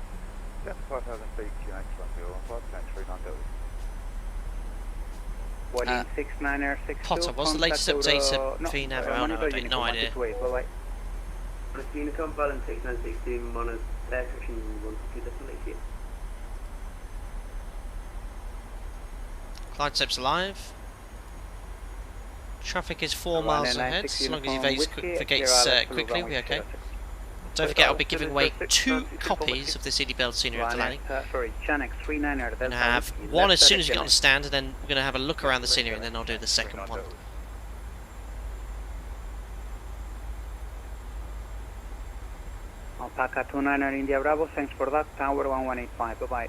Yeah, 5000 feet, QX, 135, Potter, what's the latest update to VNAV? Oh no, I no idea. Unicom Balance 6916, Monos, aircraft 1 Glide steps alive. Traffic is 4 miles ahead, as long as he navigates quickly, we're okay. Don't forget, I'll be giving away 2 copies of the inibuilds scenery after landing. We're going to have one as soon as you get on the stand, and then we're going to have a look around the scenery, and then I'll do the second one. Alpaca 29er India Bravo, thanks for that. Tower 1185, bye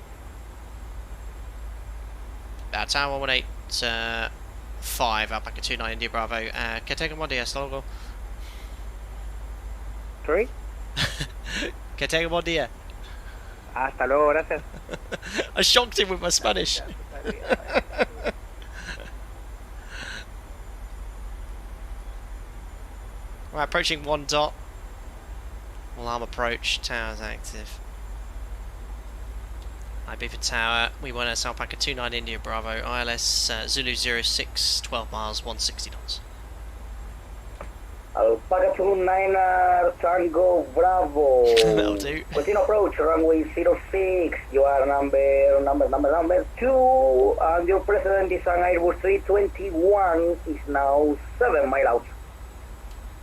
bye. Tower 185, Alpaca 29 India Bravo. Caretaker 1 DS, logo. Sorry? Que tenga buen día. Hasta luego, gracias. I shocked him with my Spanish. Right, approaching 1 dot. Alarm approach. Tower's active. Ibiza Tower. We want us Alpaca 29 India Bravo. ILS Zulu 06, 12 miles, 160 knots. Alpaca 29 Tango Bravo. That'll do. Continue approach, runway 06. You are number 2, and your president is on Airbus 321, is now 7 miles out.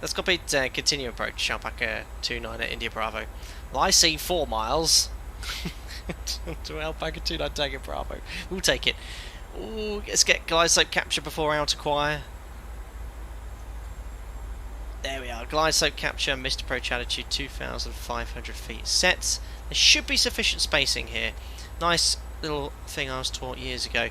Let's copy continue approach, Alpaca 29 at India Bravo. Well, I see 4 miles to Alpaca 29 Tango Bravo. We'll take it. Ooh, let's get glide slope capture before out acquire. There we are, glide slope capture, missed approach altitude 2,500 feet set. There should be sufficient spacing here. Nice little thing I was taught years ago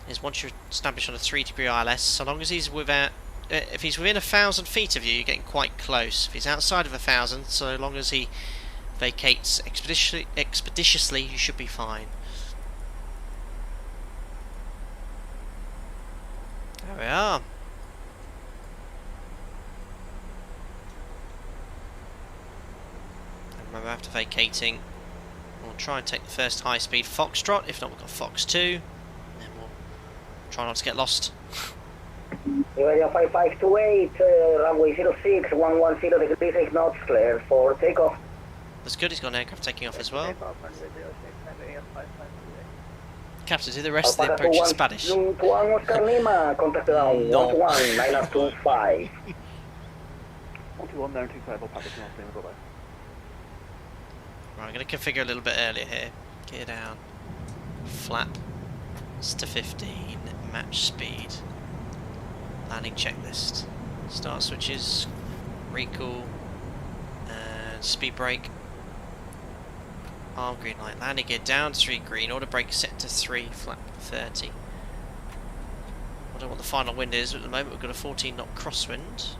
is once you're established on a 3-degree ILS, so long as he's without if he's within 1,000 feet of you, you're getting quite close. If he's outside of 1,000, so long as he vacates expeditiously, you should be fine. There we are. And remember, after vacating, we'll try and take the first high-speed Foxtrot. If not, we've got Fox 2. And then we'll try not to get lost. Iberia 5528, runway 06, 110 degrees, 8 knots, clear for takeoff. That's good, he's got an aircraft taking off as well. Captain, do the rest of the approach in Spanish. To Oscar Lima, contact down, No. 12925. 11925, Alpaca 29 Lima, bye-bye. Right, I'm going to configure a little bit earlier here. Gear down. Flaps to 15, match speed. Landing checklist. Start switches, recall, and speed brake. Arm green light. Landing gear down to 3 green. Order brake set to 3, flap 30. I don't know what the final wind is, but at the moment we've got a 14 knot crosswind.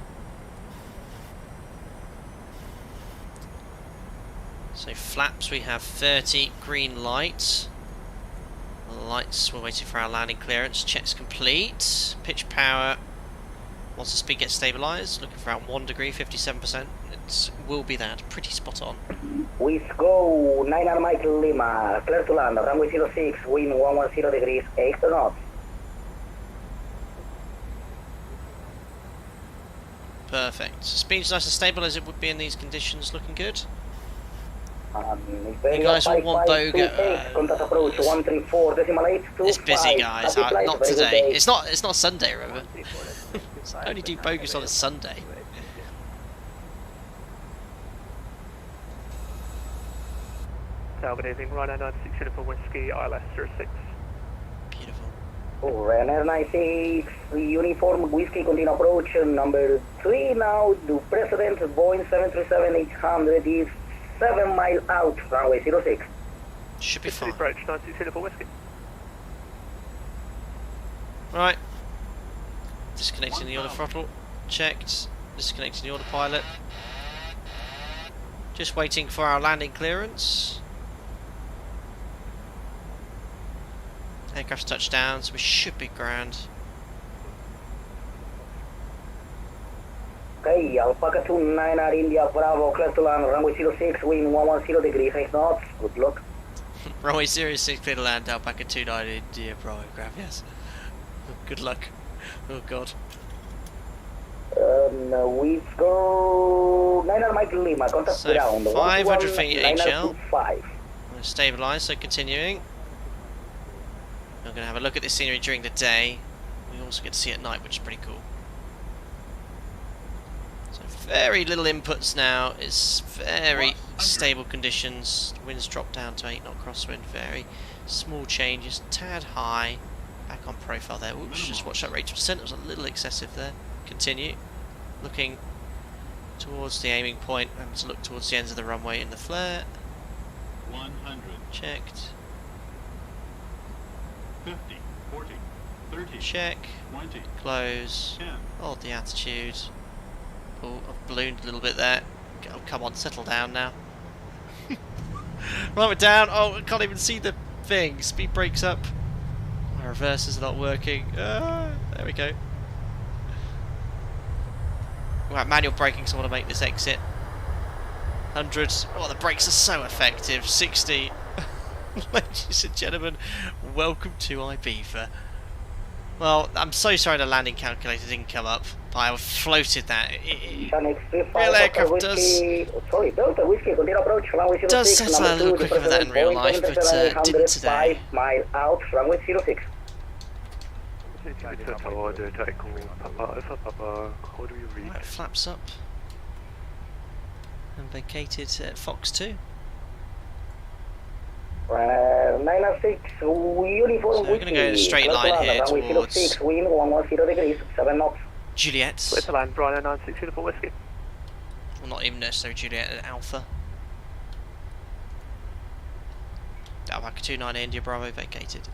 So flaps we have 30, green light. Lights, we're waiting for our landing clearance. Checks complete. Pitch power. Once the speed gets stabilised, looking for around 1 degree, 57%. It will be that. Pretty spot on. We go 9 Mike Lima, clear to land, runway 06, wind 110 degrees, 8 knots. Perfect. Speed's nice and stable as it would be in these conditions. Looking good. You guys all want Boga. Contact approach 134.825. It's busy, guys. Happy flight, Not very good today. day. It's not Sunday, remember? I only do bogus on a Sunday. Tower, good evening, Ryanair 96 Uniform Whiskey, ILS 06. Beautiful. Ryanair 96, uniform whiskey, continue approach, number 3 now, to President, Boeing 737-800 is 7 miles out, runway 06. Should be fine. Approach 96 Uniform Whiskey. Right. Disconnecting the auto throttle. Checked. Disconnecting the autopilot. Just waiting for our landing clearance. Aircraft's touched down, so we should be grand. Okay, Alpaca 29 at India Bravo, clear to land, runway 06, wind 110 degrees, 8 knots. Good luck. Runway 06, clear to land, Alpaca 29 India Bravo, gracias. Good luck. Oh god. We go 9 Mike Lima, contact So ground. 500 feet HL. 5. Stabilise, so continuing. We're going to have a look at this scenery during the day. We also get to see it at night, which is pretty cool. So very little inputs now. It's very stable conditions. Winds drop down to 8 knot crosswind. Very small changes. Tad high. Back on profile there. Oops, just watch that rate of descent. It was a little excessive there. Continue. Looking towards the aiming point. Remember to look towards the ends of the runway in the flare. 100. Checked. 50, 40, 30, Check. 20, Close. 10, Hold the attitude. Oh, I've ballooned a little bit there. Oh, come on, settle down now. Right, we're down. Oh, I can't even see the thing. Speed brakes up. My reversers are not working. There we go. Right, manual braking, so I want to make this exit. 100. Oh, the brakes are so effective. 60. Ladies and gentlemen, welcome to Ibiza. Well, I'm so sorry the landing calculator didn't come up. I floated that. Real aircraft does settle a little quicker than that in real life, but didn't today. Mile out, runway 06. Right, flaps up. And vacated at Fox 2. 906, uniform So we're going to go in a straight line here towards 06, wind 110 degrees, 7 knots. Juliet. Clear to land, Bravo 96 uniform whiskey. Well, not even necessarily Juliet, Alpha. Alpha 29 India Bravo vacated.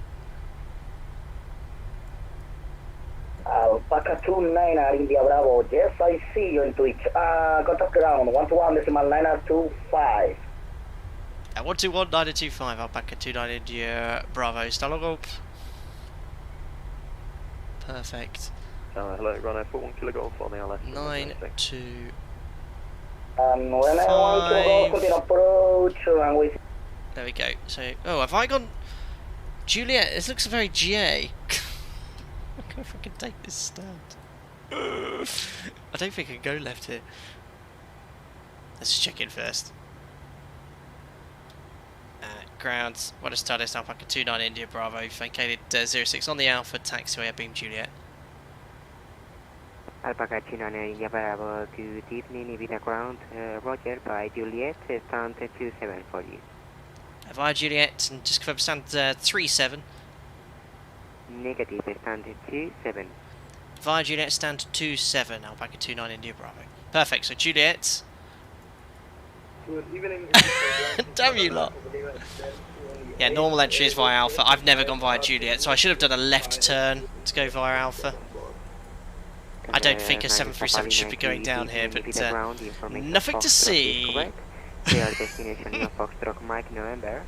Alpaca 29 India Bravo, yes, I see you in Twitch. Contact ground, 121.925. 121.925, Alpaca 29 India Bravo, Stalogop. Perfect. Hello, runway 41 kilo golf on the LS. 9, 2, When I want to go, continue approach, runway. there we go. So, oh, have I gone Juliet? This looks very GA. I don't know if I can take this stand. I don't think I can go left here. Let's check in first. Ground, what is TARDIS Alpaca 29 India Bravo, vacated 06 on the Alpha, taxiway Beam Juliet. Alpaca 29 India Bravo, good evening, Ibiza ground, Roger, by Juliet, stand 27 for you. Via Juliet, and just confirm stand 37. Negative, stand 27. Via Juliet, stand 27, Alpaca 29 India Bravo. Perfect, so Juliet. Good evening. Damn you lot. Yeah, normal entry is via Alpha. I've never gone via Juliet, so I should have done a left turn to go via Alpha. I don't think a 737 should be going down here, but nothing to see. Destination of Foxtrot Mike November.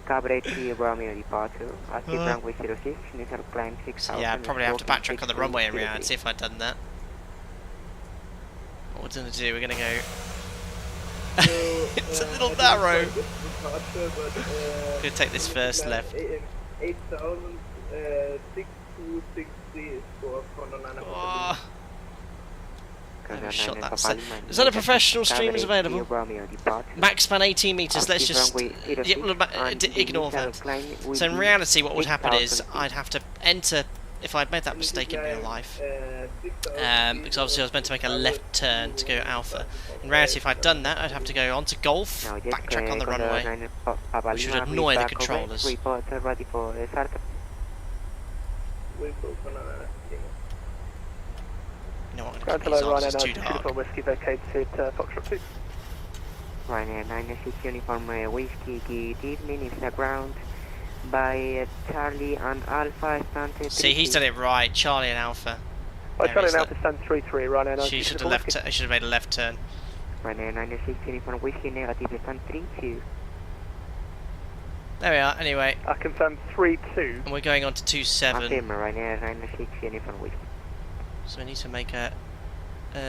Cabrera Romeo departure. Active runway 06, initial climb 6000. Yeah, I'd probably have to backtrack on the runway in reality if I'd done that. What we're going to do, we're going to go... It's a little narrow. Gonna take this first left. 8,6260 for oh. Shot that. Is that a professional streamers available? Max span 18 meters. Let's just ignore that. So in reality, what would happen is I'd have to enter. If I'd made that mistake in real life, because obviously I was meant to make a left turn to go Alpha. In reality, if I'd done that, I'd have to go on to Golf, backtrack on the runway, which would annoy the controllers. You know what, I'm going to keep these on, it's too dark. Whiskey vacated Foxtrot 2. Ryanair 96 uniform whiskey, good evening, it's the ground. By Charlie and Alpha stand 3. See, he's done it right. Charlie and Alpha. Charlie and Alpha stand 3-3. Ryanair 96. She should have left. Should have made a left turn. Ryanair 96 uniform whiskey negative stand 3-2. There we are. Anyway, I confirm 3-2. And we're going on to 27. Ryanair 96 uniform whiskey. So we need to make a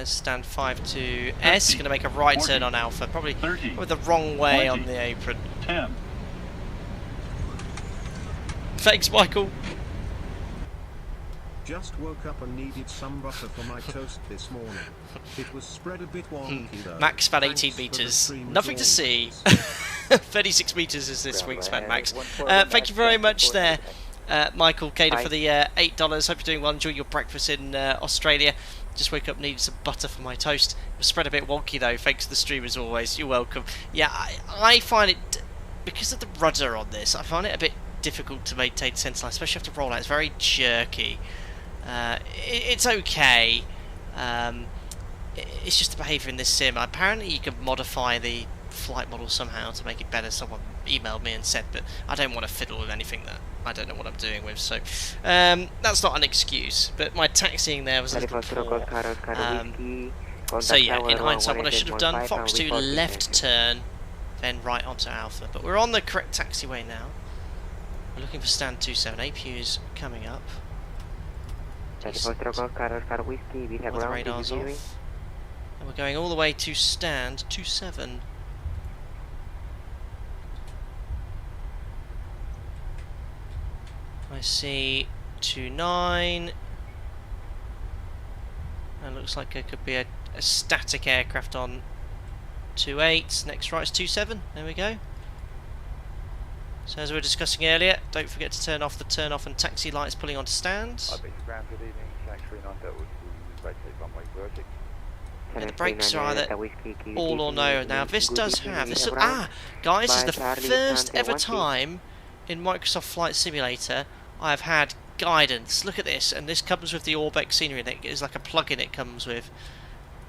stand 5-2S. Going to make a right turn on Alpha. Probably the wrong way 20, on the apron. 10. Thanks, Michael. Just woke up and needed some butter for my toast this morning. It was spread a bit wonky though. Max span 18 meters. Nothing to see. 36 meters is this wingspan, Max. Thank you very much there, Michael Cader, for the $8. Hope you're doing well. Enjoy your breakfast in Australia. Just woke up, needed some butter for my toast. It was spread a bit wonky though. Thanks to the stream as always. You're welcome. Yeah, I find it, because of the rudder on this, I find it a bit difficult to maintain centre line, especially after rollout. It's very jerky. It's okay. It's just the behaviour in this sim. Apparently you can modify the flight model somehow to make it better. Someone emailed me and said, but I don't want to fiddle with anything that I don't know what I'm doing with, so that's not an excuse, but my taxiing there was a little poor. So yeah, in hindsight, what I should have done, Fox 2 left turn, then right onto Alpha. But we're on the correct taxiway now. We're looking for stand 27. APU is coming up. All the radars off. And we're going all the way to stand 27. I see 29. And looks like it could be a static aircraft on 28. Next right's 27. There we go. So as we were discussing earlier, don't forget to turn off the turn off and taxi lights pulling onto stand. Ground, good evening. Flag 39 Delta, runway 30. Yeah, the brakes are either all or no. Now this does have this. Guys, this is the first ever time in Microsoft Flight Simulator I have had guidance. Look at this, and this comes with the Olbia scenery. And it is like a plug-in. It comes with.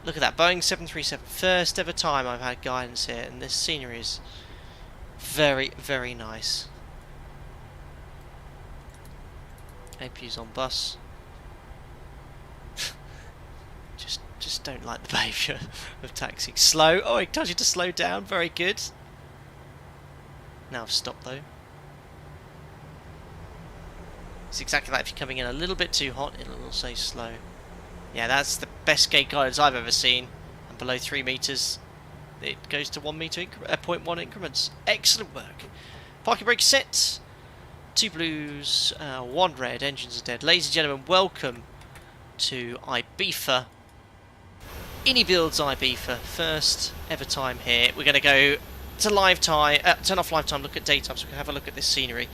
Look at that, Boeing 737. First ever time I've had guidance here, and this scenery is very, very nice. APU's on bus. Just don't like the behaviour of taxiing. Slow. Oh, it tells you to slow down. Very good. Now I've stopped though. It's exactly like if you're coming in a little bit too hot, it'll say slow. Yeah, that's the best gate guidance I've ever seen. And below 3 meters, it goes to 1 meter 0.1 increments. Excellent work. Parking brake set. 2 blues, 1 red. Engines are dead. Ladies and gentlemen, welcome to Ibiza. inibuilds Ibiza. First ever time here. We're going to go to live time. Turn off live time. Look at daytime, so we can have a look at this scenery.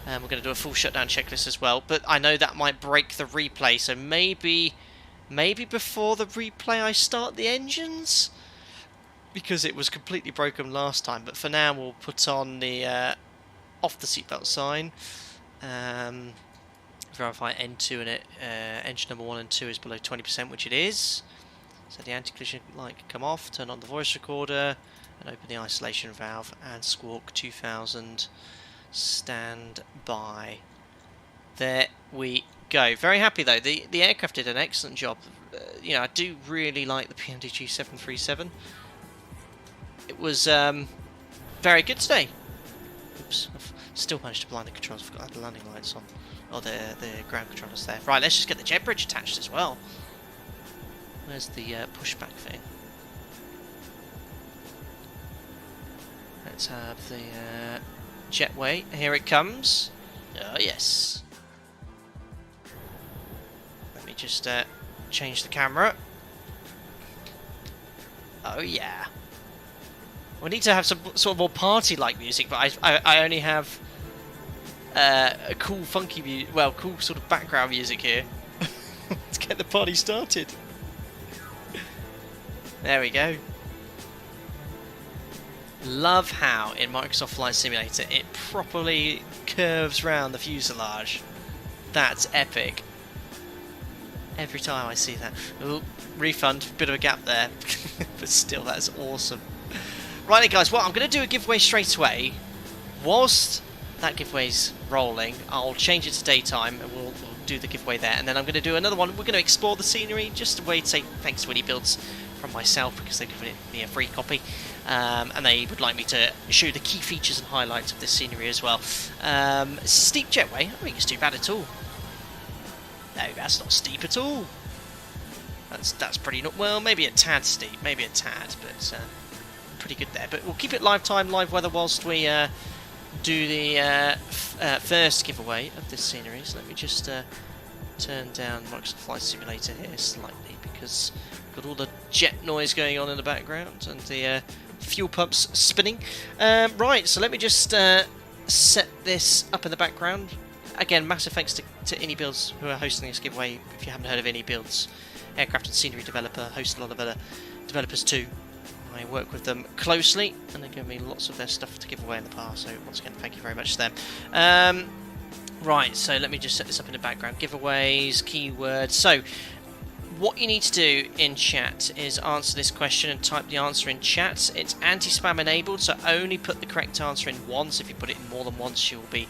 We're going to do a full shutdown checklist as well. But I know that might break the replay, so maybe before the replay I start the engines, because it was completely broken last time. But for now we'll put on the off the seatbelt sign, verify N2 and engine number 1 and 2 is below 20%, which it is. So the anti-collision light can come off, turn on the voice recorder and open the isolation valve, and Squawk 2000 stand by. There we go. Very happy though. The aircraft did an excellent job. You know, I do really like the PMDG 737. It was very good today. Oops, I've still managed to blind the controls. I've got the landing lights on. Oh, the ground controllers there. Right, let's just get the jet bridge attached as well. Where's the pushback thing? Let's have the jetway. Here it comes. Oh, yes. Let me just change the camera. Oh, yeah. We need to have some sort of more party-like music, but I only have a cool, funky, cool sort of background music here. Let's get the party started. There we go. Love how in Microsoft Flight Simulator it properly curves round the fuselage. That's epic. Every time I see that. Ooh, refund, bit of a gap there. But still, that's awesome. Right guys, well, I'm going to do a giveaway straight away. Whilst that giveaway's rolling, I'll change it to daytime and we'll do the giveaway there. And then I'm going to do another one. We're going to explore the scenery, just a way to say thanks to inibuilds from myself, because they've given me a free copy. And they would like me to show the key features and highlights of this scenery as well. Steep jetway, I don't think it's too bad at all. No, that's not steep at all. That's pretty, well, maybe a tad steep, maybe a tad, but pretty good there. But we'll keep it live time, live weather whilst we do the first giveaway of this scenery. So let me just turn down Microsoft Flight Simulator here slightly, because we've got all the jet noise going on in the background and the fuel pumps spinning. Right, so let me just set this up in the background. Again, massive thanks to inibuilds who are hosting this giveaway. If you haven't heard of inibuilds, aircraft and scenery developer, host a lot of other developers too. I work with them closely, and they've given me lots of their stuff to give away in the past, so once again, thank you very much to them. Right, so let me just set this up in the background. Giveaways, keywords. So, what you need to do in chat is answer this question and type the answer in chat. It's anti-spam enabled, so only put the correct answer in once. If you put it in more than once, you'll be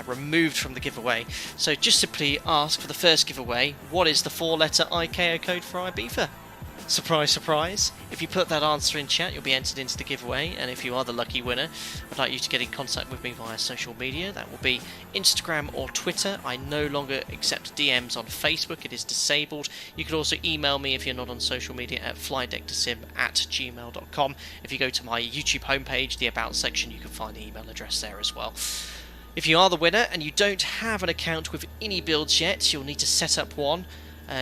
removed from the giveaway. So just simply ask for the first giveaway, what is the 4-letter ICAO code for Ibiza? Surprise, surprise. If you put that answer in chat, you'll be entered into the giveaway, and if you are the lucky winner, I'd like you to get in contact with me via social media. That will be Instagram or Twitter. I no longer accept DMs on Facebook, it is disabled. You can also email me if you're not on social media at flydecktosim@gmail.com. If you go to my YouTube homepage, the About section, you can find the email address there as well. If you are the winner and you don't have an account with inibuilds yet, you'll need to set up one.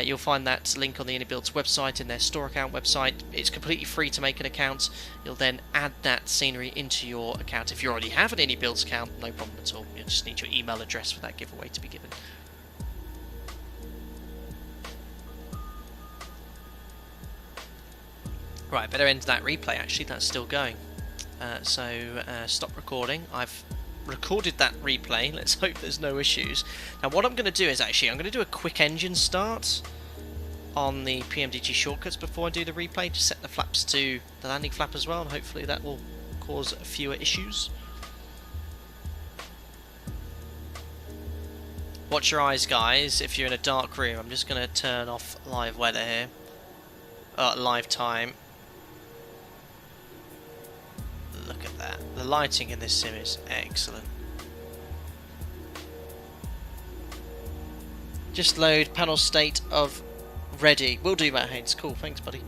You'll find that link on the inibuilds website in their store account website. It's completely free to make an account. You'll then add that scenery into your account. If you already have an inibuilds account, no problem at all. You'll just need your email address for that giveaway to be given. Right, better end that replay actually, that's still going. Stop recording. I've recorded that replay, let's hope there's no issues. Now what I'm going to do is I'm going to do a quick engine start on the PMDG shortcuts before I do the replay, to set the flaps to the landing flap as well, and hopefully that will cause fewer issues. Watch your eyes guys, if you're in a dark room. I'm just going to turn off live weather here, live time. Look at that. The lighting in this sim is excellent. Just load panel state of ready. Will do, Matt Haynes. Cool, thanks buddy.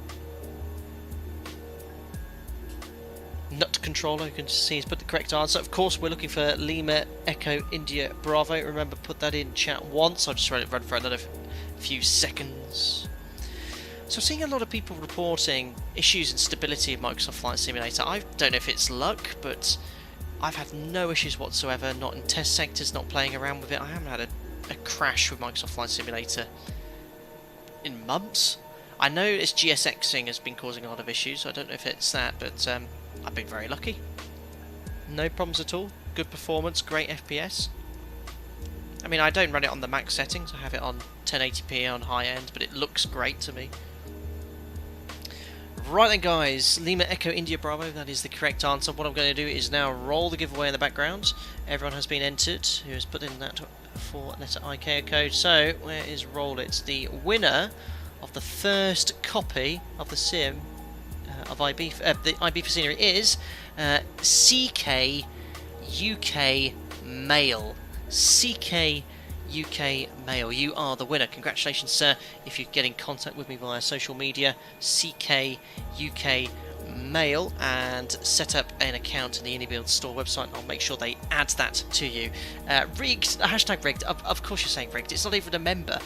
Nut controller, you can see he's put the correct answer. Of course, we're looking for Lima Echo India Bravo. Remember, put that in chat once. I'll just run for another few seconds. So I'm seeing a lot of people reporting issues and stability of Microsoft Flight Simulator. I don't know if it's luck, but I've had no issues whatsoever, not in test sectors, not playing around with it. I haven't had a crash with Microsoft Flight Simulator in months. I know its GSXing has been causing a lot of issues, so I don't know if it's that, but I've been very lucky. No problems at all, good performance, great FPS. I mean, I don't run it on the max settings, I have it on 1080p on high end, but it looks great to me. Right then guys, Lima Echo India Bravo, that is the correct answer. What I'm going to do is now roll the giveaway in the background. Everyone has been entered who has put in that 4-letter ICAO code. So, where is roll it? The winner of the first copy of the sim of Ibiza, the Ibiza scenery is CK UK Mail. CK UK Mail, you are the winner. Congratulations sir, if you get in contact with me via social media, CK UK Mail, and set up an account in the inibuilds store website, and I'll make sure they add that to you. Rigged, hashtag rigged, of course you're saying rigged, it's not even a member.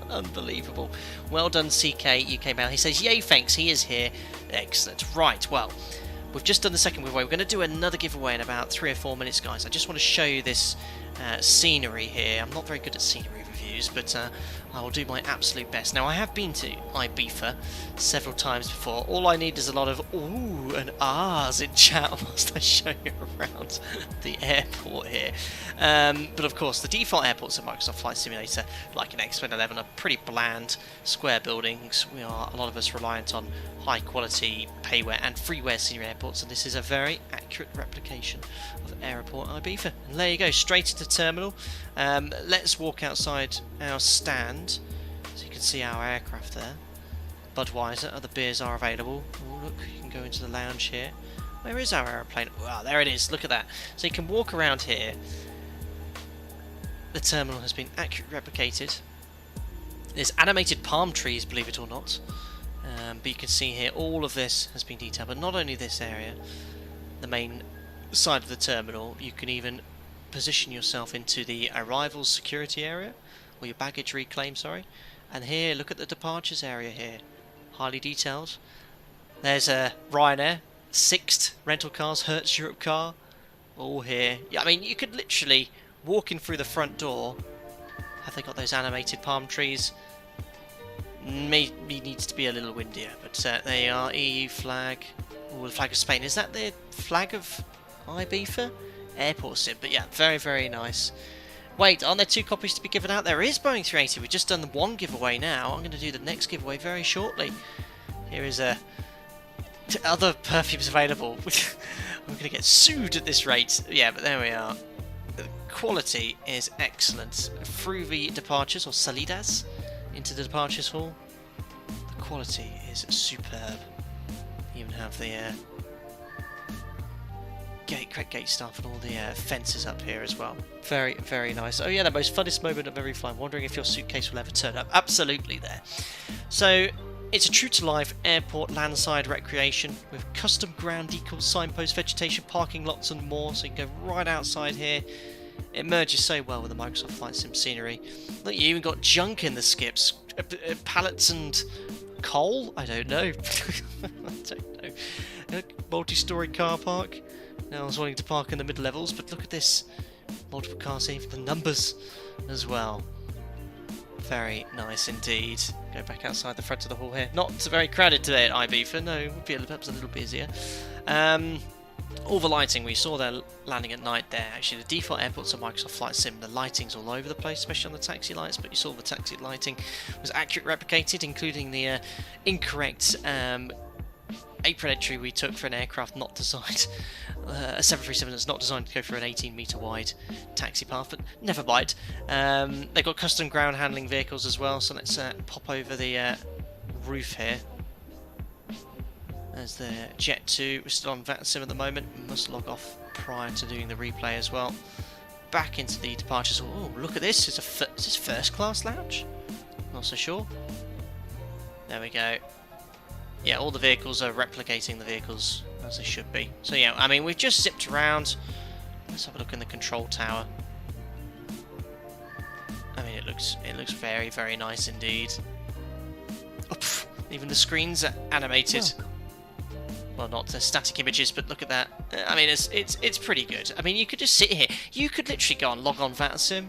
Unbelievable. Well done CK UK Mail. He says yay thanks, he is here. Excellent. Right, well, we've just done the second giveaway. We're going to do another giveaway in about 3 or 4 minutes, guys. I just want to show you this scenery here. I'm not very good at scenery reviews, but I will do my absolute best. Now, I have been to Ibiza several times before. All I need is a lot of ooh and ahs in chat whilst I show you around the airport here. But of course, the default airports of Microsoft Flight Simulator, like in X-Men 11, are pretty bland, square buildings. A lot of us reliant on high quality payware and freeware scenery airports, and this is a very accurate replication of Airport Ibiza. And there you go, straight into terminal. Let's walk outside our stand so you can see our aircraft there. Budweiser, other beers are available. Oh look, you can go into the lounge here. Where is our aeroplane? Wow, there it is, look at that. So you can walk around here. The terminal has been accurately replicated. There's animated palm trees, believe it or not. But you can see here all of this has been detailed, but not only this area, the main side of the terminal, you can even position yourself into the arrivals security area, or your baggage reclaim, sorry. And here, look at the departures area here, highly detailed. There's a Ryanair, Sixt rental cars, Hertz Europe car, all here. Yeah, I mean, you could literally walk in through the front door. Have they got those animated palm trees? Maybe needs to be a little windier, but they are. EU flag. Oh, the flag of Spain. Is that the flag of Ibiza? Airport sim, but yeah, very, very nice. Wait, aren't there 2 copies to be given out? There is Boeing 380. We've just done the 1 giveaway now. I'm going to do the next giveaway very shortly. Here is other perfumes available. I'm going to get sued at this rate. Yeah, but there we are. The quality is excellent. Through the departures, or salidas, into the departures hall. The quality is superb. You even have the gate staff and all the fences up here as well. Very, very nice. Oh yeah, the most funnest moment of every flight. Wondering if your suitcase will ever turn up. Absolutely there. So it's a true-to-life airport landside recreation with custom ground decals, signposts, vegetation, parking lots and more. So you can go right outside here. It merges so well with the Microsoft Flight Sim scenery. Look, you even got junk in the skips. Pallets and coal? I don't know. I don't know. Multi-storey car park. Now I was wanting to park in the mid-levels, but look at this. Multiple cars, even the numbers as well. Very nice indeed. Go back outside the front of the hall here. Not very crowded today at Ibiza, no, it would be perhaps a little busier. All the lighting, we saw there landing at night there. Actually, the default airports of Microsoft Flight Sim, the lighting's all over the place, especially on the taxi lights, but you saw the taxi lighting was accurate replicated, including the incorrect apron entry we took for an aircraft not designed, a 737 that's not designed to go for an 18-metre wide taxi path, but never mind. They've got custom ground handling vehicles as well, so let's pop over the roof here. There's the Jet 2, we're still on VATSIM at the moment, we must log off prior to doing the replay as well. Back into the departures. Oh, look at this, is this first class lounge? Not so sure. There we go. Yeah, all the vehicles are replicating the vehicles as they should be. So yeah, I mean, we've just zipped around. Let's have a look in the control tower. I mean, it looks very, very nice indeed. Oh, pff, even the screens are animated. Well, not the static images, but look at that. I mean, it's pretty good. I mean, you could just sit here. You could literally go and log on VATSIM,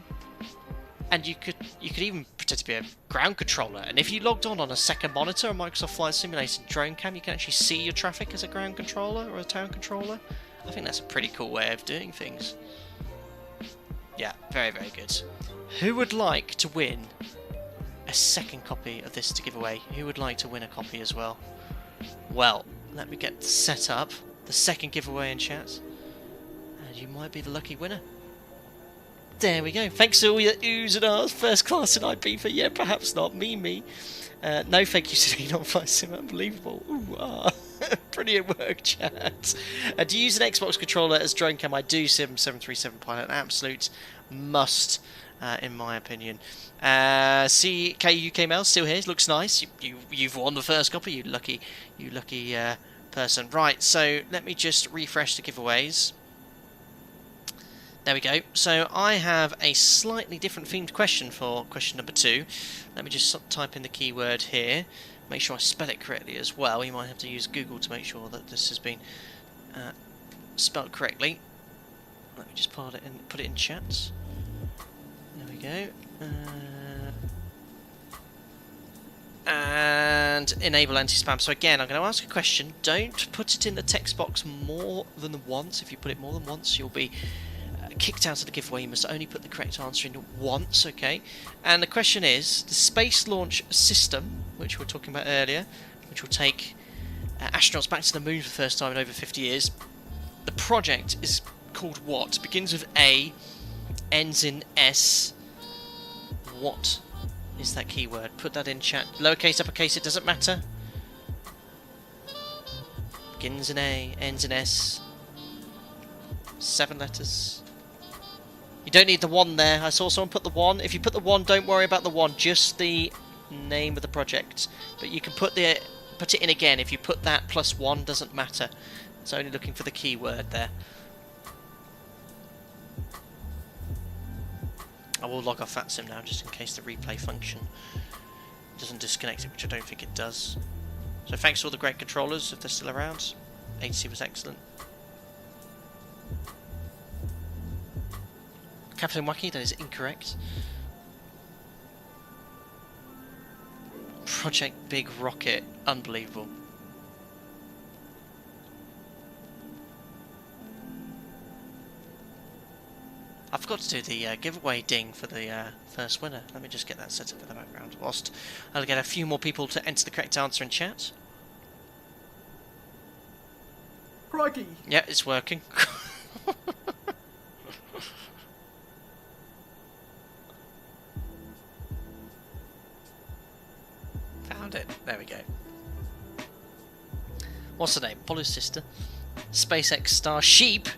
and you could even pretend to be a ground controller. And if you logged on a second monitor, a Microsoft Flight Simulator drone cam, you can actually see your traffic as a ground controller or a town controller. I think that's a pretty cool way of doing things. Yeah, very, very good. Who would like to win a second copy of this to give away? Who would like to win a copy as well? Well, let me get set up the second giveaway in chat, and you might be the lucky winner. There we go. Thanks to all your oohs and ahs. First class in Ibiza. Yeah, perhaps not. Me. No thank you to Not Flight Sim. Unbelievable. Ooh, ah. Brilliant work, chat. Do you use an Xbox controller as drone cam? I do, Sim 737 Pilot. An absolute must, in my opinion. CK UK Mail still here. Looks nice. You've won the first copy. You lucky person. Right. So let me just refresh the giveaways. There we go. So I have a slightly different themed question for question number 2. Let me just type in the keyword here. Make sure I spell it correctly as well. You might have to use Google to make sure that this has been spelled correctly. Let me just put it in chat. There we go. And enable anti-spam. So again, I'm going to ask a question. Don't put it in the text box more than once. If you put it more than once, you'll be kicked out of the giveaway. You must only put the correct answer in once, okay? And the question is, the Space Launch System, which we were talking about earlier, which will take astronauts back to the moon for the first time in over 50 years, the project is called what? Begins with A, ends in S. What is that keyword? Put that in chat. Lowercase, uppercase, it doesn't matter. Begins in A, ends in S. 7 letters. You don't need the 1 there. I saw someone put the 1. If you put the 1, don't worry about the 1. Just the name of the project. But you can put it in again. If you put that plus 1, doesn't matter. It's only looking for the keyword there. I will log off VATSIM now, just in case the replay function doesn't disconnect it, which I don't think it does. So thanks to all the great controllers, if they're still around. HC was excellent. Captain Wacky, that is incorrect. Project Big Rocket, unbelievable. I forgot to do the giveaway ding for the first winner. Let me just get that set up in the background whilst I'll get a few more people to enter the correct answer in chat. Crikey! Yeah, it's working. Found it. There we go. What's her name? Apollo's sister. SpaceX star Sheep.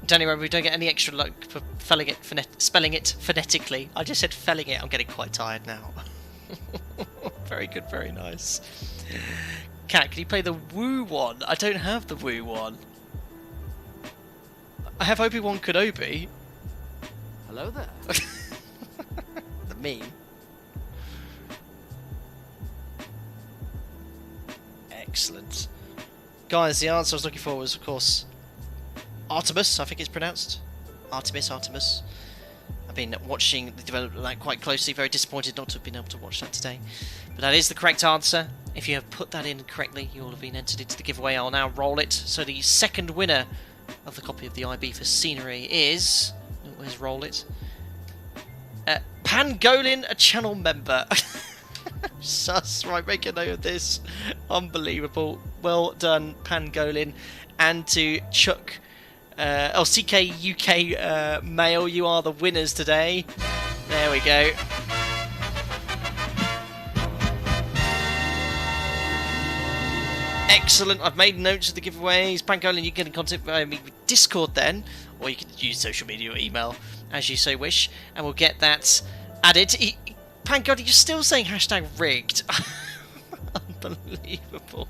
Don't worry, we don't get any extra luck for spelling it phonetically. I just said felling it. I'm getting quite tired now. Very good, very nice. Cat, can you play the Woo one? I don't have the Woo one. I have Obi-Wan Kenobi. Hello there. The meme. Excellent. Guys, the answer I was looking for was, of course, Artemis, I think it's pronounced. Artemis. I've been watching the development of that quite closely. Very disappointed not to have been able to watch that today. But that is the correct answer. If you have put that in correctly, you will have been entered into the giveaway. I'll now roll it. So the second winner of the copy of the IB for scenery is... Where's roll it? Pangolin, a channel member. Sus, right, make a note of this. Unbelievable. Well done, Pangolin. And to Chuck... CK UK Mail, you are the winners today. There we go. Excellent. I've made notes of the giveaways. Pangolin, you can get in contact with me with Discord then, or you can use social media or email as you so wish, and we'll get that added. Pangolin, you're still saying hashtag rigged. Unbelievable.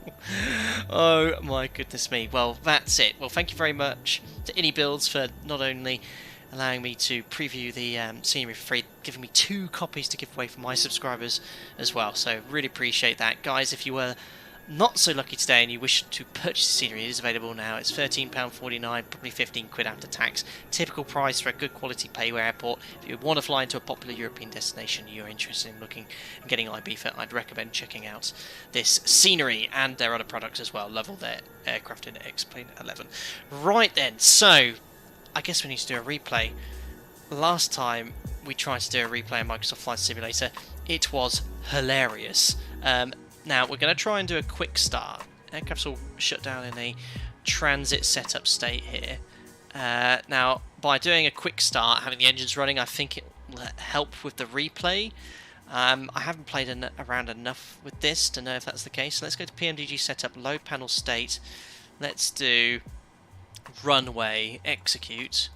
Oh my goodness me. Well, that's it. Well, thank you very much to inibuilds for not only allowing me to preview the scenery for free, giving me 2 copies to give away for my subscribers as well. So really appreciate that. Guys, if you were not so lucky today and you wish to purchase the scenery, it is available now. It's £13.49, probably 15 quid after tax. Typical price for a good quality payware airport. If you want to fly into a popular European destination, you're interested in looking and getting IB for, I'd recommend checking out this scenery and their other products as well. Level their aircraft in X-Plane 11. Right then, so I guess we need to do a replay. Last time we tried to do a replay in Microsoft Flight Simulator, it was hilarious. Now, we're going to try and do a quick start. Aircraft's all shut down in a transit setup state here. Now, by doing a quick start, having the engines running, I think it will help with the replay. I haven't played around enough with this to know if that's the case. So let's go to PMDG setup, load panel state. Let's do runway, execute.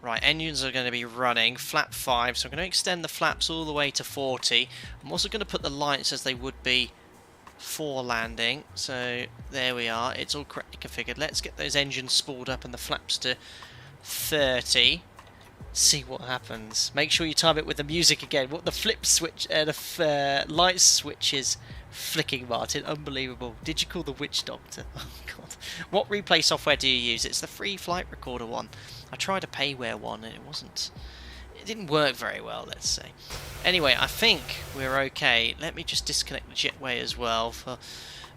Right, engines are going to be running, flap 5, so I'm going to extend the flaps all the way to 40. I'm also going to put the lights as they would be for landing, so there we are, it's all correctly configured. Let's get those engines spooled up and the flaps to 30. See what happens. Make sure you time it with the music again. What the flip switch, the light switch is flicking, Martin. Unbelievable. Did you call the witch doctor? Oh god. What replay software do you use? It's the free flight recorder one. I tried a payware one and it didn't work very well, let's say. Anyway, I think we're okay. Let me just disconnect the jetway as well for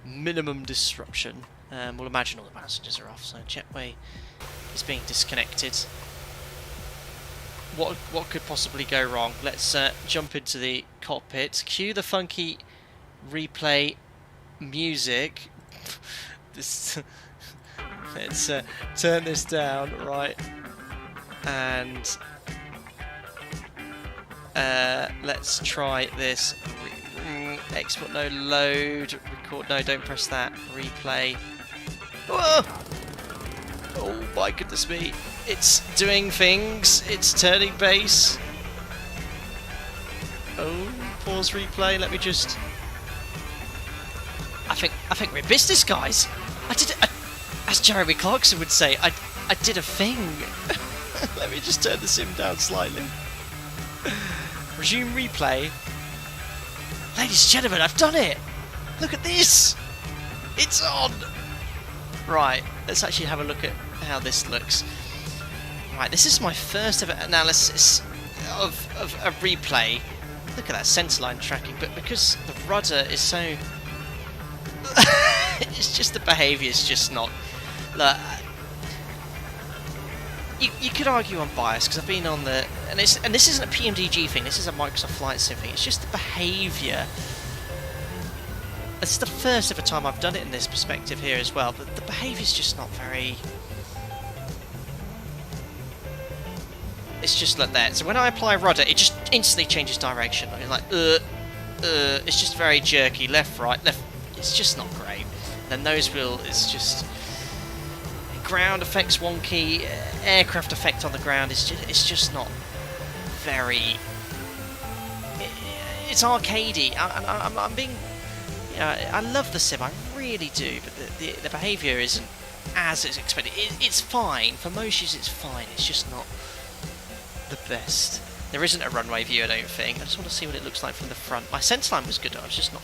minimum disruption. We'll imagine all the passengers are off, so jetway is being disconnected. What could possibly go wrong? Let's jump into the cockpit. Cue the funky replay music. Let's turn this down, right? And let's try this. Export, no, load, record, no, don't press that. Replay. Whoa! Oh my goodness me! It's doing things. It's turning base. Oh, pause replay. Let me just. I think we're in business, guys. I did it. As Jeremy Clarkson would say, I did a thing. Let me just turn the sim down slightly. Resume replay. Ladies and gentlemen, I've done it. Look at this. It's on. Right, let's actually have a look at how this looks. Right, this is my first ever analysis of a replay. Look at that centerline tracking, but because the rudder is so... it's just the behaviour is just not... Look, you could argue I'm biased because I've been on the... And this isn't a PMDG thing, this is a Microsoft Flight Sim thing. It's just the behaviour. It's the first ever time I've done it in this perspective here as well, but the behaviour's just not very... It's just like that. So when I apply rudder, it just instantly changes direction. You're like, it's just very jerky, left, right, left. It's just not great. The nose wheel is just ground effects wonky. Aircraft effect on the ground is just not very. It's arcadey. I'm being. You know, I love the sim, I really do, but the behaviour isn't as it's expected. It's fine for most use. It's fine. It's just not the best. There isn't a runway view, I don't think. I just want to see what it looks like from the front. My sense line was good. I was just not.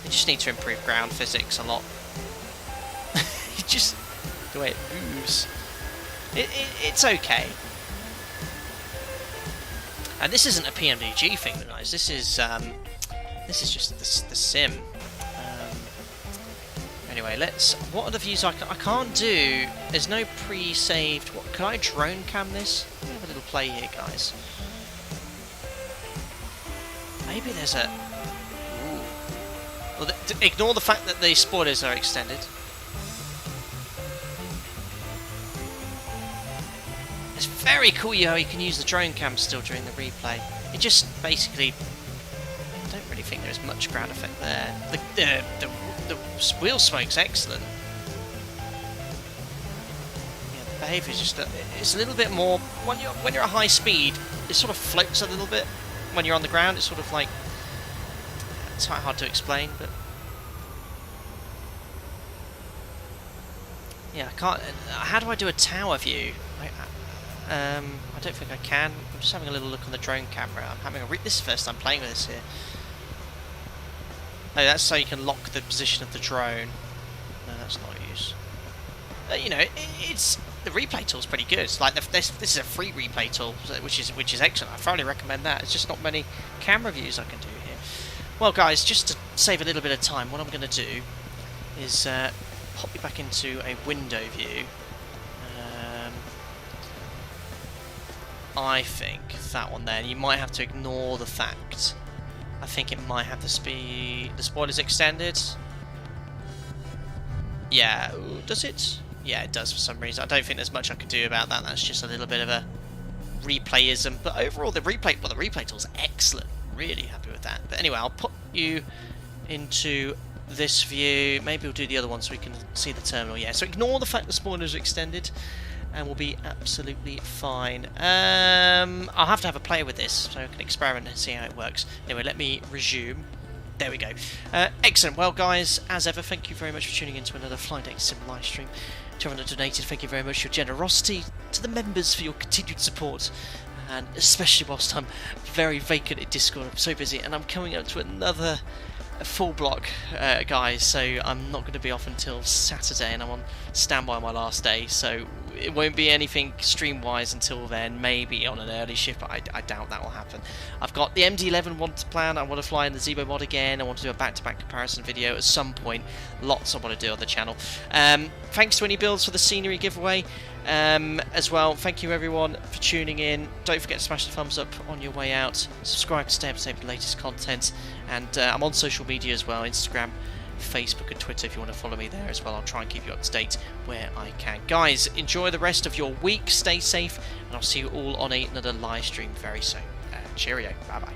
You just need to improve ground physics a lot. Just the way it moves. It's okay. And this isn't a PMDG thing, guys. This is just the sim. Anyway, let's. What are the views I can't do? There's no pre-saved. What can I drone cam this? Let me have a little play here, guys. Maybe there's a. Ooh. Well, ignore the fact that the spoilers are extended. It's very cool how you can use the drone cam still during the replay. It just basically. I don't really think there's much ground effect there. The wheel smoke's excellent. Yeah, the behaviour is just it's a little bit more when you're at high speed. It sort of floats a little bit. When you're on the ground, it's sort of like it's quite hard to explain, but yeah, I can't. How do I do a tower view? I don't think I can. I'm just having a little look on the drone camera. I'm having this is the first time playing with this here. No, that's so you can lock the position of the drone. No, that's not used. You know, it's the replay tool's pretty good. It's like this is a free replay tool, which is excellent. I thoroughly recommend that. It's just not many camera views I can do here. Well, guys, just to save a little bit of time, what I'm going to do is pop you back into a window view. I think that one there. You might have to ignore the fact. I think it might have the spoilers extended. Yeah, does it? Yeah, it does for some reason. I don't think there's much I can do about that. That's just a little bit of a replayism. But overall, the replay tool's excellent. Really happy with that. But anyway, I'll put you into this view. Maybe we'll do the other one so we can see the terminal. Yeah, so ignore the fact the spoilers are extended. And we'll be absolutely fine. I'll have to have a play with this so I can experiment and see how it works. Anyway, let me resume. There we go. Excellent. Well, guys, as ever, thank you very much for tuning in to another Flying Deck Sim live stream. To everyone that donated, thank you very much for your generosity. To the members for your continued support. And especially whilst I'm very vacant in Discord, I'm so busy. And I'm coming up to another full block, guys, so I'm not going to be off until Saturday, and I'm on standby on my last day, so it won't be anything stream-wise until then. Maybe on an early shift, but I doubt that will happen. I've got the MD-11 one to plan. I want to fly in the Zebo mod again. I want to do a back-to-back comparison video at some point. Lots I want to do on the channel. Thanks to inibuilds for the scenery giveaway. As well, thank you everyone for tuning in. Don't forget to smash the thumbs up on your way out. Subscribe to stay up to date with the latest content. And I'm on social media as well, Instagram, Facebook and Twitter if you want to follow me there as well. I'll try and keep you up to date where I can. Guys, enjoy the rest of your week, stay safe, and I'll see you all on another live stream very soon. Cheerio, bye bye.